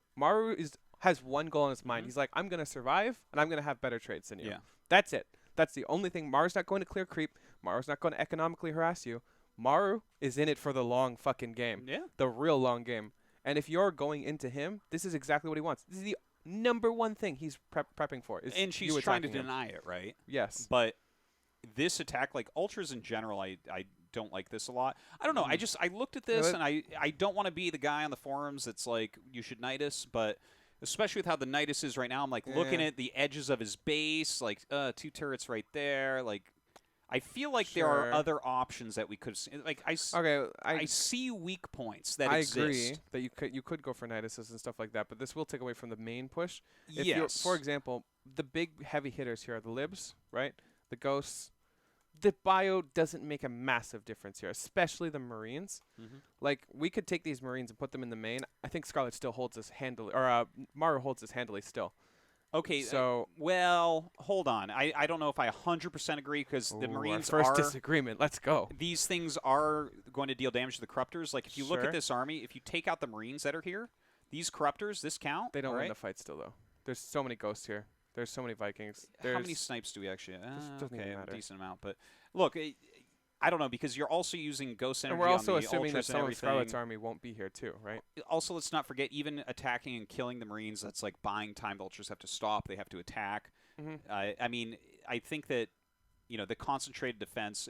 has one goal in his mind. He's like, I'm going to survive, and I'm going to have better trades than you. Yeah. That's it. That's the only thing. Maru's not going to clear creep. Maru's not going to economically harass you. Maru is in it for the long fucking game. Yeah. The real long game. And if you're going into him, this is exactly what he wants. This is the number one thing he's prepping for. And she's trying to deny it, right? Yes. But this attack, like ultras in general, I don't like this a lot. I don't know. I looked at this, and I don't want to be the guy on the forums that's like, you should Nidus, but especially with how the Nidus is right now, I'm like looking at the edges of his base, like 2 turrets right there. Like, I feel like there are other options that we could see. Like, I see weak points that exist. I agree that you could go for Niduses and stuff like that, but this will take away from the main push. Yes. For example, the big heavy hitters here are the Libs, right? The Ghosts. The bio doesn't make a massive difference here, especially the Marines. Like, we could take these Marines and put them in the main. I think Scarlett still holds this handily, or Maru holds this handily still. Okay, so well, hold on. I don't know if I 100% agree, because the Marines our first disagreement. Let's go. These things are going to deal damage to the Corruptors. Like, if you look at this army, if you take out the Marines that are here, these Corruptors, this count. They don't win the fight still, though. There's so many Ghosts here. There's so many Vikings. How many snipes do we actually have? Doesn't even a matter. decent amount. But look, I don't know, because you're also using Ghost energy. And we're also on the assuming that ultras some and of Scarlett's army won't be here too, right? Also, let's not forget, even attacking and killing the Marines, that's like buying time. The ultras have to stop. They have to attack. I mean, I think that, the concentrated defense,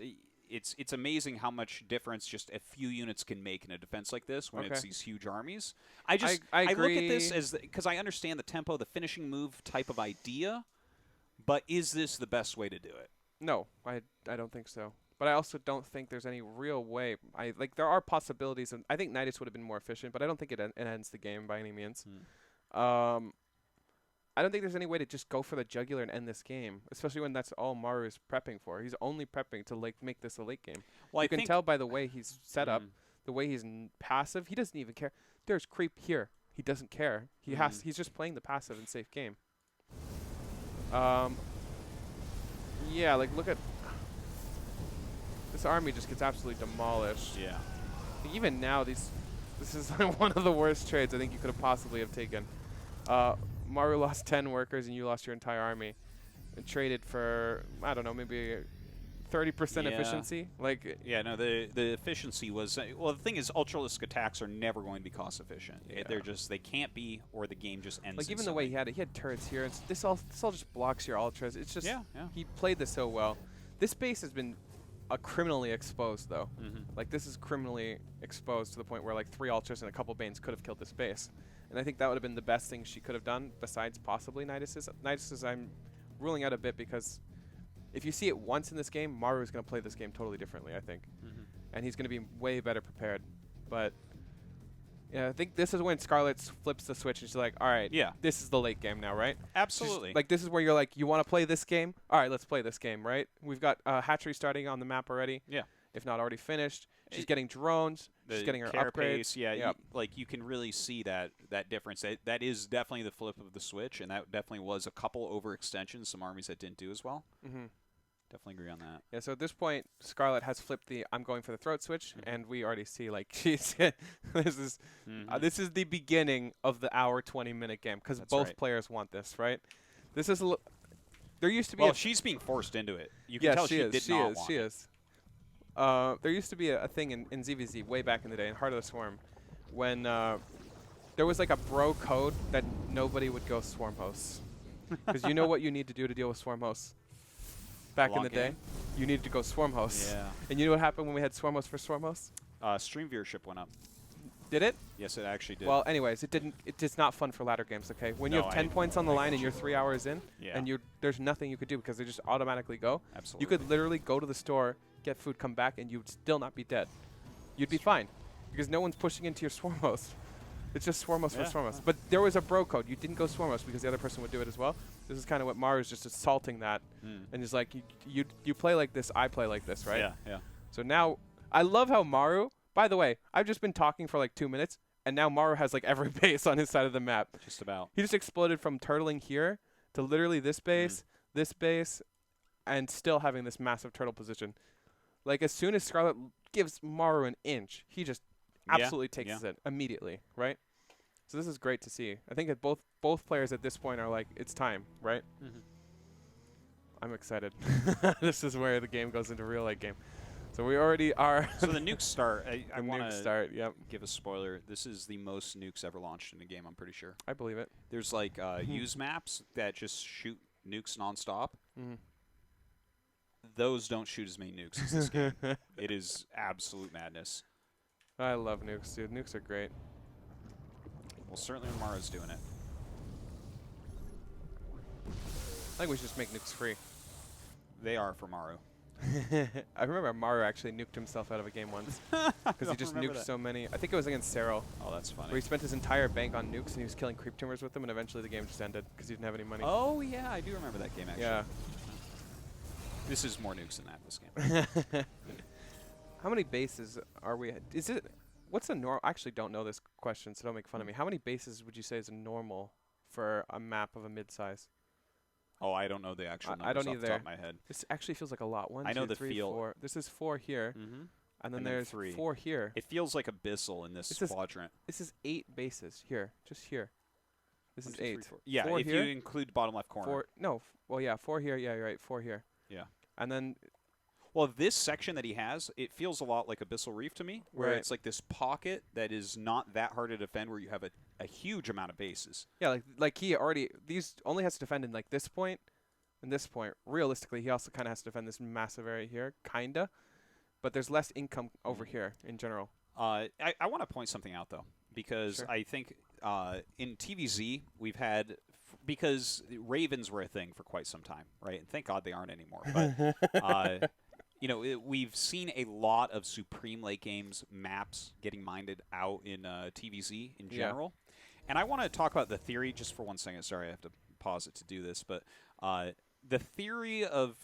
it's amazing how much difference just a few units can make in a defense like this when it's these huge armies. I look at this as, because I understand the tempo, the finishing move type of idea, but is this the best way to do it? No, I don't think so. But I also don't think there's any real way. There are possibilities, and I think Nidus would have been more efficient, but I don't think it ends the game by any means. I don't think there's any way to just go for the jugular and end this game, especially when that's all Maru is prepping for. He's only prepping to make this a late game. Well, you can tell by the way he's set up, the way he's passive. He doesn't even care. There's creep here. He doesn't care. He's just playing the passive and safe game. Yeah, look at this army just gets absolutely demolished. Yeah. Even now, this is one of the worst trades I think you could have possibly have taken. Maru lost 10 workers and you lost your entire army, and traded for, I don't know, maybe 30% Yeah. efficiency. Like, Yeah, no, the efficiency was well. The thing is, ultralisk attacks are never going to be cost efficient. Yeah. They can't be, or the game just ends. like even the way he had turrets here. This all just blocks your ultras. It's just he played this so well. This base has been criminally exposed though. Like this is criminally exposed to the point where like 3 ultras and a couple banes could have killed this base. And I think that would have been the best thing she could have done besides possibly Nidus's. Nidus's I'm ruling out a bit because if you see it once in this game, Maru is going to play this game totally differently, I think. And he's going to be way better prepared. But yeah, I think this is when Scarlett flips the switch and she's like, all right, this is the late game now, right? Absolutely. Like this is where you're like, you want to play this game? All right, let's play this game, right? We've got hatchery starting on the map already. Yeah. If not already finished. She's getting drones. She's getting her upgrades. Yeah, like you can really see that difference. That is definitely the flip of the switch, and that definitely was a couple overextensions some armies that didn't do as well. Definitely agree on that. Yeah, so at this point, Scarlett has flipped the I'm going for the throat switch, and we already see like she's this is the beginning of the hour 20-minute game because both players want this, right? This is there used to be she's being forced into it. You can tell she did not want it. There used to be a thing in ZVZ way back in the day, in Heart of the Swarm, when there was like a bro code that nobody would go swarm hosts. Because you know what you need to do to deal with swarm hosts? Back in the day, you needed to go swarm hosts. Yeah. And you know what happened when we had swarm hosts for swarm hosts? Stream viewership went up. Did it? Yes, it actually did. Well, anyways, it didn't. It's not fun for ladder games, okay? When you have 10 points on the line and you're 3 hours in, and there's nothing you could do because they just automatically go. Absolutely. You could literally go to the store, get food, come back, and you'd still not be dead. You'd be fine because no one's pushing into your swarm host. It's just swarm host for swarm host. But there was a bro code. You didn't go swarm host because the other person would do it as well. This is kind of what Maru's just assaulting that, and he's like, you play like this, I play like this, right? Yeah. So now, I love how Maru. By the way, I've just been talking for like 2 minutes, and now Maru has like every base on his side of the map. Just about. He just exploded from turtling here to literally this base, and still having this massive turtle position. Like as soon as Scarlett gives Maru an inch, he just absolutely takes it immediately, right? So this is great to see. I think that both players at this point are like, it's time, right? I'm excited. This is where the game goes into real late game. So we already are. So the nukes start. I want to give a spoiler. This is the most nukes ever launched in a game, I'm pretty sure. I believe it. There's like use maps that just shoot nukes nonstop. Those don't shoot as many nukes as this game. It is absolute madness. I love nukes, dude. Nukes are great. Well, certainly when Maru's doing it. I think we should just make nukes free. They are for Maru. I remember Maru actually nuked himself out of a game once because he just nuked so many. I think it was against Cyril. Oh, that's funny. Where he spent his entire bank on nukes and he was killing creep tumors with them, and eventually the game just ended because he didn't have any money. Oh yeah, I do remember that game actually. Yeah. This is more nukes than that. This game. How many bases are we at? Is it? What's the normal? I actually don't know this question, so don't make fun of me. How many bases would you say is a normal for a map of a mid-size? Oh, I don't know the actual numbers I don't off either. the top of my head. This actually feels like a lot. One, I know two, the three, feel. 4. This is 4 here, and then there's 3. 4 here. It feels like abyssal in this quadrant. This is 8 bases here, just here. This is 8. 3, 4. Yeah, 4 if here, you include bottom left corner. 4. No, well, yeah, 4 here. Yeah, you're right. 4 here. Yeah. And then. Well, this section that he has, it feels a lot like Abyssal Reef to me, where it's like this pocket that is not that hard to defend, where you have a huge amount of bases. Yeah, like he already these only has to defend in like this point and this point. Realistically, he also kind of has to defend this massive area here, kinda. But there's less income over here in general. I want to point something out though, because I think in TVZ we've had because Ravens were a thing for quite some time, right? And thank God they aren't anymore. But you know, we've seen a lot of Supreme late games maps getting minded out in TVZ in general. And I want to talk about the theory just for 1 second. Sorry, I have to pause it to do this. But the theory of,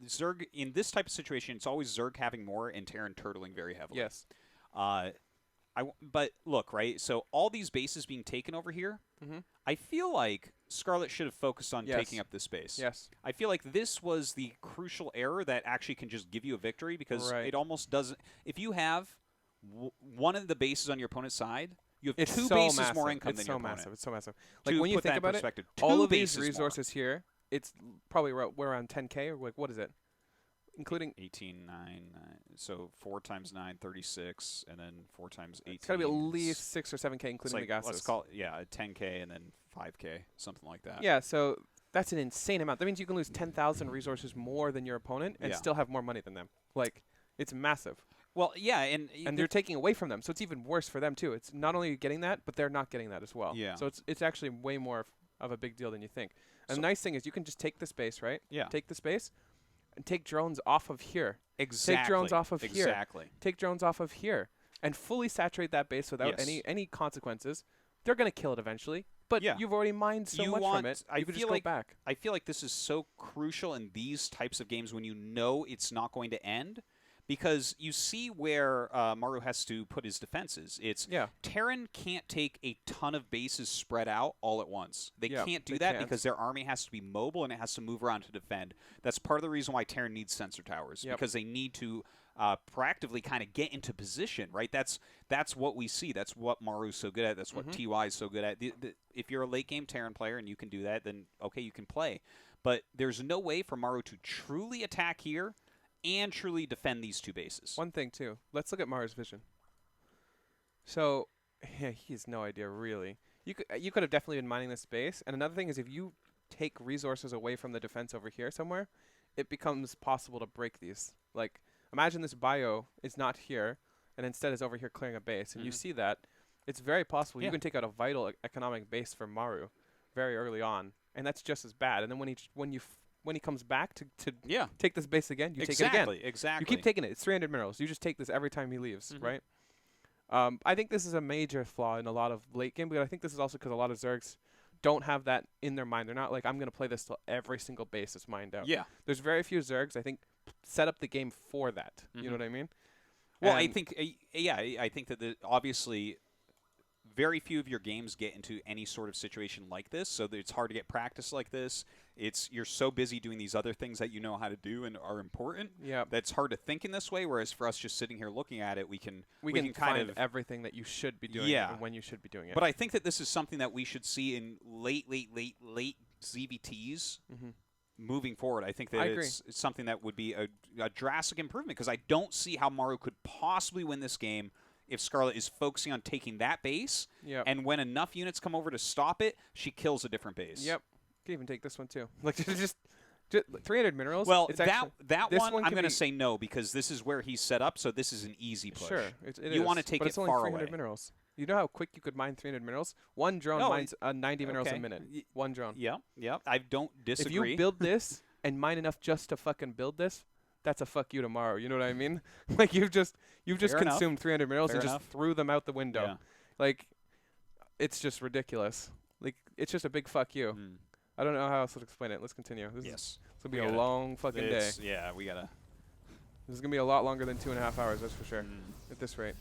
Zerg, in this type of situation, it's always Zerg having more and Terran turtling very heavily. Yes. But look, right? So all these bases being taken over here, I feel like Scarlett should have focused on taking up this space. Yes. I feel like this was the crucial error that actually can just give you a victory because it almost doesn't. If you have one of the bases on your opponent's side, you have two bases more income than your opponent. It's so massive. Like when you think about it, all of these resources here, it's probably we're around 10K or like what is it? including 18, 9, so 4 times 9, 36, and then 4 times 18. It's got to be at least 6 or 7K, including the gases. Let's call it, yeah, 10K and then 5K, something like that. Yeah, so that's an insane amount. That means you can lose 10,000 resources more than your opponent and still have more money than them. Like, it's massive. Well, yeah, and they're taking away from them, so it's even worse for them too. It's not only getting that, but they're not getting that as well. Yeah. So it's actually way more of a big deal than you think. And the nice thing is you can just take the space, right? Yeah. Take the space and take drones off of here. Exactly. Take drones off of here. Exactly. Take drones off of here and fully saturate that base without any consequences. They're going to kill it eventually, but you've already mined so much from it. You can just go back. I feel like this is so crucial in these types of games when you know it's not going to end. Because you see where Maru has to put his defenses. It's Terran can't take a ton of bases spread out all at once. They can't do that because their army has to be mobile and it has to move around to defend. That's part of the reason why Terran needs sensor towers, because they need to proactively kind of get into position, right? That's what we see. That's what Maru's so good at. That's what TY is so good at. If you're a late game Terran player and you can do that, then okay, you can play. But there's no way for Maru to truly attack here and truly defend these two bases. One thing, too. Let's look at Maru's vision. So, he has no idea, really. You could have definitely been mining this space. And another thing is if you take resources away from the defense over here somewhere, it becomes possible to break these. Like, imagine this bio is not here, and instead is over here clearing a base. And you see that. It's very possible you can take out a vital economic base for Maru very early on. And that's just as bad. And then when he comes back to take this base again, you take it again. Exactly. You keep taking it. It's 300 minerals. You just take this every time he leaves, right? I think this is a major flaw in a lot of late game, but I think this is also because a lot of Zergs don't have that in their mind. They're not like, I'm going to play this till every single base is mined out. Yeah. There's very few Zergs, I think, set up the game for that. You know what I mean? Well, I think, I think that obviously very few of your games get into any sort of situation like this, so that it's hard to get practice like this. You're so busy doing these other things that you know how to do and are important. Yeah, that's hard to think in this way. Whereas for us, just sitting here looking at it, we can kind of everything that you should be doing and when you should be doing it. But I think that this is something that we should see in late ZVTs moving forward. I think that it's something that would be a drastic improvement because I don't see how Maru could possibly win this game if Scarlett is focusing on taking that base, and when enough units come over to stop it, she kills a different base. Yep. You can even take this one too. Like just 300 minerals. Well, that one I'm going to say no because this is where he's set up, so this is an easy push. Sure, you want to take it far away. But it's only 300 minerals. You know how quick you could mine 300 minerals? One drone mines 90 minerals a minute. One drone. Yeah. I don't disagree. If you build this and mine enough just to fucking build this, that's a fuck you tomorrow. You know what I mean? Like you've just consumed 300 minerals and just threw them out the window. Yeah. Like it's just ridiculous. Like it's just a big fuck you. I don't know how else to explain it. Let's continue. This is gonna be a long fucking day. Yeah, we gotta. This is gonna be a lot longer than 2.5 hours. That's for sure. At this rate.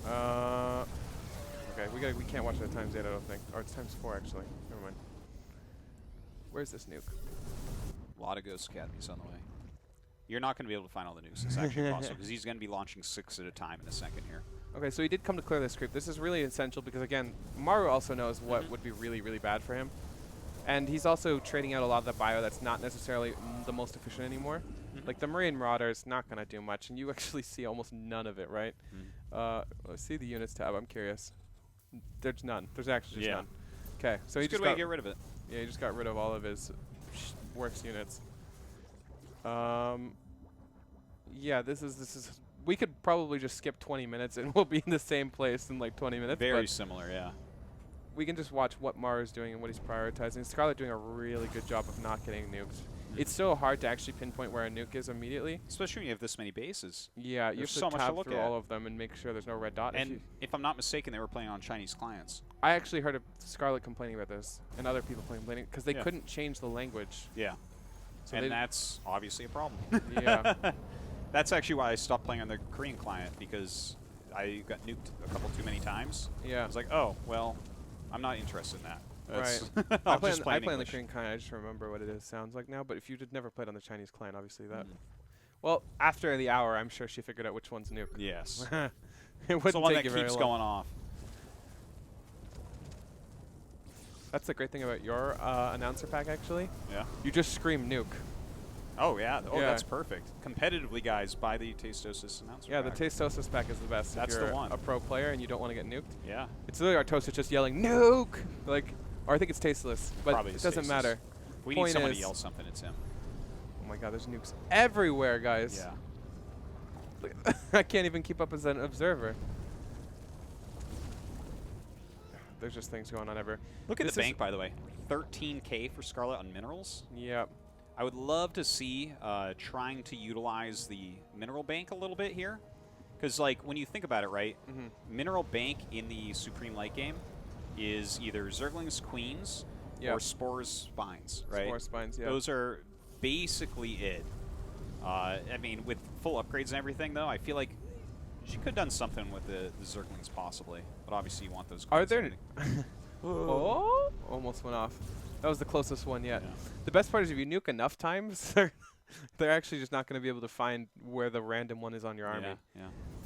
Okay, we can't watch it at times 8. I don't think, or it's times 4 actually. Never mind. Where's this nuke? A lot of Ghost Academies on the way. You're not going to be able to find all the nukes. It's actually impossible because he's going to be launching 6 at a time in a second here. Okay, so he did come to clear this creep. This is really essential because, again, Maru also knows what would be really, really bad for him. And he's also trading out a lot of the bio that's not necessarily the most efficient anymore. Like the Marine Marauder is not going to do much, and you actually see almost none of it, right? Let's see the units tab. I'm curious. There's none. There's actually just none. Okay, so he just got to get rid of it. Yeah, he just got rid of all of his worst units. Yeah, this is. We could probably just skip 20 minutes and we'll be in the same place in like 20 minutes. Very similar, yeah. We can just watch what Maru's doing and what he's prioritizing. Scarlett doing a really good job of not getting nuked. It's so hard to actually pinpoint where a nuke is immediately. Especially when you have this many bases. Yeah, you have to tab through all of them and make sure there's no red dot. And if I'm not mistaken, they were playing on Chinese clients. I actually heard of Scarlett complaining about this and other people complaining because they couldn't change the language. Yeah. So and that's obviously a problem. Yeah. That's actually why I stopped playing on the Korean client because I got nuked a couple too many times. Yeah. I was like, oh, well, I'm not interested in that. Right. I play on the Korean client. I just remember what it sounds like now. But if you did never played on the Chinese client, obviously that. Well, after the hour, I'm sure she figured out which one's nuke. Yes. It it's the one that keeps going off. That's the great thing about your announcer pack, actually. Yeah. You just scream nuke. Oh, yeah. Oh, Yeah. that's perfect. Competitively, guys, buy the Artosis announcer Yeah, the pack. Artosis pack is the best. That's if you're the one. a pro player and you don't want to get nuked. Yeah. It's literally Artosis just yelling, nuke! Like, or I think it's tasteless, but Probably it it's doesn't tasteless. matter. If we Point need someone is- to yell something, it's him. Oh my god, there's nukes everywhere, guys. Yeah. I can't even keep up as an observer. There's just things going on everywhere. Look at This the is- bank, by the way. 13K for Scarlett on minerals. Yep. I would love to see trying to utilize the mineral bank a little bit here. Because, like, when you think about it, right, mineral bank in the Supreme late game is either Zerglings Queens or Spores Spines, right? Spore spines, yeah. Those are basically it. I mean, with full upgrades and everything, though, I feel like she could have done something with the Zerglings possibly. But obviously you want those Are queens there... and Oh! Almost went off. That was the closest one yet. Yeah. The best part is if you nuke enough times, they're actually just not going to be able to find where the random one is on your army. Yeah.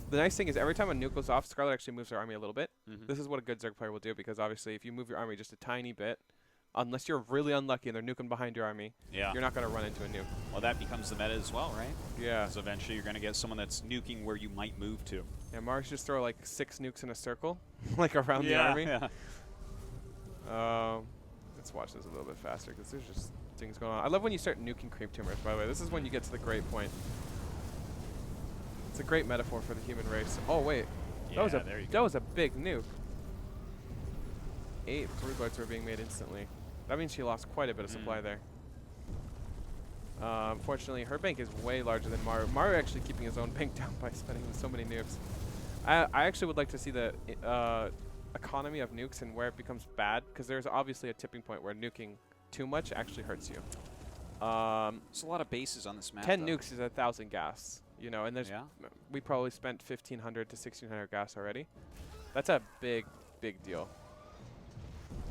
The nice thing is every time a nuke goes off, Scarlett actually moves her army a little bit. Mhm. This is what a good Zerg player will do, because obviously if you move your army just a tiny bit, unless you're really unlucky and they're nuking behind your army, Yeah. you're not going to run into a nuke. Well, that becomes the meta as well, right? Yeah. Because eventually you're going to get someone that's nuking where you might move to. Yeah, Maru should just throw like 6 nukes in a circle, like around the army. Yeah. Let's watch this a little bit faster, because there's just things going on. I love when you start nuking creep tumors, by the way. This is when you get to the great point. It's a great metaphor for the human race. Oh, wait. Yeah, there you That go. was a big nuke. 8 broodlords were being made instantly. That means she lost quite a bit of supply there. Unfortunately, her bank is way larger than Maru. Maru actually keeping his own bank down by spending so many nukes. I actually would like to see the economy of nukes and where it becomes bad, because there's obviously a tipping point where nuking too much actually hurts you. There's a lot of bases on this map. 10 though. nukes is 1,000 gas, you know, and there's we probably spent 1,500 to 1,600 gas already. That's a big, big deal.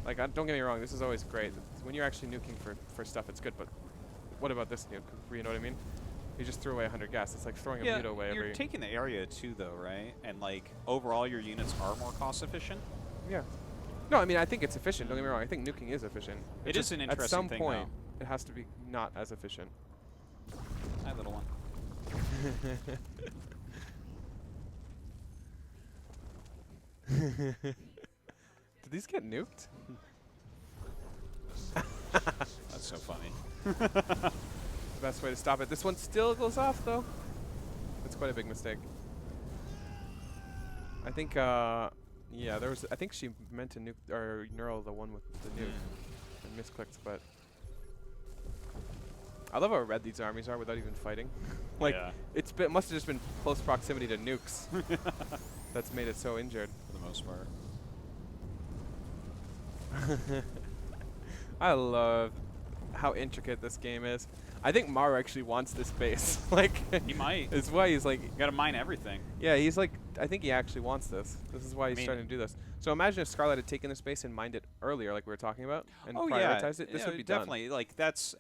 Like, don't get me wrong, this is always great. When you're actually nuking for stuff, it's good, but what about this nuke? You know what I mean? You just threw away 100 gas. It's like throwing a mute away you're every... taking the area too, though, right? And, like, overall your units are more cost efficient. Yeah. No, I mean, I think it's efficient. Don't get me wrong. I think nuking is efficient. It is an interesting At some thing, point, it has to be not as efficient. Hi, little one. Did these get nuked? That's so funny. The best way to stop it. This one still goes off, though. That's quite a big mistake. I think, yeah, there was. I think she meant to nuke or neural the one with the nuke and misclicked, but I love how red these armies are without even fighting. Like, it must have just been close proximity to nukes that's made it so injured. For the most part. I love how intricate this game is. I think Maru actually wants this base. Like, He might. it's why he's like, You gotta mine everything. yeah, he's like, I think he actually wants this. This is why he's mean- starting to do this. So imagine if Scarlett had taken this base and mined it earlier, like we were talking about, and Oh prioritized yeah, it. This would be done. definitely like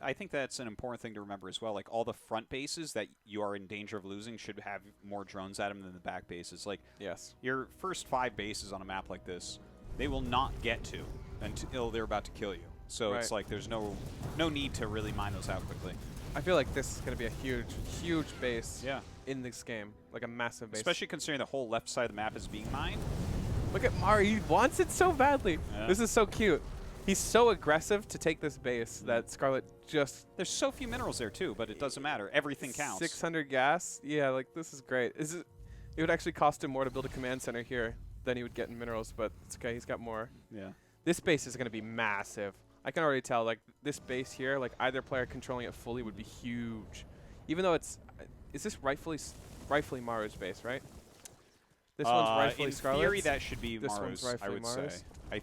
I think that's an important thing to remember as well. Like all the front bases that you are in danger of losing should have more drones at them than the back bases. Like Yes. your first 5 bases on a map like this, they will not get to until they're about to kill you. So it's like there's no need to really mine those out quickly. I feel like this is going to be a huge, huge base Yeah. in this game. Like a massive base. Especially considering the whole left side of the map is being mined. Look at Maru. He wants it so badly. Yeah. This is so cute. He's so aggressive to take this base that Scarlett just... There's so few minerals there too, but it doesn't matter. Everything counts. 600 gas? Yeah, like this is great. It would actually cost him more to build a command center here than he would get in minerals, but it's okay. He's got more. Yeah. This base is going to be massive. I can already tell, like, this base here, like, either player controlling it fully would be huge. Even though it's... Is this rightfully Maru's base, right? This one's rightfully Scarlett's? In theory, that should be This one's Maru's, I rightfully would Maru's? say.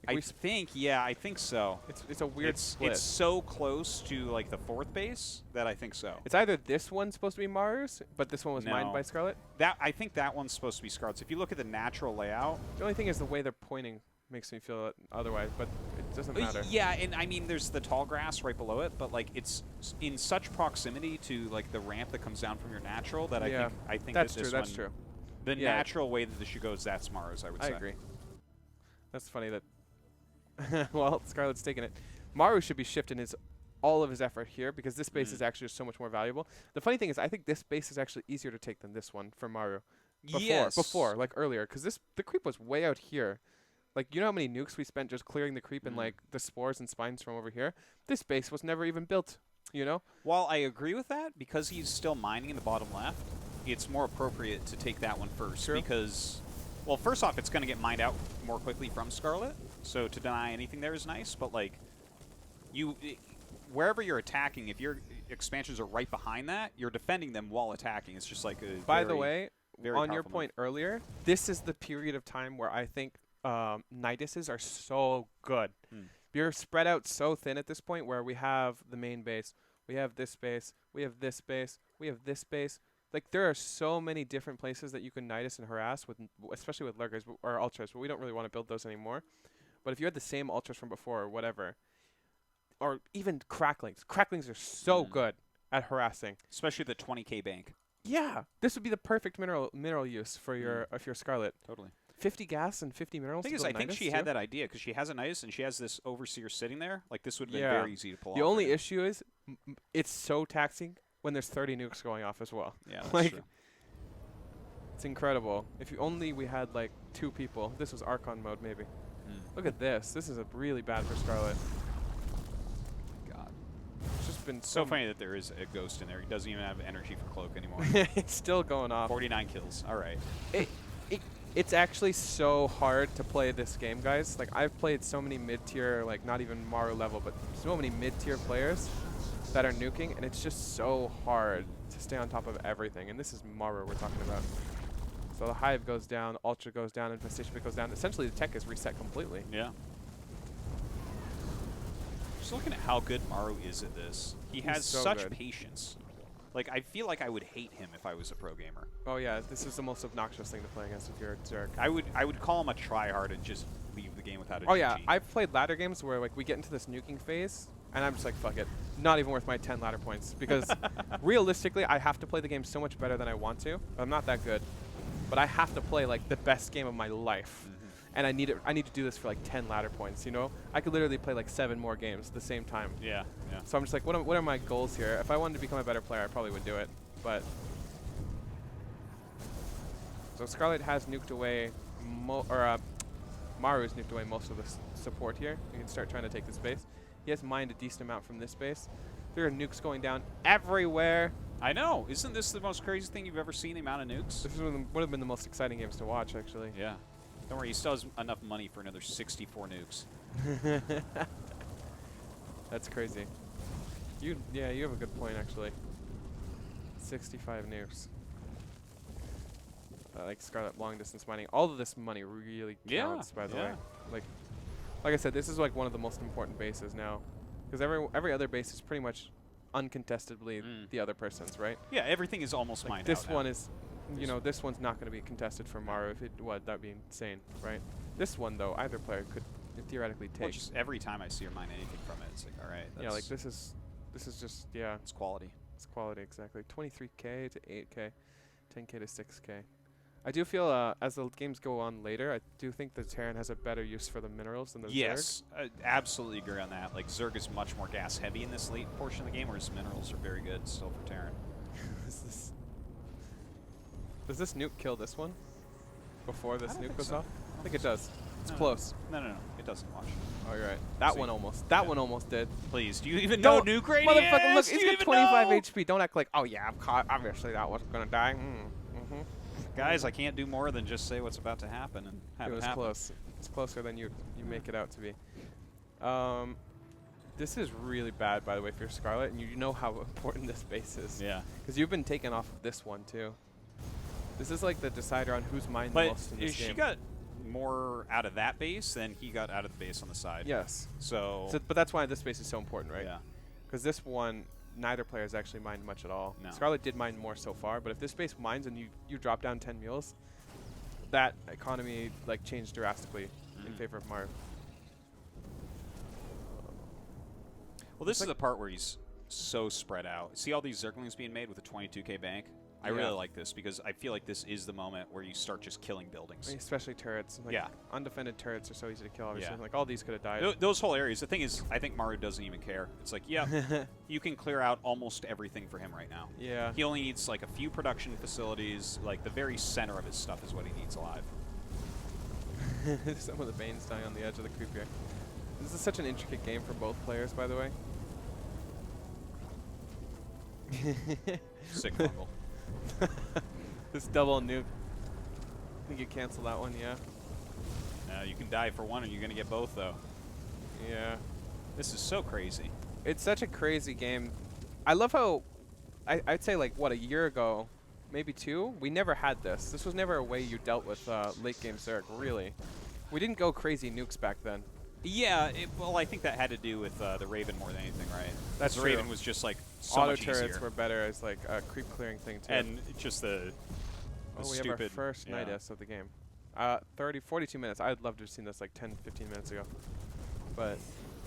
I think, yeah, I think so. It's a weird split. It's so close to, like, the 4th base that I think so. It's either this one's supposed to be Maru's, but this one was mined No. by Scarlett. I think that one's supposed to be Scarlett's. If you look at the natural layout... The only thing is the way they're pointing makes me feel otherwise, but it doesn't matter. Yeah, and I mean, there's the tall grass right below it, but, like, it's in such proximity to, like, the ramp that comes down from your natural that I think that's that true. this That's one, true. the Yeah. natural way that this should go is that's Maru's, I would I say. agree. That's funny that. Well, Scarlett's taking it. Maru should be shifting his all of his effort here because this base is actually so much more valuable. The funny thing is, I think this base is actually easier to take than this one for Maru. Before, like earlier, because the creep was way out here. Like, you know how many nukes we spent just clearing the creep and like the spores and spines from over here? This base was never even built, you know? While I agree with that, because he's still mining in the bottom left, it's more appropriate to take that one first. True. Because, well, first off, it's going to get mined out more quickly from Scarlett, so to deny anything there is nice, but like, wherever you're attacking, if your expansions are right behind that, you're defending them while attacking. It's just like a By the way, on your move. point earlier, this is the period of time where I think Niduses are so good. You're spread out so thin at this point where we have the main base, we have this base, we have this base, we have this base. Like, there are so many different places that you can Nidus and harass, with, especially with Lurkers or Ultras, but we don't really want to build those anymore. But if you had the same Ultras from before or whatever, or even Cracklings. Cracklings are so good at harassing. Especially the 20k bank. Yeah. This would be the perfect mineral use for your if you're Scarlett. Totally. 50 gas and 50 minerals. The thing is, I think she had that idea because she has a Nidus and she has this Overseer sitting there. Like, this would have been very easy to pull off. The only issue is it's so taxing when there's 30 nukes going off as well. Yeah, that's like, true. It's incredible. If we had like 2 people. This was Archon mode maybe. Look at this. This is really bad for Scarlett. God. It's just been so funny that there is a ghost in there. He doesn't even have energy for cloak anymore. It's still going off. 49 kills. All right. It's actually so hard to play this game, guys. Like, I've played so many mid-tier, like not even Maru level, but so many mid-tier players that are nuking, and it's just so hard to stay on top of everything. And this is Maru we're talking about. So the Hive goes down, Ultra goes down, Infestation Pit goes down. Essentially, the tech is reset completely. Yeah. Just looking at how good Maru is at this. He's has so such good. patience. Like, I feel like I would hate him if I was a pro gamer. Oh yeah, this is the most obnoxious thing to play against if you're a Zerg. I would call him a tryhard and just leave the game without a Oh GG. yeah, I've played ladder games where like we get into this nuking phase, and I'm just like, fuck it, not even worth my 10 ladder points because realistically, I have to play the game so much better than I want to. I'm not that good, but I have to play like the best game of my life. And I need to do this for like 10 ladder points, you know? I could literally play like 7 more games at the same time. Yeah, yeah. So I'm just like, what are my goals here? If I wanted to become a better player, I probably would do it. But so Scarlett has nuked away, Maru's nuked away most of the support here. You can start trying to take this base. He has mined a decent amount from this base. There are nukes going down everywhere. I know. Isn't this the most crazy thing you've ever seen, the amount of nukes? This would have been the most exciting games to watch, actually. Yeah. Don't worry, he still has enough money for another 64 nukes. That's crazy. You have a good point, actually. 65 nukes. Like Scarlett long distance mining. All of this money really counts, by the way. Like I said, this is like one of the most important bases now, because every other base is pretty much uncontestably the other person's, right? Yeah, everything is almost like mined this out one now. is, you know, this one's not going to be contested for Maru. If it would, that'd be insane, right? This one though, either player could theoretically take. Well, just every time I see her mine anything from it, it's like, all right. That's Like this is just it's quality. It's quality, exactly. 23k to 8k, 10k to 6k. I do feel as the games go on later, I do think the Terran has a better use for the minerals than the Zerg. Yes, I absolutely agree on that. Like, Zerg is much more gas heavy in this late portion of the game, whereas minerals are very good still for Terran. Does this nuke kill this one before this nuke goes off? I think it does. It's close. No, it doesn't. Watch. Oh, you're right. That one almost. That one almost did. Please, do you even know nuke radius? Motherfucker, look, he's got 25 HP. Don't act like, oh yeah, I'm caught. Obviously that wasn't gonna die. Guys, I can't do more than just say what's about to happen and have it happen. Close. It's closer than you make it out to be. This is really bad, by the way, for Scarlett, and you know how important this base is. Yeah. Because you've been taken off of this one too. This is like the decider on who's mined the most in this game. She got more out of that base than he got out of the base on the side. Yes. So but that's why this base is so important, right? Yeah. Because this one, neither player has actually mined much at all. No. Scarlett did mine more so far, but if this base mines and you drop down 10 mules, that economy like changed drastically in favor of Maru. Well, this is the part where he's so spread out. See all these Zerglings being made with a 22k bank? I really like this because I feel like this is the moment where you start just killing buildings. Especially turrets. Like yeah. Undefended turrets are so easy to kill, obviously. Yeah. Like, all these could have died. Those whole areas. The thing is, I think Maru doesn't even care. It's like, yeah, you can clear out almost everything for him right now. Yeah. He only needs, like, a few production facilities. Like, the very center of his stuff is what he needs alive. Some of the Banes dying on the edge of the creep here. This is such an intricate game for both players, by the way. Sick fungal. This double nuke. I think you cancel that one, yeah. You can die for one and you're going to get both, though. Yeah. This is so crazy. It's such a crazy game. I love how, I'd say like, what, a year ago, maybe 2, we never had this. This was never a way you dealt with late game Zerg, really. We didn't go crazy nukes back then. Yeah, well, I think that had to do with the Raven more than anything, right? That's the true. Raven was just like so Auto much turrets easier. were better as like a creep clearing thing too. And just the we stupid, have our first Nidus of the game. 42 minutes. I'd love to have seen this like 10, 15 minutes ago. But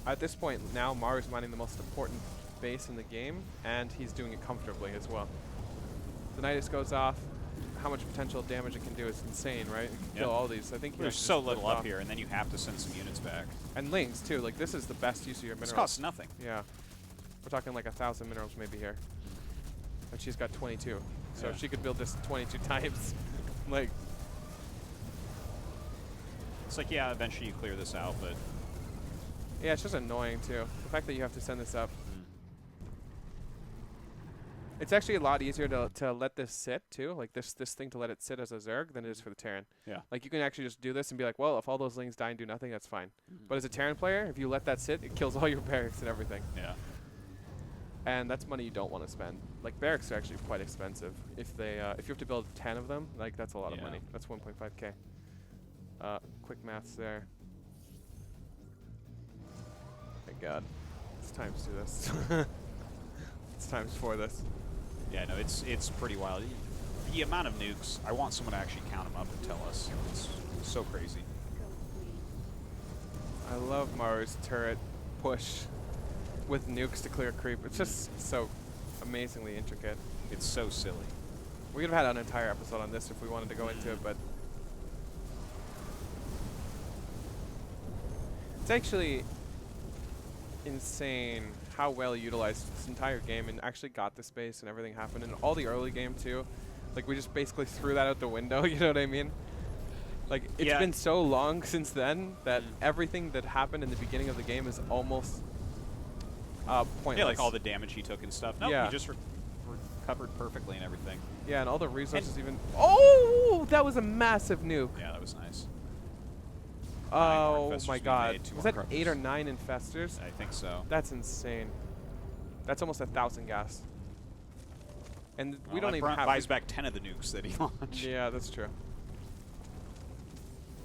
at this point now, Maru's mining the most important base in the game, and he's doing it comfortably as well. The Nidus goes off. How much potential damage it can do is insane, right? It can kill all these. I think there's so little up here, and then you have to send some units back. And lings too. Like, this is the best use of your minerals. This costs nothing. Yeah, we're talking like 1,000 minerals maybe here, and she's got 22, so she could build this 22 times. Like, it's like, yeah, eventually you clear this out, but yeah, it's just annoying too. The fact that you have to send this up. It's actually a lot easier to let this sit too, like this thing to let it sit as a Zerg than it is for the Terran. Yeah. Like, you can actually just do this and be like, well, if all those lings die and do nothing, that's fine. But as a Terran player, if you let that sit, it kills all your barracks and everything. Yeah. And that's money you don't want to spend. Like, barracks are actually quite expensive. If they if you have to build 10 of them, like, that's a lot of money. That's 1.5k. Quick maths there. Thank God. It's times 2 this. It's times 4 this. Yeah, no, it's pretty wild. The amount of nukes, I want someone to actually count them up and tell us. It's so crazy. I love Maru's turret push with nukes to clear creep. It's just so amazingly intricate. It's so silly. We could have had an entire episode on this if we wanted to go into it, but it's actually insane how well utilized this entire game and actually got the space and everything happened. And all the early game too. Like, we just basically threw that out the window, you know what I mean? Like, it's been so long since then that everything that happened in the beginning of the game is almost pointless. Yeah, like all the damage he took and stuff. No, he just recovered perfectly and everything. Yeah, and all the resources even... Oh! That was a massive nuke. Yeah, that was nice. Oh my God. Was that 8 or 9 infestors? I think so. That's insane. That's almost 1,000 gas. And we don't even have... buys back 10 of the nukes that he launched. Yeah, that's true.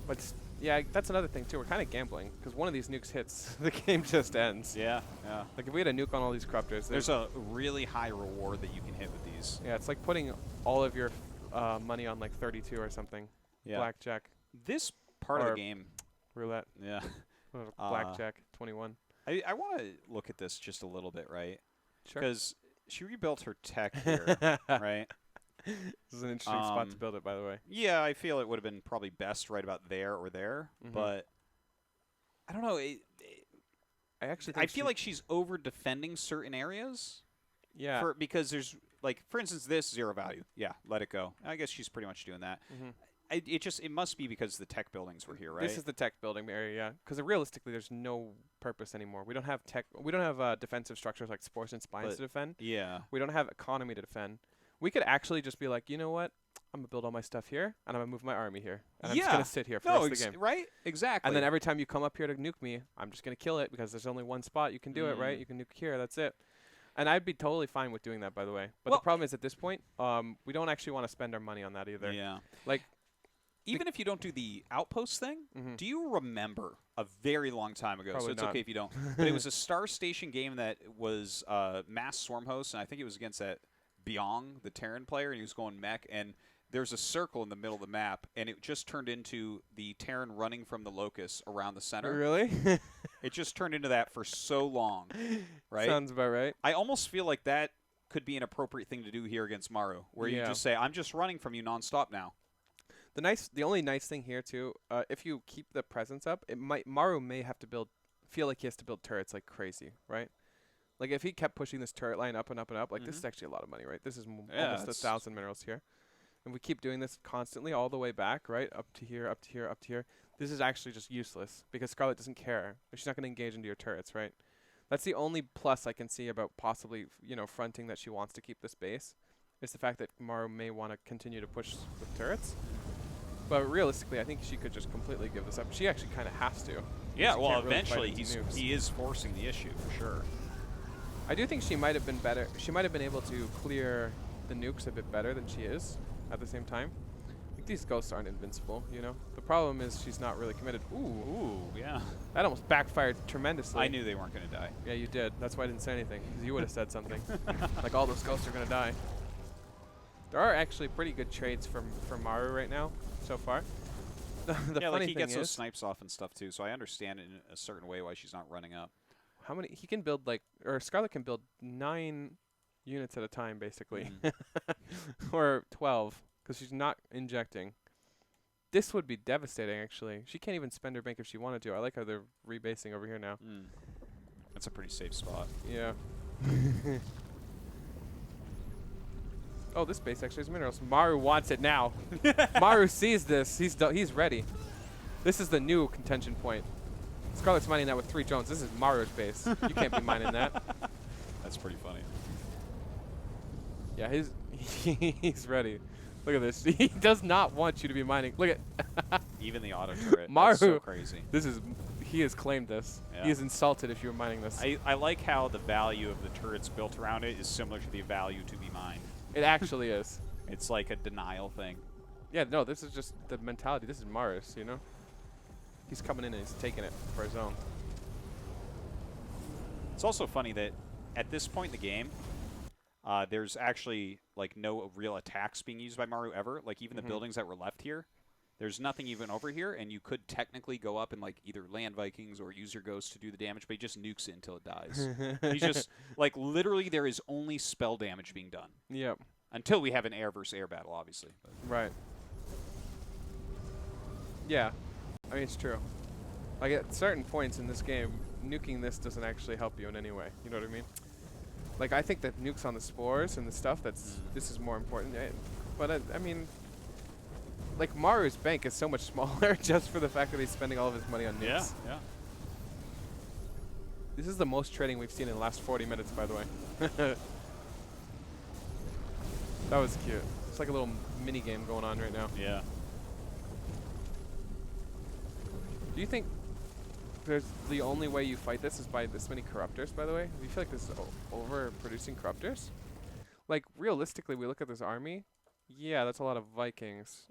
But yeah, that's another thing too. We're kind of gambling because one of these nukes hits, the game just ends. Yeah, yeah. Like, if we had a nuke on all these corruptors, there's a really high reward that you can hit with these. Yeah, it's like putting all of your money on like 32 or something. Yeah. Blackjack. This part of the game. Roulette. Yeah. Blackjack 21. I want to look at this just a little bit, right? Sure. Because she rebuilt her tech here, right? This is an interesting spot to build it, by the way. Yeah, I feel it would have been probably best right about there or there, but I don't know. I actually think I feel like she's over defending certain areas. Yeah. Because there's, like, for instance, this 0 value. Yeah, let it go. I guess she's pretty much doing that. It must be because the tech buildings were here, right? This is the tech building area, yeah. Because realistically, there's no purpose anymore. We don't have tech. We don't have defensive structures like spores and spines to defend. Yeah. We don't have economy to defend. We could actually just be like, you know what? I'm gonna build all my stuff here, and I'm gonna move my army here, and I'm just gonna sit here for the rest of the game. Right? Exactly. And then every time you come up here to nuke me, I'm just gonna kill it because there's only one spot you can do it, right? You can nuke here. That's it. And I'd be totally fine with doing that, by the way. But the problem is, at this point, we don't actually want to spend our money on that either. Yeah. Like, even if you don't do the outpost thing, do you remember a very long time ago? Probably so it's not. okay if you don't. But it was a Star Station game that was mass swarm host, and I think it was against that Byong, the Terran player, and he was going mech, and there's a circle in the middle of the map, and it just turned into the Terran running from the locust around the center. Really? It just turned into that for so long, right? Sounds about right. I almost feel like that could be an appropriate thing to do here against Maru, where you Yeah. just say, I'm just running from you nonstop now. The only nice thing here too, if you keep the presence up, Maru may have to feel like he has to build turrets like crazy, right? Like if he kept pushing this turret line up and up and up, like this is actually a lot of money, right? This is almost 1,000 minerals here. And we keep doing this constantly all the way back, right? Up to here, up to here, up to here. This is actually just useless because Scarlett doesn't care. She's not going to engage into your turrets, right? That's the only plus I can see about possibly, fronting that she wants to keep this base, is the fact that Maru may want to continue to push with turrets. But realistically, I think she could just completely give this up. She actually kind of has to. Yeah, She well, can't really fight eventually into nukes. he is forcing the issue for sure. I do think she might have been better. She might have been able to clear the nukes a bit better than she is at the same time. I think these ghosts aren't invincible, The problem is she's not really committed. Ooh, Yeah. that almost backfired tremendously. I knew they weren't going to die. Yeah, you did. That's why I didn't say anything, because you would have said something. Like, all those ghosts are going to die. There are actually pretty good trades for Maru right now, so far. The Yeah, funny like he thing gets those is, snipes off and stuff too, so I understand it in a certain way why she's not running up. how many he can build, or Scarlett can build 9 units at a time, basically. Or 12, because she's not injecting. This would be devastating, actually. She can't even spend her bank if she wanted to. I like how they're rebasing over here now. That's a pretty safe spot. Yeah. Oh, this base actually has minerals. Maru wants it now. Maru sees this. He's ready. This is the new contention point. Scarlett's mining that with 3 drones. This is Maru's base. You can't be mining that. That's pretty funny. Yeah, he's ready. Look at this. He does not want you to be mining. Look at Even the auto turret. Maru. That's so crazy. He has claimed this. Yeah. He is insulted if you were mining this. I like how the value of the turrets built around it is similar to the value to be mined. It actually is. It's like a denial thing. Yeah, no, this is just the mentality. This is Maru's, He's coming in and he's taking it for his own. It's also funny that at this point in the game, there's actually like no real attacks being used by Maru ever. Like even the buildings that were left here, there's nothing even over here, and you could technically go up and like either land Vikings or use your ghost to do the damage, but he just nukes it until it dies. He's just like literally there is only spell damage being done. Yep. Until we have an air versus air battle, obviously. But. Right. Yeah. I mean, it's true. Like at certain points in this game, nuking this doesn't actually help you in any way. You know what I mean? Like I think that nukes on the spores and the stuff, this is more important. But I mean, like Maru's bank is so much smaller just for the fact that he's spending all of his money on nukes. Yeah. This is the most trading we've seen in the last 40 minutes, by the way. That was cute. It's like a little mini game going on right now. Yeah. Do you think there's the only way you fight this is by this many corruptors, by the way? Do you feel like this is overproducing corruptors? Like, realistically, we look at this army. Yeah, that's a lot of Vikings.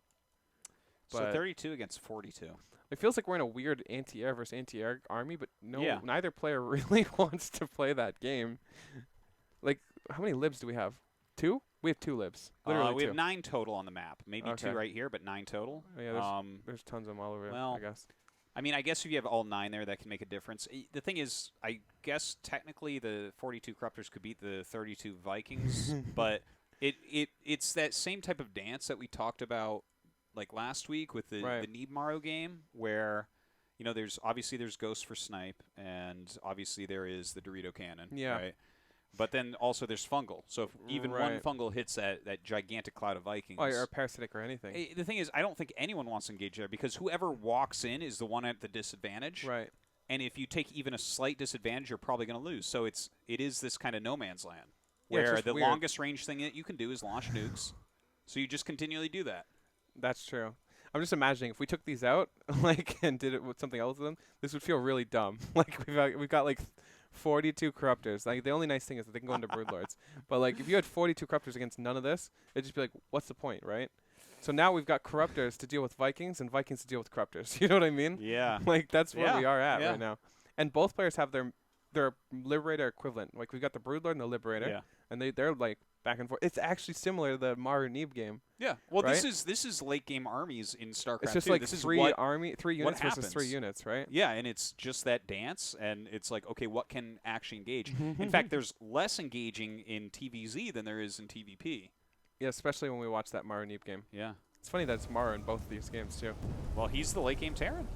So But 32 against 42. it feels like we're in a weird anti-air versus anti-air army, but Yeah. neither player really wants to play that game. Like, how many libs do we have? 2? We have 2 libs. Literally We 2. have 9 total on the map. Maybe 2 Okay. right here, but 9 total. Oh, yeah, there's tons of them all over, well, I guess. I mean, I guess if you have all 9 there, that can make a difference. The thing is, I guess technically the 42 Corruptors could beat the 32 Vikings, but it's that same type of dance that we talked about like last week with the Need Maru game, where there's Ghost for Snipe, and obviously there is the Dorito Cannon. Yeah. Right? But then also there's Fungal. So if even one Fungal hits that gigantic cloud of Vikings. Or Parasitic or anything. The thing is, I don't think anyone wants to engage there because whoever walks in is the one at the disadvantage. Right. And if you take even a slight disadvantage, you're probably going to lose. So it is this kind of no man's land where the longest range thing that you can do is launch nukes. So you just continually do that. That's true. I'm just imagining if we took these out and did it with something else with them, this would feel really dumb. Like we've got like 42 Corruptors. Like the only nice thing is that they can go into Broodlords. But like if you had 42 Corruptors against none of this, it'd just be like, what's the point, right? So now we've got Corruptors to deal with Vikings and Vikings to deal with Corruptors. You know what I mean? Yeah. Like that's where we are at right now. And both players have their Liberator equivalent. Like we've got the Broodlord and the Liberator. Yeah. And they're like back and forth. It's actually similar to the Maru Neeb game. Yeah. Well, right? this is late game armies in StarCraft. It's just too. like this three is three units versus 3 happens. units, right? Yeah, and it's just that dance, and it's like, okay, what can actually engage? In fact, there's less engaging in TVZ than there is in TVP. Yeah, especially when we watch that Maru Neeb game. Yeah. It's funny that it's Maru in both of these games too. Well, he's the late game Terran.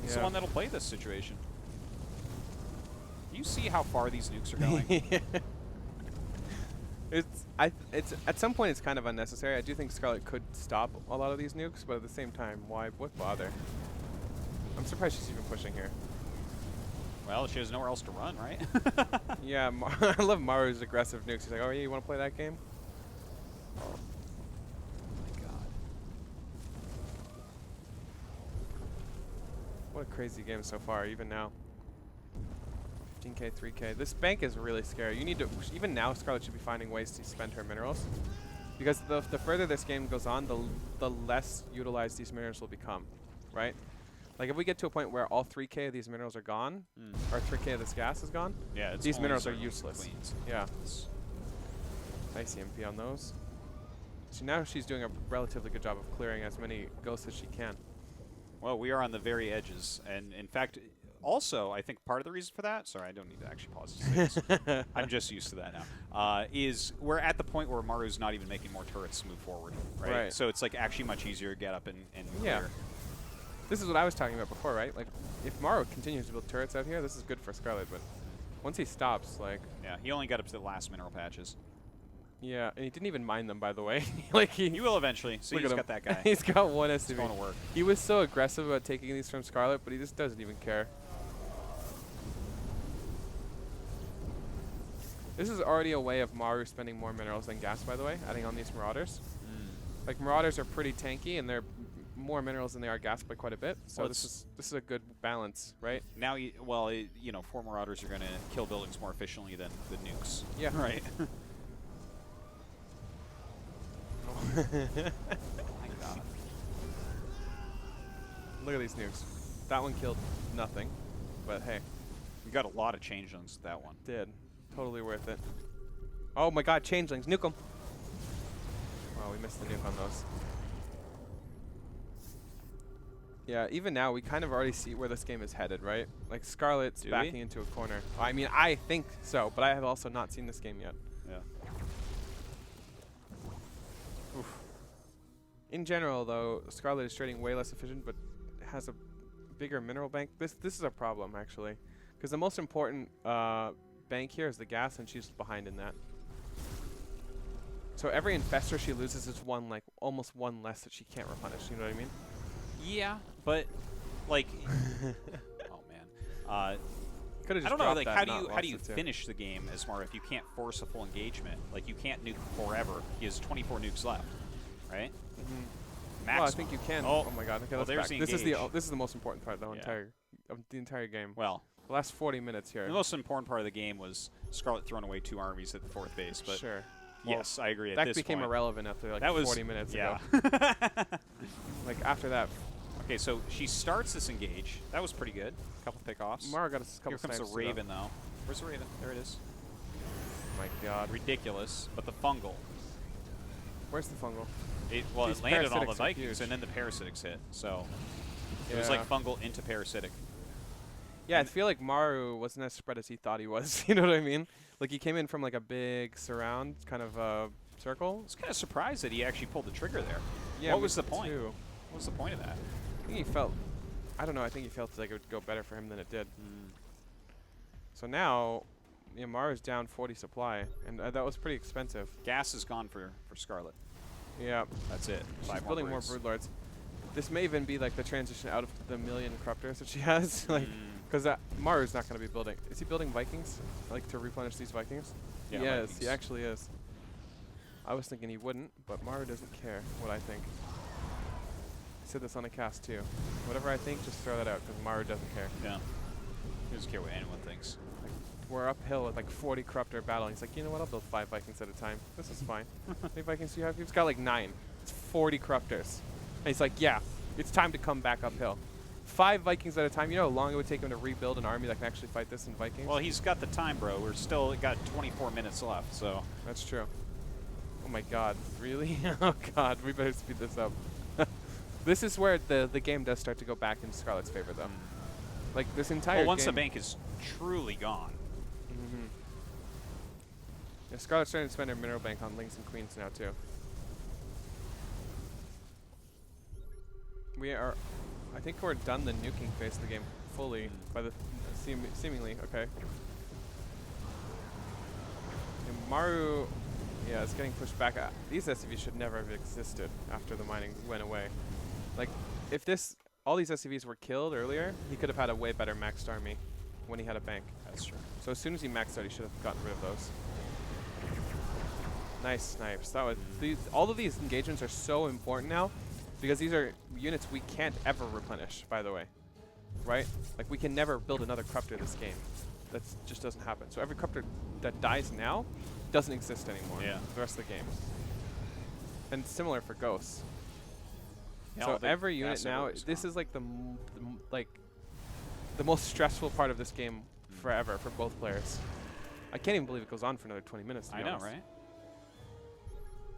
He's the Yeah. one that'll play this situation. You see how far these nukes are going? It's at some point it's kind of unnecessary. I do think Scarlett could stop a lot of these nukes, but at the same time, what bother? I'm surprised she's even pushing here. Well, she has nowhere else to run, right? Yeah, I love Maru's aggressive nukes. He's like, oh yeah, you want to play that game? Oh my god. What a crazy game so far, even now. 15k, 3k. This bank is really scary. You need to, even now, Scarlett should be finding ways to spend her minerals. Because the further this game goes on, the less utilized these minerals will become, right? Like if we get to a point where all 3k of these minerals are gone, or 3k of this gas is gone, Yeah, it's these only minerals are certain useless. queens. Yeah. Nice EMP on those. So now she's doing a relatively good job of clearing as many ghosts as she can. Well, we are on the very edges, and in fact, also, I think part of the reason for that, sorry, I don't need to actually pause this. I'm just used to that now, is we're at the point where Maru's not even making more turrets move forward, right? So it's like actually much easier to get up and Yeah. clear. This is what I was talking about before, right? Like, if Maru continues to build turrets out here, this is good for Scarlett, but once he stops, like... Yeah, he only got up to the last mineral patches. Yeah, and he didn't even mine them, by the way. Like He will eventually. See, Look he's at got that guy. He's got one It's SCV. going to work. He was so aggressive about taking these from Scarlett, but he just doesn't even care. This is already a way of Maru spending more minerals than gas, by the way, adding on these Marauders. Like, Marauders are pretty tanky, and they're more minerals than they are gas by quite a bit. So Well, this is a good balance, right? Now, you know, 4 Marauders are going to kill buildings more efficiently than the nukes. Yeah. Right. My God. Look at these nukes. That one killed nothing, but hey, We got a lot of changelings with that one. did. Totally worth it. Oh my god, changelings, nuke them! Wow, we missed the nuke on those. Yeah, even now, we kind of already see where this game is headed, right? Like, Scarlett's Do backing we? into a corner. I mean, I think so, but I have also not seen this game yet. Yeah. Oof. In general, though, Scarlett is trading way less efficient, but has a bigger mineral bank. This is a problem, actually. Because the most important bank here is the gas, and she's behind in that. So every infestor she loses is one, like, almost one less that she can't replenish, you know what I mean? Yeah, but, like... oh, man. Could have I just don't know, dropped like, that how and do not you lost it too. finish the game as Maru if you can't force a full engagement? Like, you can't nuke forever. He has 24 nukes left, right? Maximum. Well, I think you can. Oh, Oh my god. Okay, well, let's there's back. the This is the most important part of Yeah. the entire game. Well, The last 40 minutes here. the most important part of the game was Scarlett throwing away 2 armies at the 4th base, but Sure. Well, yes, I agree. At that this became point, irrelevant after like that was 40 minutes yeah. ago. Like after that, Okay, so she starts this engage. That was pretty good. Couple pickoffs. Mara got a couple Here comes snipes the too, though. Raven, though. Where's the Raven? There it is. My god. Ridiculous, but the fungal. Where's the fungal? It These landed on the parasitics are Vikings, huge. and then the parasitics hit. So it was Yeah. like fungal into parasitic. Yeah, I feel like Maru wasn't as spread as he thought he was. You know what I mean? Like he came in from like a big surround kind of circle. I was kind of surprised that he actually pulled the trigger there. Yeah, What me was the point? too. What was the point of that? I think he felt. I don't know. I think he felt like it would go better for him than it did. So now, yeah, Maru's down 40 supply, and that was pretty expensive. Gas is gone for Scarlett. Yeah, That's it. she's 5 building more brutes. broodlords. This may even be like the transition out of the million corruptors that she has, like, Mm. because Maru's not going to be building. Is he building Vikings, like to replenish these Vikings? Yeah, he is. Vikings. He actually is. I was thinking he wouldn't, but Maru doesn't care what I think. I said this on a cast too. Whatever I think, just throw that out because Maru doesn't care. Yeah. He doesn't care what anyone thinks. We're uphill with like 40 corruptor battling. He's like, you know what? I'll build 5 Vikings at a time. This is fine. How many Vikings do you have? He's got like 9. It's 40 corruptors. And he's like, yeah, it's time to come back uphill. 5 Vikings at a time. You know how long it would take him to rebuild an army that can actually fight this in Vikings? Well, he's got the time, bro. We're still got 24 minutes left, so. That's true. Oh my god, really? Oh god, we better speed this up. This is where the game does start to go back in Scarlett's favor, though. Like, this entire Well, once the game, bank is truly gone. yeah, Scarlett's starting to spend her mineral bank on Lings and Queens now, too. We are, I think we're done the nuking phase of the game fully by the, seemingly, okay. And Maru, yeah, it's getting pushed back. These SCVs should never have existed after the mining went away. Like, if all these SCVs were killed earlier, he could have had a way better maxed army when he had a bank. That's true. So as soon as he maxed out, he should have gotten rid of those. Nice snipes. That was all of these engagements are so important now, because these are units we can't ever replenish, by the way. Right? Like, we can never build another corruptor this game. That just doesn't happen. So every corruptor that dies now doesn't exist anymore for the rest of the game. And similar for ghosts. Yeah, so every unit now, this is like the most stressful part of this game forever for both players. I can't even believe it goes on for another 20 minutes, to be honest. Right?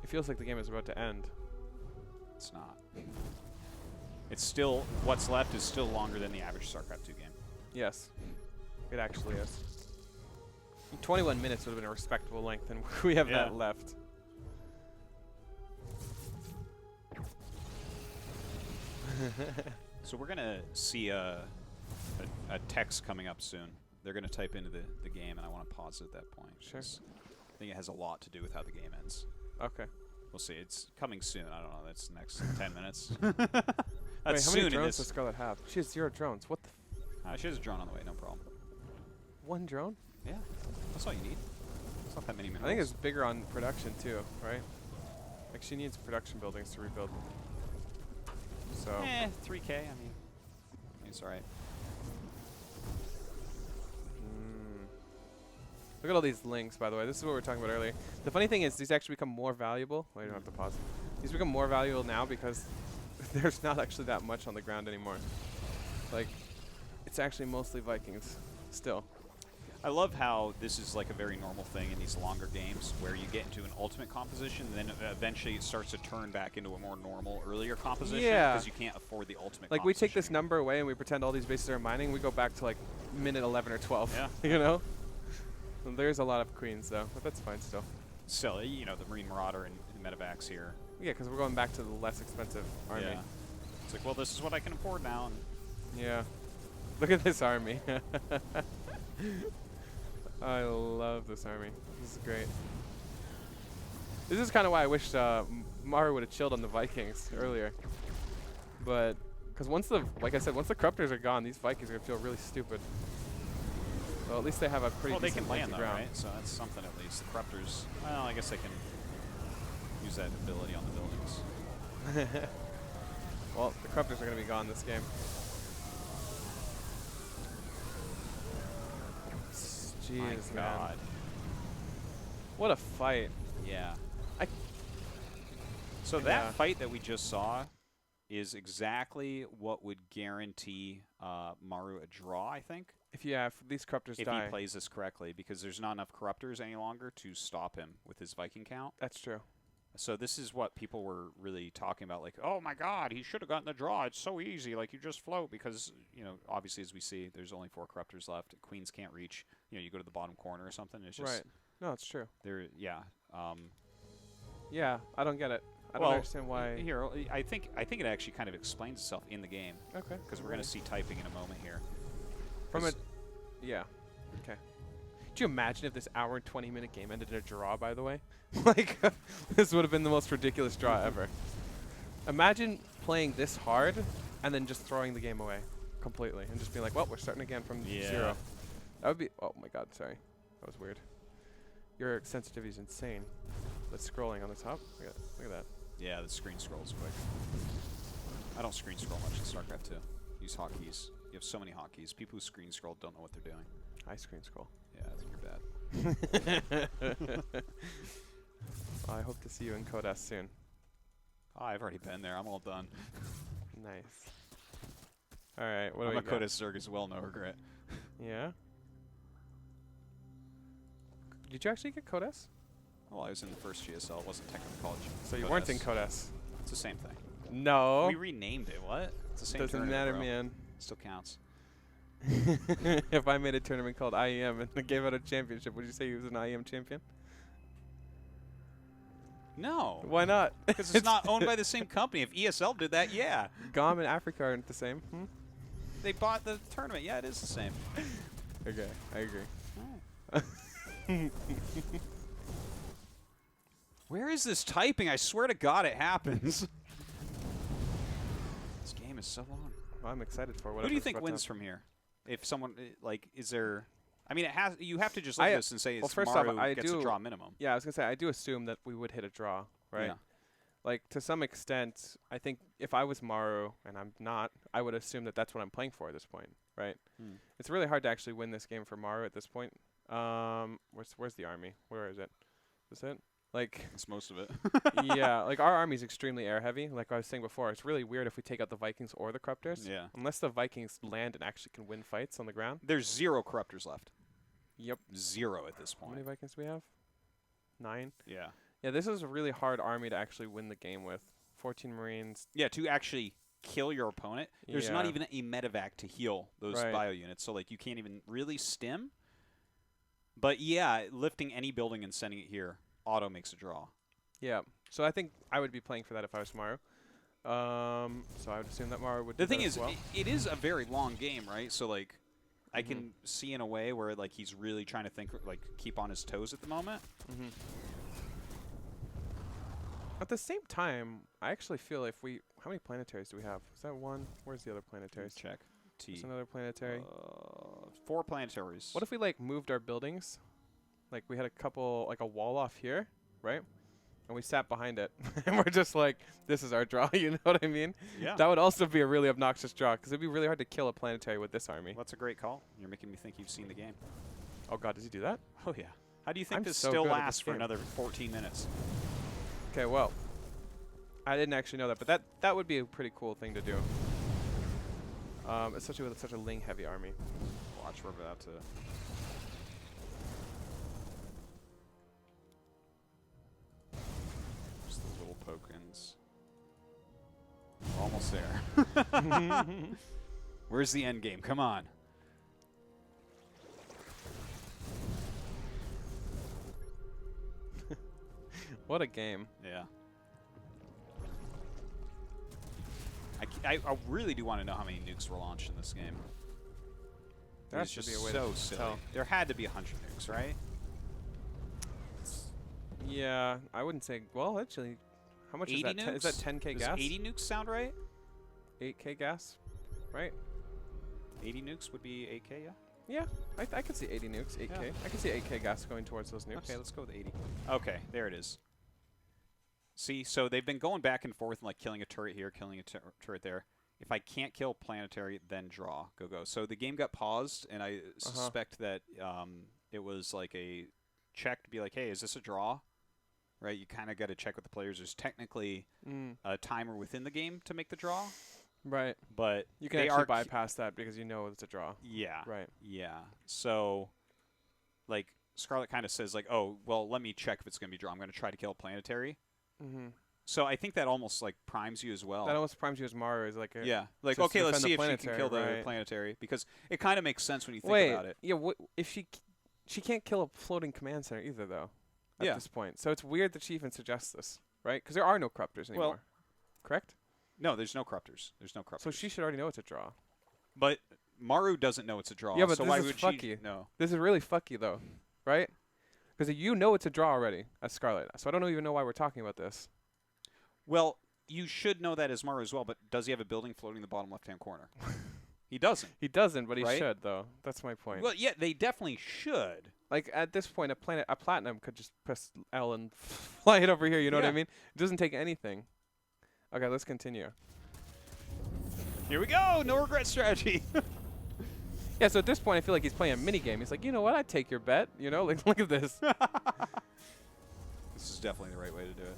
It feels like the game is about to end. It's not. It's still, what's left is still longer than the average StarCraft 2 game. Yes, it actually is. 21 minutes would have been a respectable length, and we have that left. So we're going to see a text coming up soon. They're going to type into the game, and I want to pause it at that point. Sure. I think it has a lot to do with how the game ends. Okay. We'll see. It's coming soon. I don't know. That's the next 10 minutes. Wait, how many drones does Scarlett have? She has 0 drones. What the she has a drone on the way. No problem. 1 drone? Yeah. That's all you need. It's not that many minerals. I think it's bigger on production, too, right? Like, she needs production buildings to rebuild. So 3K, I mean, it's alright. Look at all these links, by the way. This is what we were talking about earlier. The funny thing is, these actually become more valuable. Well, you don't have to pause. These become more valuable now because there's not actually that much on the ground anymore. Like, it's actually mostly Vikings still. I love how this is like a very normal thing in these longer games where you get into an ultimate composition and then eventually it starts to turn back into a more normal earlier composition because you can't afford the ultimate like, we take this number away and we pretend all these bases are mining, we go back to like minute 11 or 12. Yeah. You know? And there's a lot of queens though, but that's fine still. Still, you know, the Marine Marauder and Medevacs here. Yeah, because we're going back to the less expensive army. Yeah. It's like, well, this is what I can afford now. And yeah. Look at this army. I love this army. This is great. This is kind of why I wish Maru would have chilled on the Vikings earlier. But, because like I said, once the corruptors are gone, these Vikings are going to feel really stupid. Well, at least they have a pretty decent they can land though, ground. right? So that's something at least. The corruptors, well, I guess they can use that ability on the buildings. Well, the corruptors are going to be gone this game. Jeez, My God. What a fight. Yeah. So that fight that we just saw is exactly what would guarantee Maru a draw, I think. If these corruptors die. If he plays this correctly, because there's not enough corruptors any longer to stop him with his Viking count. That's true. So this is what people were really talking about, like, oh my God, he should have gotten the draw. It's so easy, like you just float, because, you know, obviously as we see, there's only 4 corruptors left. Queens can't reach. You know, you go to the bottom corner or something. It's just right. No, it's true. Yeah. Yeah, I don't get it. I don't understand why. Here, I think it actually kind of explains itself in the game. Okay. Because we're going to see typing in a moment here. Yeah. Okay. Could you imagine if this hour and 20-minute game ended in a draw, by the way? Like, this would have been the most ridiculous draw ever. Imagine playing this hard and then just throwing the game away completely and just being like, well, we're starting again from 0. That would be, oh my God, sorry. That was weird. Your sensitivity is insane. That's scrolling on the top. Look at that. Yeah, the screen scrolls quick. I don't screen scroll much in StarCraft 2. Use hotkeys. You have so many hotkeys. People who screen scroll don't know what they're doing. I screen scroll. Yeah, I think you're bad. I hope to see you in Protoss soon. Oh, I've already been there. I'm all done. Nice. All right, what do I'm we a got? Artosis Zerg as well, NoRegreT. Yeah? Did you actually get Protoss? Well, I was in the first GSL. It wasn't technically called. So you weren't in Codes. It's the same thing. No. We renamed it. What? It's the same. Doesn't matter, bro. man. Still counts. If I made a tournament called IEM and gave out a championship, would you say he was an IEM champion? No. Why not? Because it's not owned by the same company. If ESL did that, yeah. GOM and Africa aren't the same. They bought the tournament. Yeah, it is the same. Okay, I agree. Oh. Where is this typing? I swear to God it happens. This game is so long. Well, I'm excited for whatever. Who do you think wins from here? If someone, like, is there... I mean, it has. You have to just look at this and say it's first Maru off, I gets a draw minimum. Yeah, I was going to say, I do assume that we would hit a draw, right? Yeah. Like, to some extent, I think if I was Maru, and I'm not, I would assume that that's what I'm playing for at this point, right? It's really hard to actually win this game for Maru at this point. Where's the army? Where is it? Is it? Like, that's most of it. yeah, like our army's extremely air heavy. Like I was saying before, it's really weird if we take out the Vikings or the Corruptors. Yeah. Unless the Vikings land and actually can win fights on the ground. There's 0 Corruptors left. Yep. 0 at this point. How many Vikings do we have? 9? Yeah. Yeah, this is a really hard army to actually win the game with. 14 Marines. Yeah, to actually kill your opponent. There's not Yeah. even a medevac to heal those Right. bio units, so like you can't even really stim. But yeah, lifting any building and sending it here auto makes a draw. Yeah. So I think I would be playing for that if I was Maru. So I would assume that Maru would do The thing that is, as well. it is a very long game, right? So like, I can see in a way where like he's really trying to think, like, keep on his toes at the moment. At the same time, I actually feel if we... How many planetaries do we have? Is that 1? Where's the other planetaries? Check. T. There's another planetary. 4 planetaries. What if we, like, moved our buildings? Like, we had a couple... Like, a wall off here, right? And we sat behind it. And we're just like, this is our draw, you know what I mean? Yeah. That would also be a really obnoxious draw, because it'd be really hard to kill a planetary with this army. Well, that's a great call. You're making me think you've seen the game. Oh, God, does he do that? Oh, yeah. How do you think I'm this so still good at lasts this for game. another 14 minutes? Okay, well, I didn't actually know that, but that would be a pretty cool thing to do. Especially with such a Ling-heavy army. Watch, we're about to... Just those little pokins. We're almost there. Where's the end game? Come on. What a game. Yeah. I really do want to know how many nukes were launched in this game. That It's should just be a way so to silly. tell. There had to be 100 nukes, right? Yeah, I wouldn't say... Well, actually, how much is 80 that? nukes? Is that 10k Does gas? 80 nukes sound right? 8k gas? Right? 80 nukes would be 8k, yeah? Yeah, I could see 80 nukes, 8k. Yeah. I could see 8k gas going towards those nukes. Okay, let's go with 80. Okay, there it is. See, so they've been going back and forth, like killing a turret here, killing a turret there. If I can't kill planetary, then draw. Go. So the game got paused, and I suspect that it was like a check to be like, hey, is this a draw? Right? You kind of got to check with the players. There's technically a timer within the game to make the draw. Right. But You can actually bypass that because you know it's a draw. Yeah. Right. Yeah. So, like, Scarlett kind of says, like, oh, well, let me check if it's going to be draw. I'm going to try to kill a planetary. So I think that almost, like, primes you as well. That almost primes you as Maru. Is like a yeah. Like, just okay, let's defend see the if she can kill the planetary, right. planetary. Because it kind of makes sense when you think Wait, about it. yeah, if she can't kill a floating command center either, though, at Yeah. this point. So it's weird that she even suggests this, right? Because there are no corruptors anymore. Well, correct? No, there's no corruptors. There's no corruptors. So she should already know it's a draw. But Maru doesn't know it's a draw. Yeah, but so this why is would fucky. she know? This is really fucky, though, right? Because you know it's a draw already as Scarlett. So I don't even know why we're talking about this. Well, you should know that as Maru as well, but does he have a building floating in the bottom left-hand corner? He doesn't. He doesn't, but he Right? should, though. That's my point. Well, yeah, they definitely should. Like, at this point, a platinum could just press L and fly it over here, you know what I Yeah. mean? It doesn't take anything. Okay, let's continue. Here we go. No regret strategy. Yeah, so at this point, I feel like he's playing a mini game. He's like, you know what? I'd take your bet. You know, like, look at this. This is definitely the right way to do it.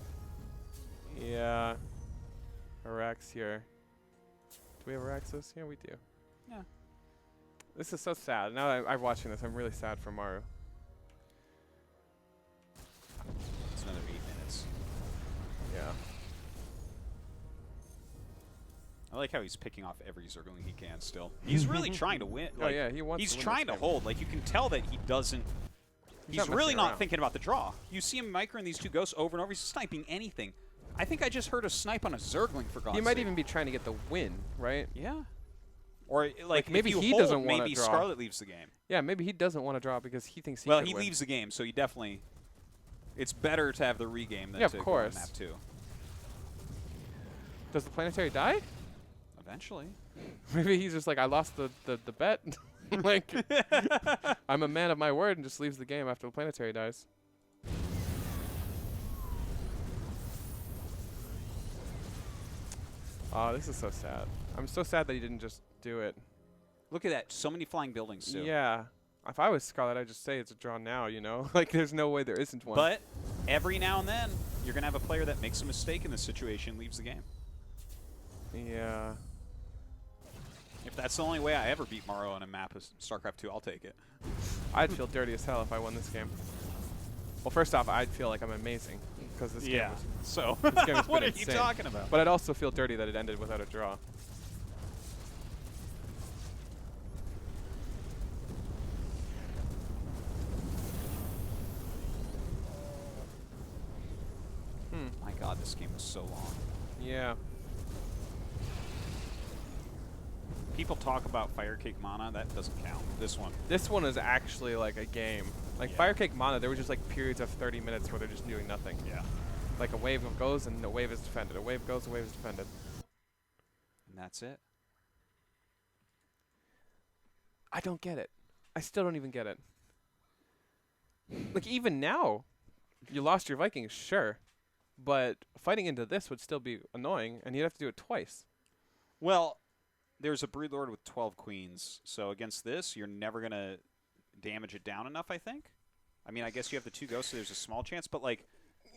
Yeah. Arax here. Do we have Araxes? Yeah, we do. Yeah. This is so sad. Now that I'm watching this, I'm really sad for Maru. Yeah. I like how he's picking off every Zergling he can still. He's really trying to win. Oh Like, yeah, he wants. he's to win trying this to game. hold. Like, you can tell that he doesn't. He's not really messing not around. thinking about the draw. You see him microing these two ghosts over and over. He's sniping anything. I think I just heard a snipe on a Zergling, for God's He might sake. even be trying to get the win, right? Yeah. Or, like maybe if you he hold, doesn't wanna maybe draw. Scarlett leaves the game. Yeah, maybe he doesn't want to draw because he thinks he Well, could he win. leaves the game, so he definitely. It's better to have the regame than Yeah, of to course. go on map 2. Does the planetary die? Eventually. Maybe he's just like, I lost the bet. Like, I'm a man of my word, and just leaves the game after the planetary dies. Oh, this is so sad. I'm so sad that he didn't just do it. Look at that. So many flying buildings, too. Yeah. If I was Scarlett, I'd just say it's a draw now, you know? Like, there's no way there isn't one. But every now and then, you're going to have a player that makes a mistake in this situation, leaves the game. Yeah. If that's the only way I ever beat Maru on a map of StarCraft 2, I'll take it. I'd feel dirty as hell if I won this game. Well, first off, I'd feel like I'm amazing because this game was. So, This game has what been are you insane. talking about? But I'd also feel dirty that it ended without a draw. My God, this game was so long. Yeah. People talk about Fire Cake Mana. That doesn't count. This one. This one is actually like a game. Like Yeah. Fire Cake Mana, there were just like periods of 30 minutes where they're just doing nothing. Yeah. Like a wave goes and a wave is defended. A wave goes, a wave is defended. And that's it. I don't get it. I still don't even get it. Like even now, you lost your Vikings, sure. But fighting into this would still be annoying, and you'd have to do it twice. Well, there's a Broodlord with 12 queens. So against this, you're never going to damage it down enough, I think. I mean, I guess you have the 2 ghosts, so there's a small chance. But, like,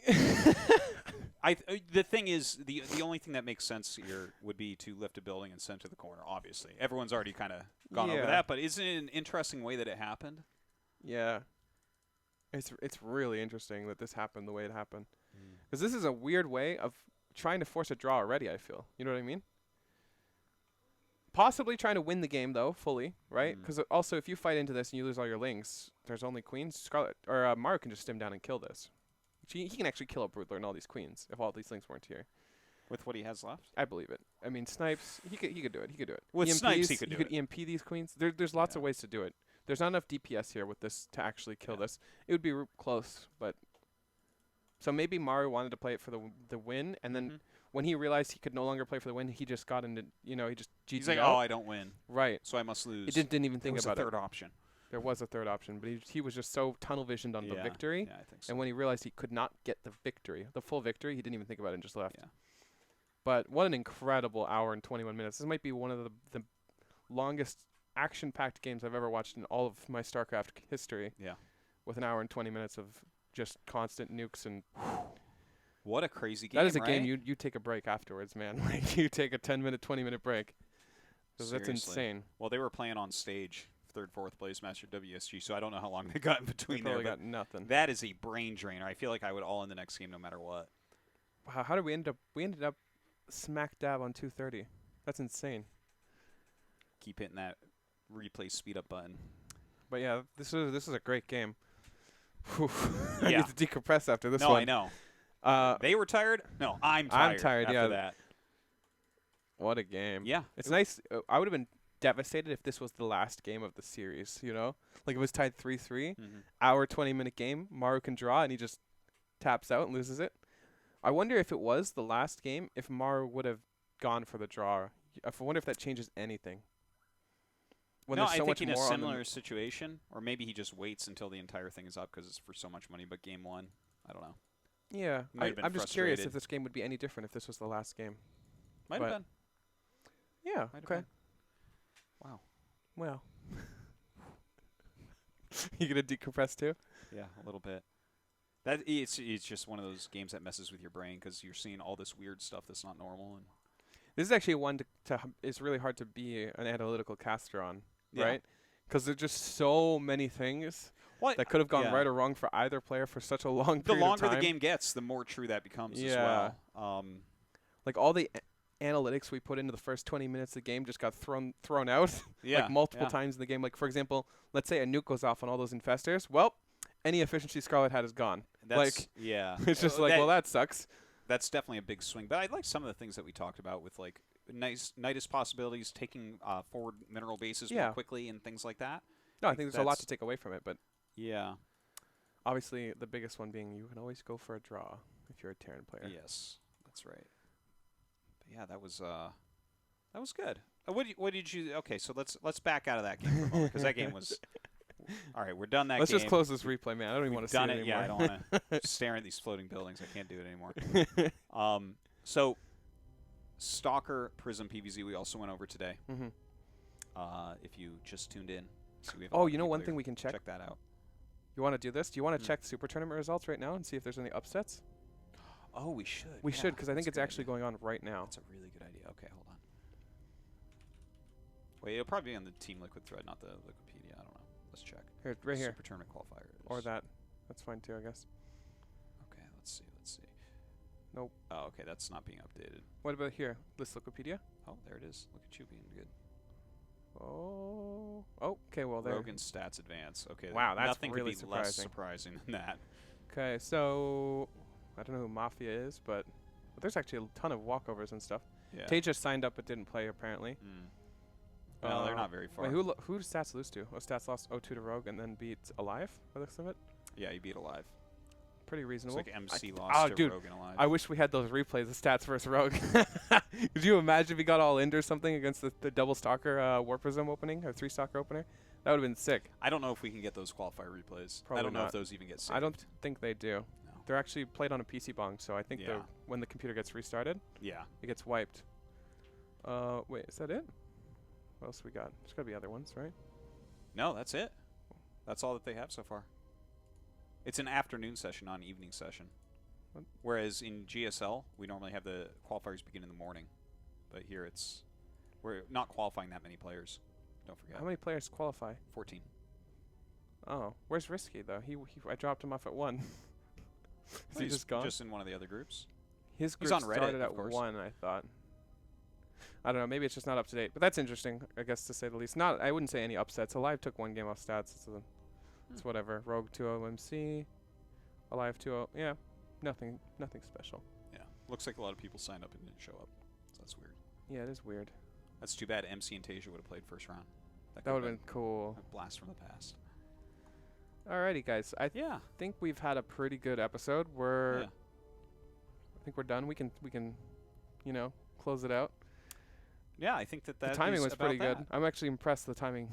the thing is, the only thing that makes sense here would be to lift a building and send to the corner, obviously. Everyone's already kind of gone over Yeah. that. But isn't it an interesting way that it happened? Yeah. It's really interesting that this happened the way it happened. Because this is a weird way of trying to force a draw already, I feel. You know what I mean? Possibly trying to win the game, though, fully, right? Because also, if you fight into this and you lose all your links, there's only queens. Scarlett or Maru can just stim down and kill this. He can actually kill a Broodlord and all these queens if all these links weren't here. With what he has left? I believe it. I mean, snipes, he could do it. He could do it. With snipes, he EMPs, could do you could it. EMP these queens. There's lots of ways to do it. There's not enough DPS here with this to actually kill this. It would be close, but so maybe Maru wanted to play it for the win, and then when he realized he could no longer play for the win, he just got into he just GG'd He's like, out. oh, I don't win, Right. so I must lose. He didn't even think about There was it. a third option. There was a third option, but he was just so tunnel visioned on the victory. Yeah, I think so. And when he realized he could not get the victory, the full victory, he didn't even think about it and just left. Yeah. But what an incredible hour and 21 minutes. This might be one of the longest action-packed games I've ever watched in all of my StarCraft history. Yeah. With an hour and 20 minutes of just constant nukes and... What a crazy game, That is a right? game you take a break afterwards, man. Like you take a 10-minute, 20-minute break. 'Cause that's Seriously. insane. Well, they were playing on stage, 3rd, 4th place Master WSG, so I don't know how long they got in They between there. probably But got nothing. that is a brain drainer. I feel like I would all in the next game no matter what. Wow, how did we end up? We ended up smack dab on 230. That's insane. Keep hitting that replay speed up button. But yeah, this is a great game. Whew. I Yeah. need to decompress after this No, one. I know. Uh, They were tired? No, I'm tired. I'm tired, after yeah. that. What a game. Yeah. It's nice. I would have been devastated if this was the last game of the series, you know? Like if it was tied 3-3, hour 20-minute game, Maru can draw and he just taps out and loses it. I wonder if it was the last game, if Maru would have gone for the draw. I wonder if that changes anything. When No, there's so I think much in a more on similar situation, or maybe he just waits until the entire thing is up because it's for so much money, but game 1, I don't know. Yeah, Might have been I'm just curious frustrated. if this game would be any different if this was the last game. Might But- have been. Yeah, Might have okay. been. Wow. Well. You gonna decompress too? Yeah, a little bit. That it's just one of those games that messes with your brain because you're seeing all this weird stuff that's not normal. And This is actually one it's really hard to be an analytical caster on, Yeah. right? Because there's just so many things. that could have gone right or wrong for either player for such a long period of time. The longer the game gets, the more true that becomes as well. Like all the analytics we put into the first 20 minutes of the game just got thrown out like multiple times in the game. Like, for example, let's say a nuke goes off on all those infestors. Well, any efficiency Scarlett had is gone. That's, It's just like, well, that sucks. That's definitely a big swing. But I like some of the things that we talked about with, like, Nidus possibilities, taking forward mineral bases more quickly and things like that. No, I think there's a lot to take away from it. But yeah. Obviously, the biggest one being you can always go for a draw if you're a Terran player. Yes, that's right. But yeah, that was good. What did you? Okay, so let's back out of that game for a moment because that game was. All right, we're done that. Let's just close this replay, man. I don't even want to see it anymore. Yeah, I don't want to stare at these floating buildings. I can't do it anymore. So, Stalker Prism PVZ we also went over today. If you just tuned in. So we have you know one thing we can check? Check that out. You want to do this? Do you want to check the Super Tournament results right now and see if there's any upsets? Oh, we should. We should, because I think it's actually going on right now. That's a really good idea. Okay, hold on. Wait, it'll probably be on the Team Liquid thread, not the Wikipedia. I don't know. Let's check. Here, right here. Super Tournament qualifier. Or that. That's fine too, I guess. Okay, let's see. Nope. Oh, okay, that's not being updated. What about here? List Wikipedia? Oh, there it is. Look at you being good. Oh, okay, well there. Rogan Stats Advance. Okay, wow, that's nothing really could be less surprising than that. Okay, so I don't know who Mafia is, but there's actually a ton of walkovers and stuff. Yeah. Tejas signed up but didn't play apparently. Well, they're not very far. Wait, who did Stats lose to? Oh, Stats lost 0-2 to Rogue and then beat Alive by the looks of it. Yeah, he beat Alive. Pretty reasonable. It's like MC lost to Rogue and Alive. I wish we had those replays of Stats versus Rogue. Could you imagine if we got all ind or something against the double Stalker War Prism opening or 3 Stalker opener? That would have been sick. I don't know if we can get those qualifier replays. Probably I don't know not. if those even get saved. I don't think they do. No. They're actually played on a PC bong, so I think when the computer gets restarted, it gets wiped. Wait, is that it? What else we got? There's got to be other ones, right? No, that's it. That's all that they have so far. It's an afternoon session, not an evening session. What? Whereas in GSL, we normally have the qualifiers begin in the morning. But here we're not qualifying that many players. Don't forget. How many players qualify? 14. Oh, where's Risky though? I dropped him off at 1. Is he just gone? Just in one of the other groups. His group on Reddit, started at of course. 1, I thought. I don't know. Maybe it's just not up to date, but that's interesting, I guess, to say the least. I wouldn't say any upsets. Alive took 1 game off Stats. It's whatever. Rogue 2-0 MC. Alive 2-0. Yeah, nothing special. Yeah, looks like a lot of people signed up and didn't show up. So that's weird. Yeah, it is weird. That's too bad. MC and Tasia would have played first round. That would have been cool. A blast from the past. Alrighty, guys. I think we've had a pretty good episode. I think we're done. We can close it out. Yeah, I think that the timing was pretty good. I'm actually impressed the timing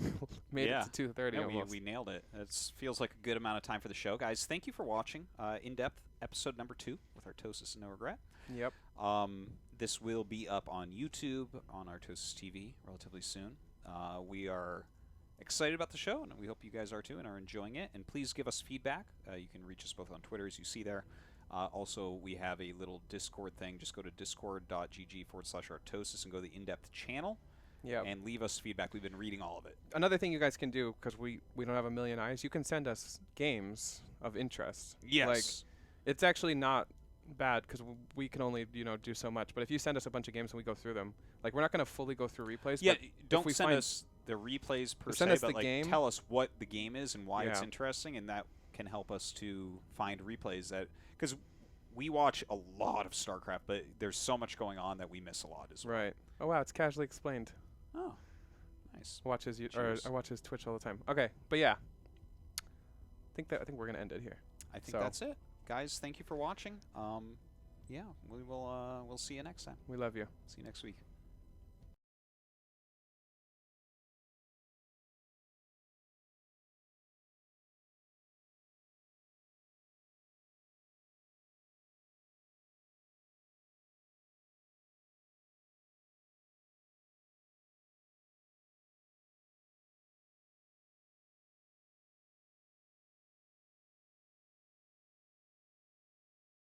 made it to 2:30 almost. We nailed it. It feels like a good amount of time for the show. Guys, thank you for watching In-Depth episode number 2 with Artosis and NoRegreT. Yep. This will be up on YouTube, on Artosis TV relatively soon. We are excited about the show, and we hope you guys are too and are enjoying it. And please give us feedback. You can reach us both on Twitter, as you see there. Also, we have a little Discord thing. Just go to discord.gg/Artosis and go to the In-Depth channel and leave us feedback. We've been reading all of it. Another thing you guys can do, because we don't have a million eyes, you can send us games of interest. Yes. Like, it's actually not bad because we can only do so much. But if you send us a bunch of games and we go through them, like, we're not going to fully go through replays. Yeah, but don't send us the replays per se, but like, tell us what the game is and why it's interesting, and that can help us to find replays that, because we watch a lot of StarCraft, but there's so much going on that we miss a lot as well. Right. Oh wow, it's casually explained. Oh, nice. I watch his Twitch all the time. Okay, but yeah, I think we're gonna end it here. I think that's it, guys. Thank you for watching. Yeah, we'll see you next time. We love you. See you next week.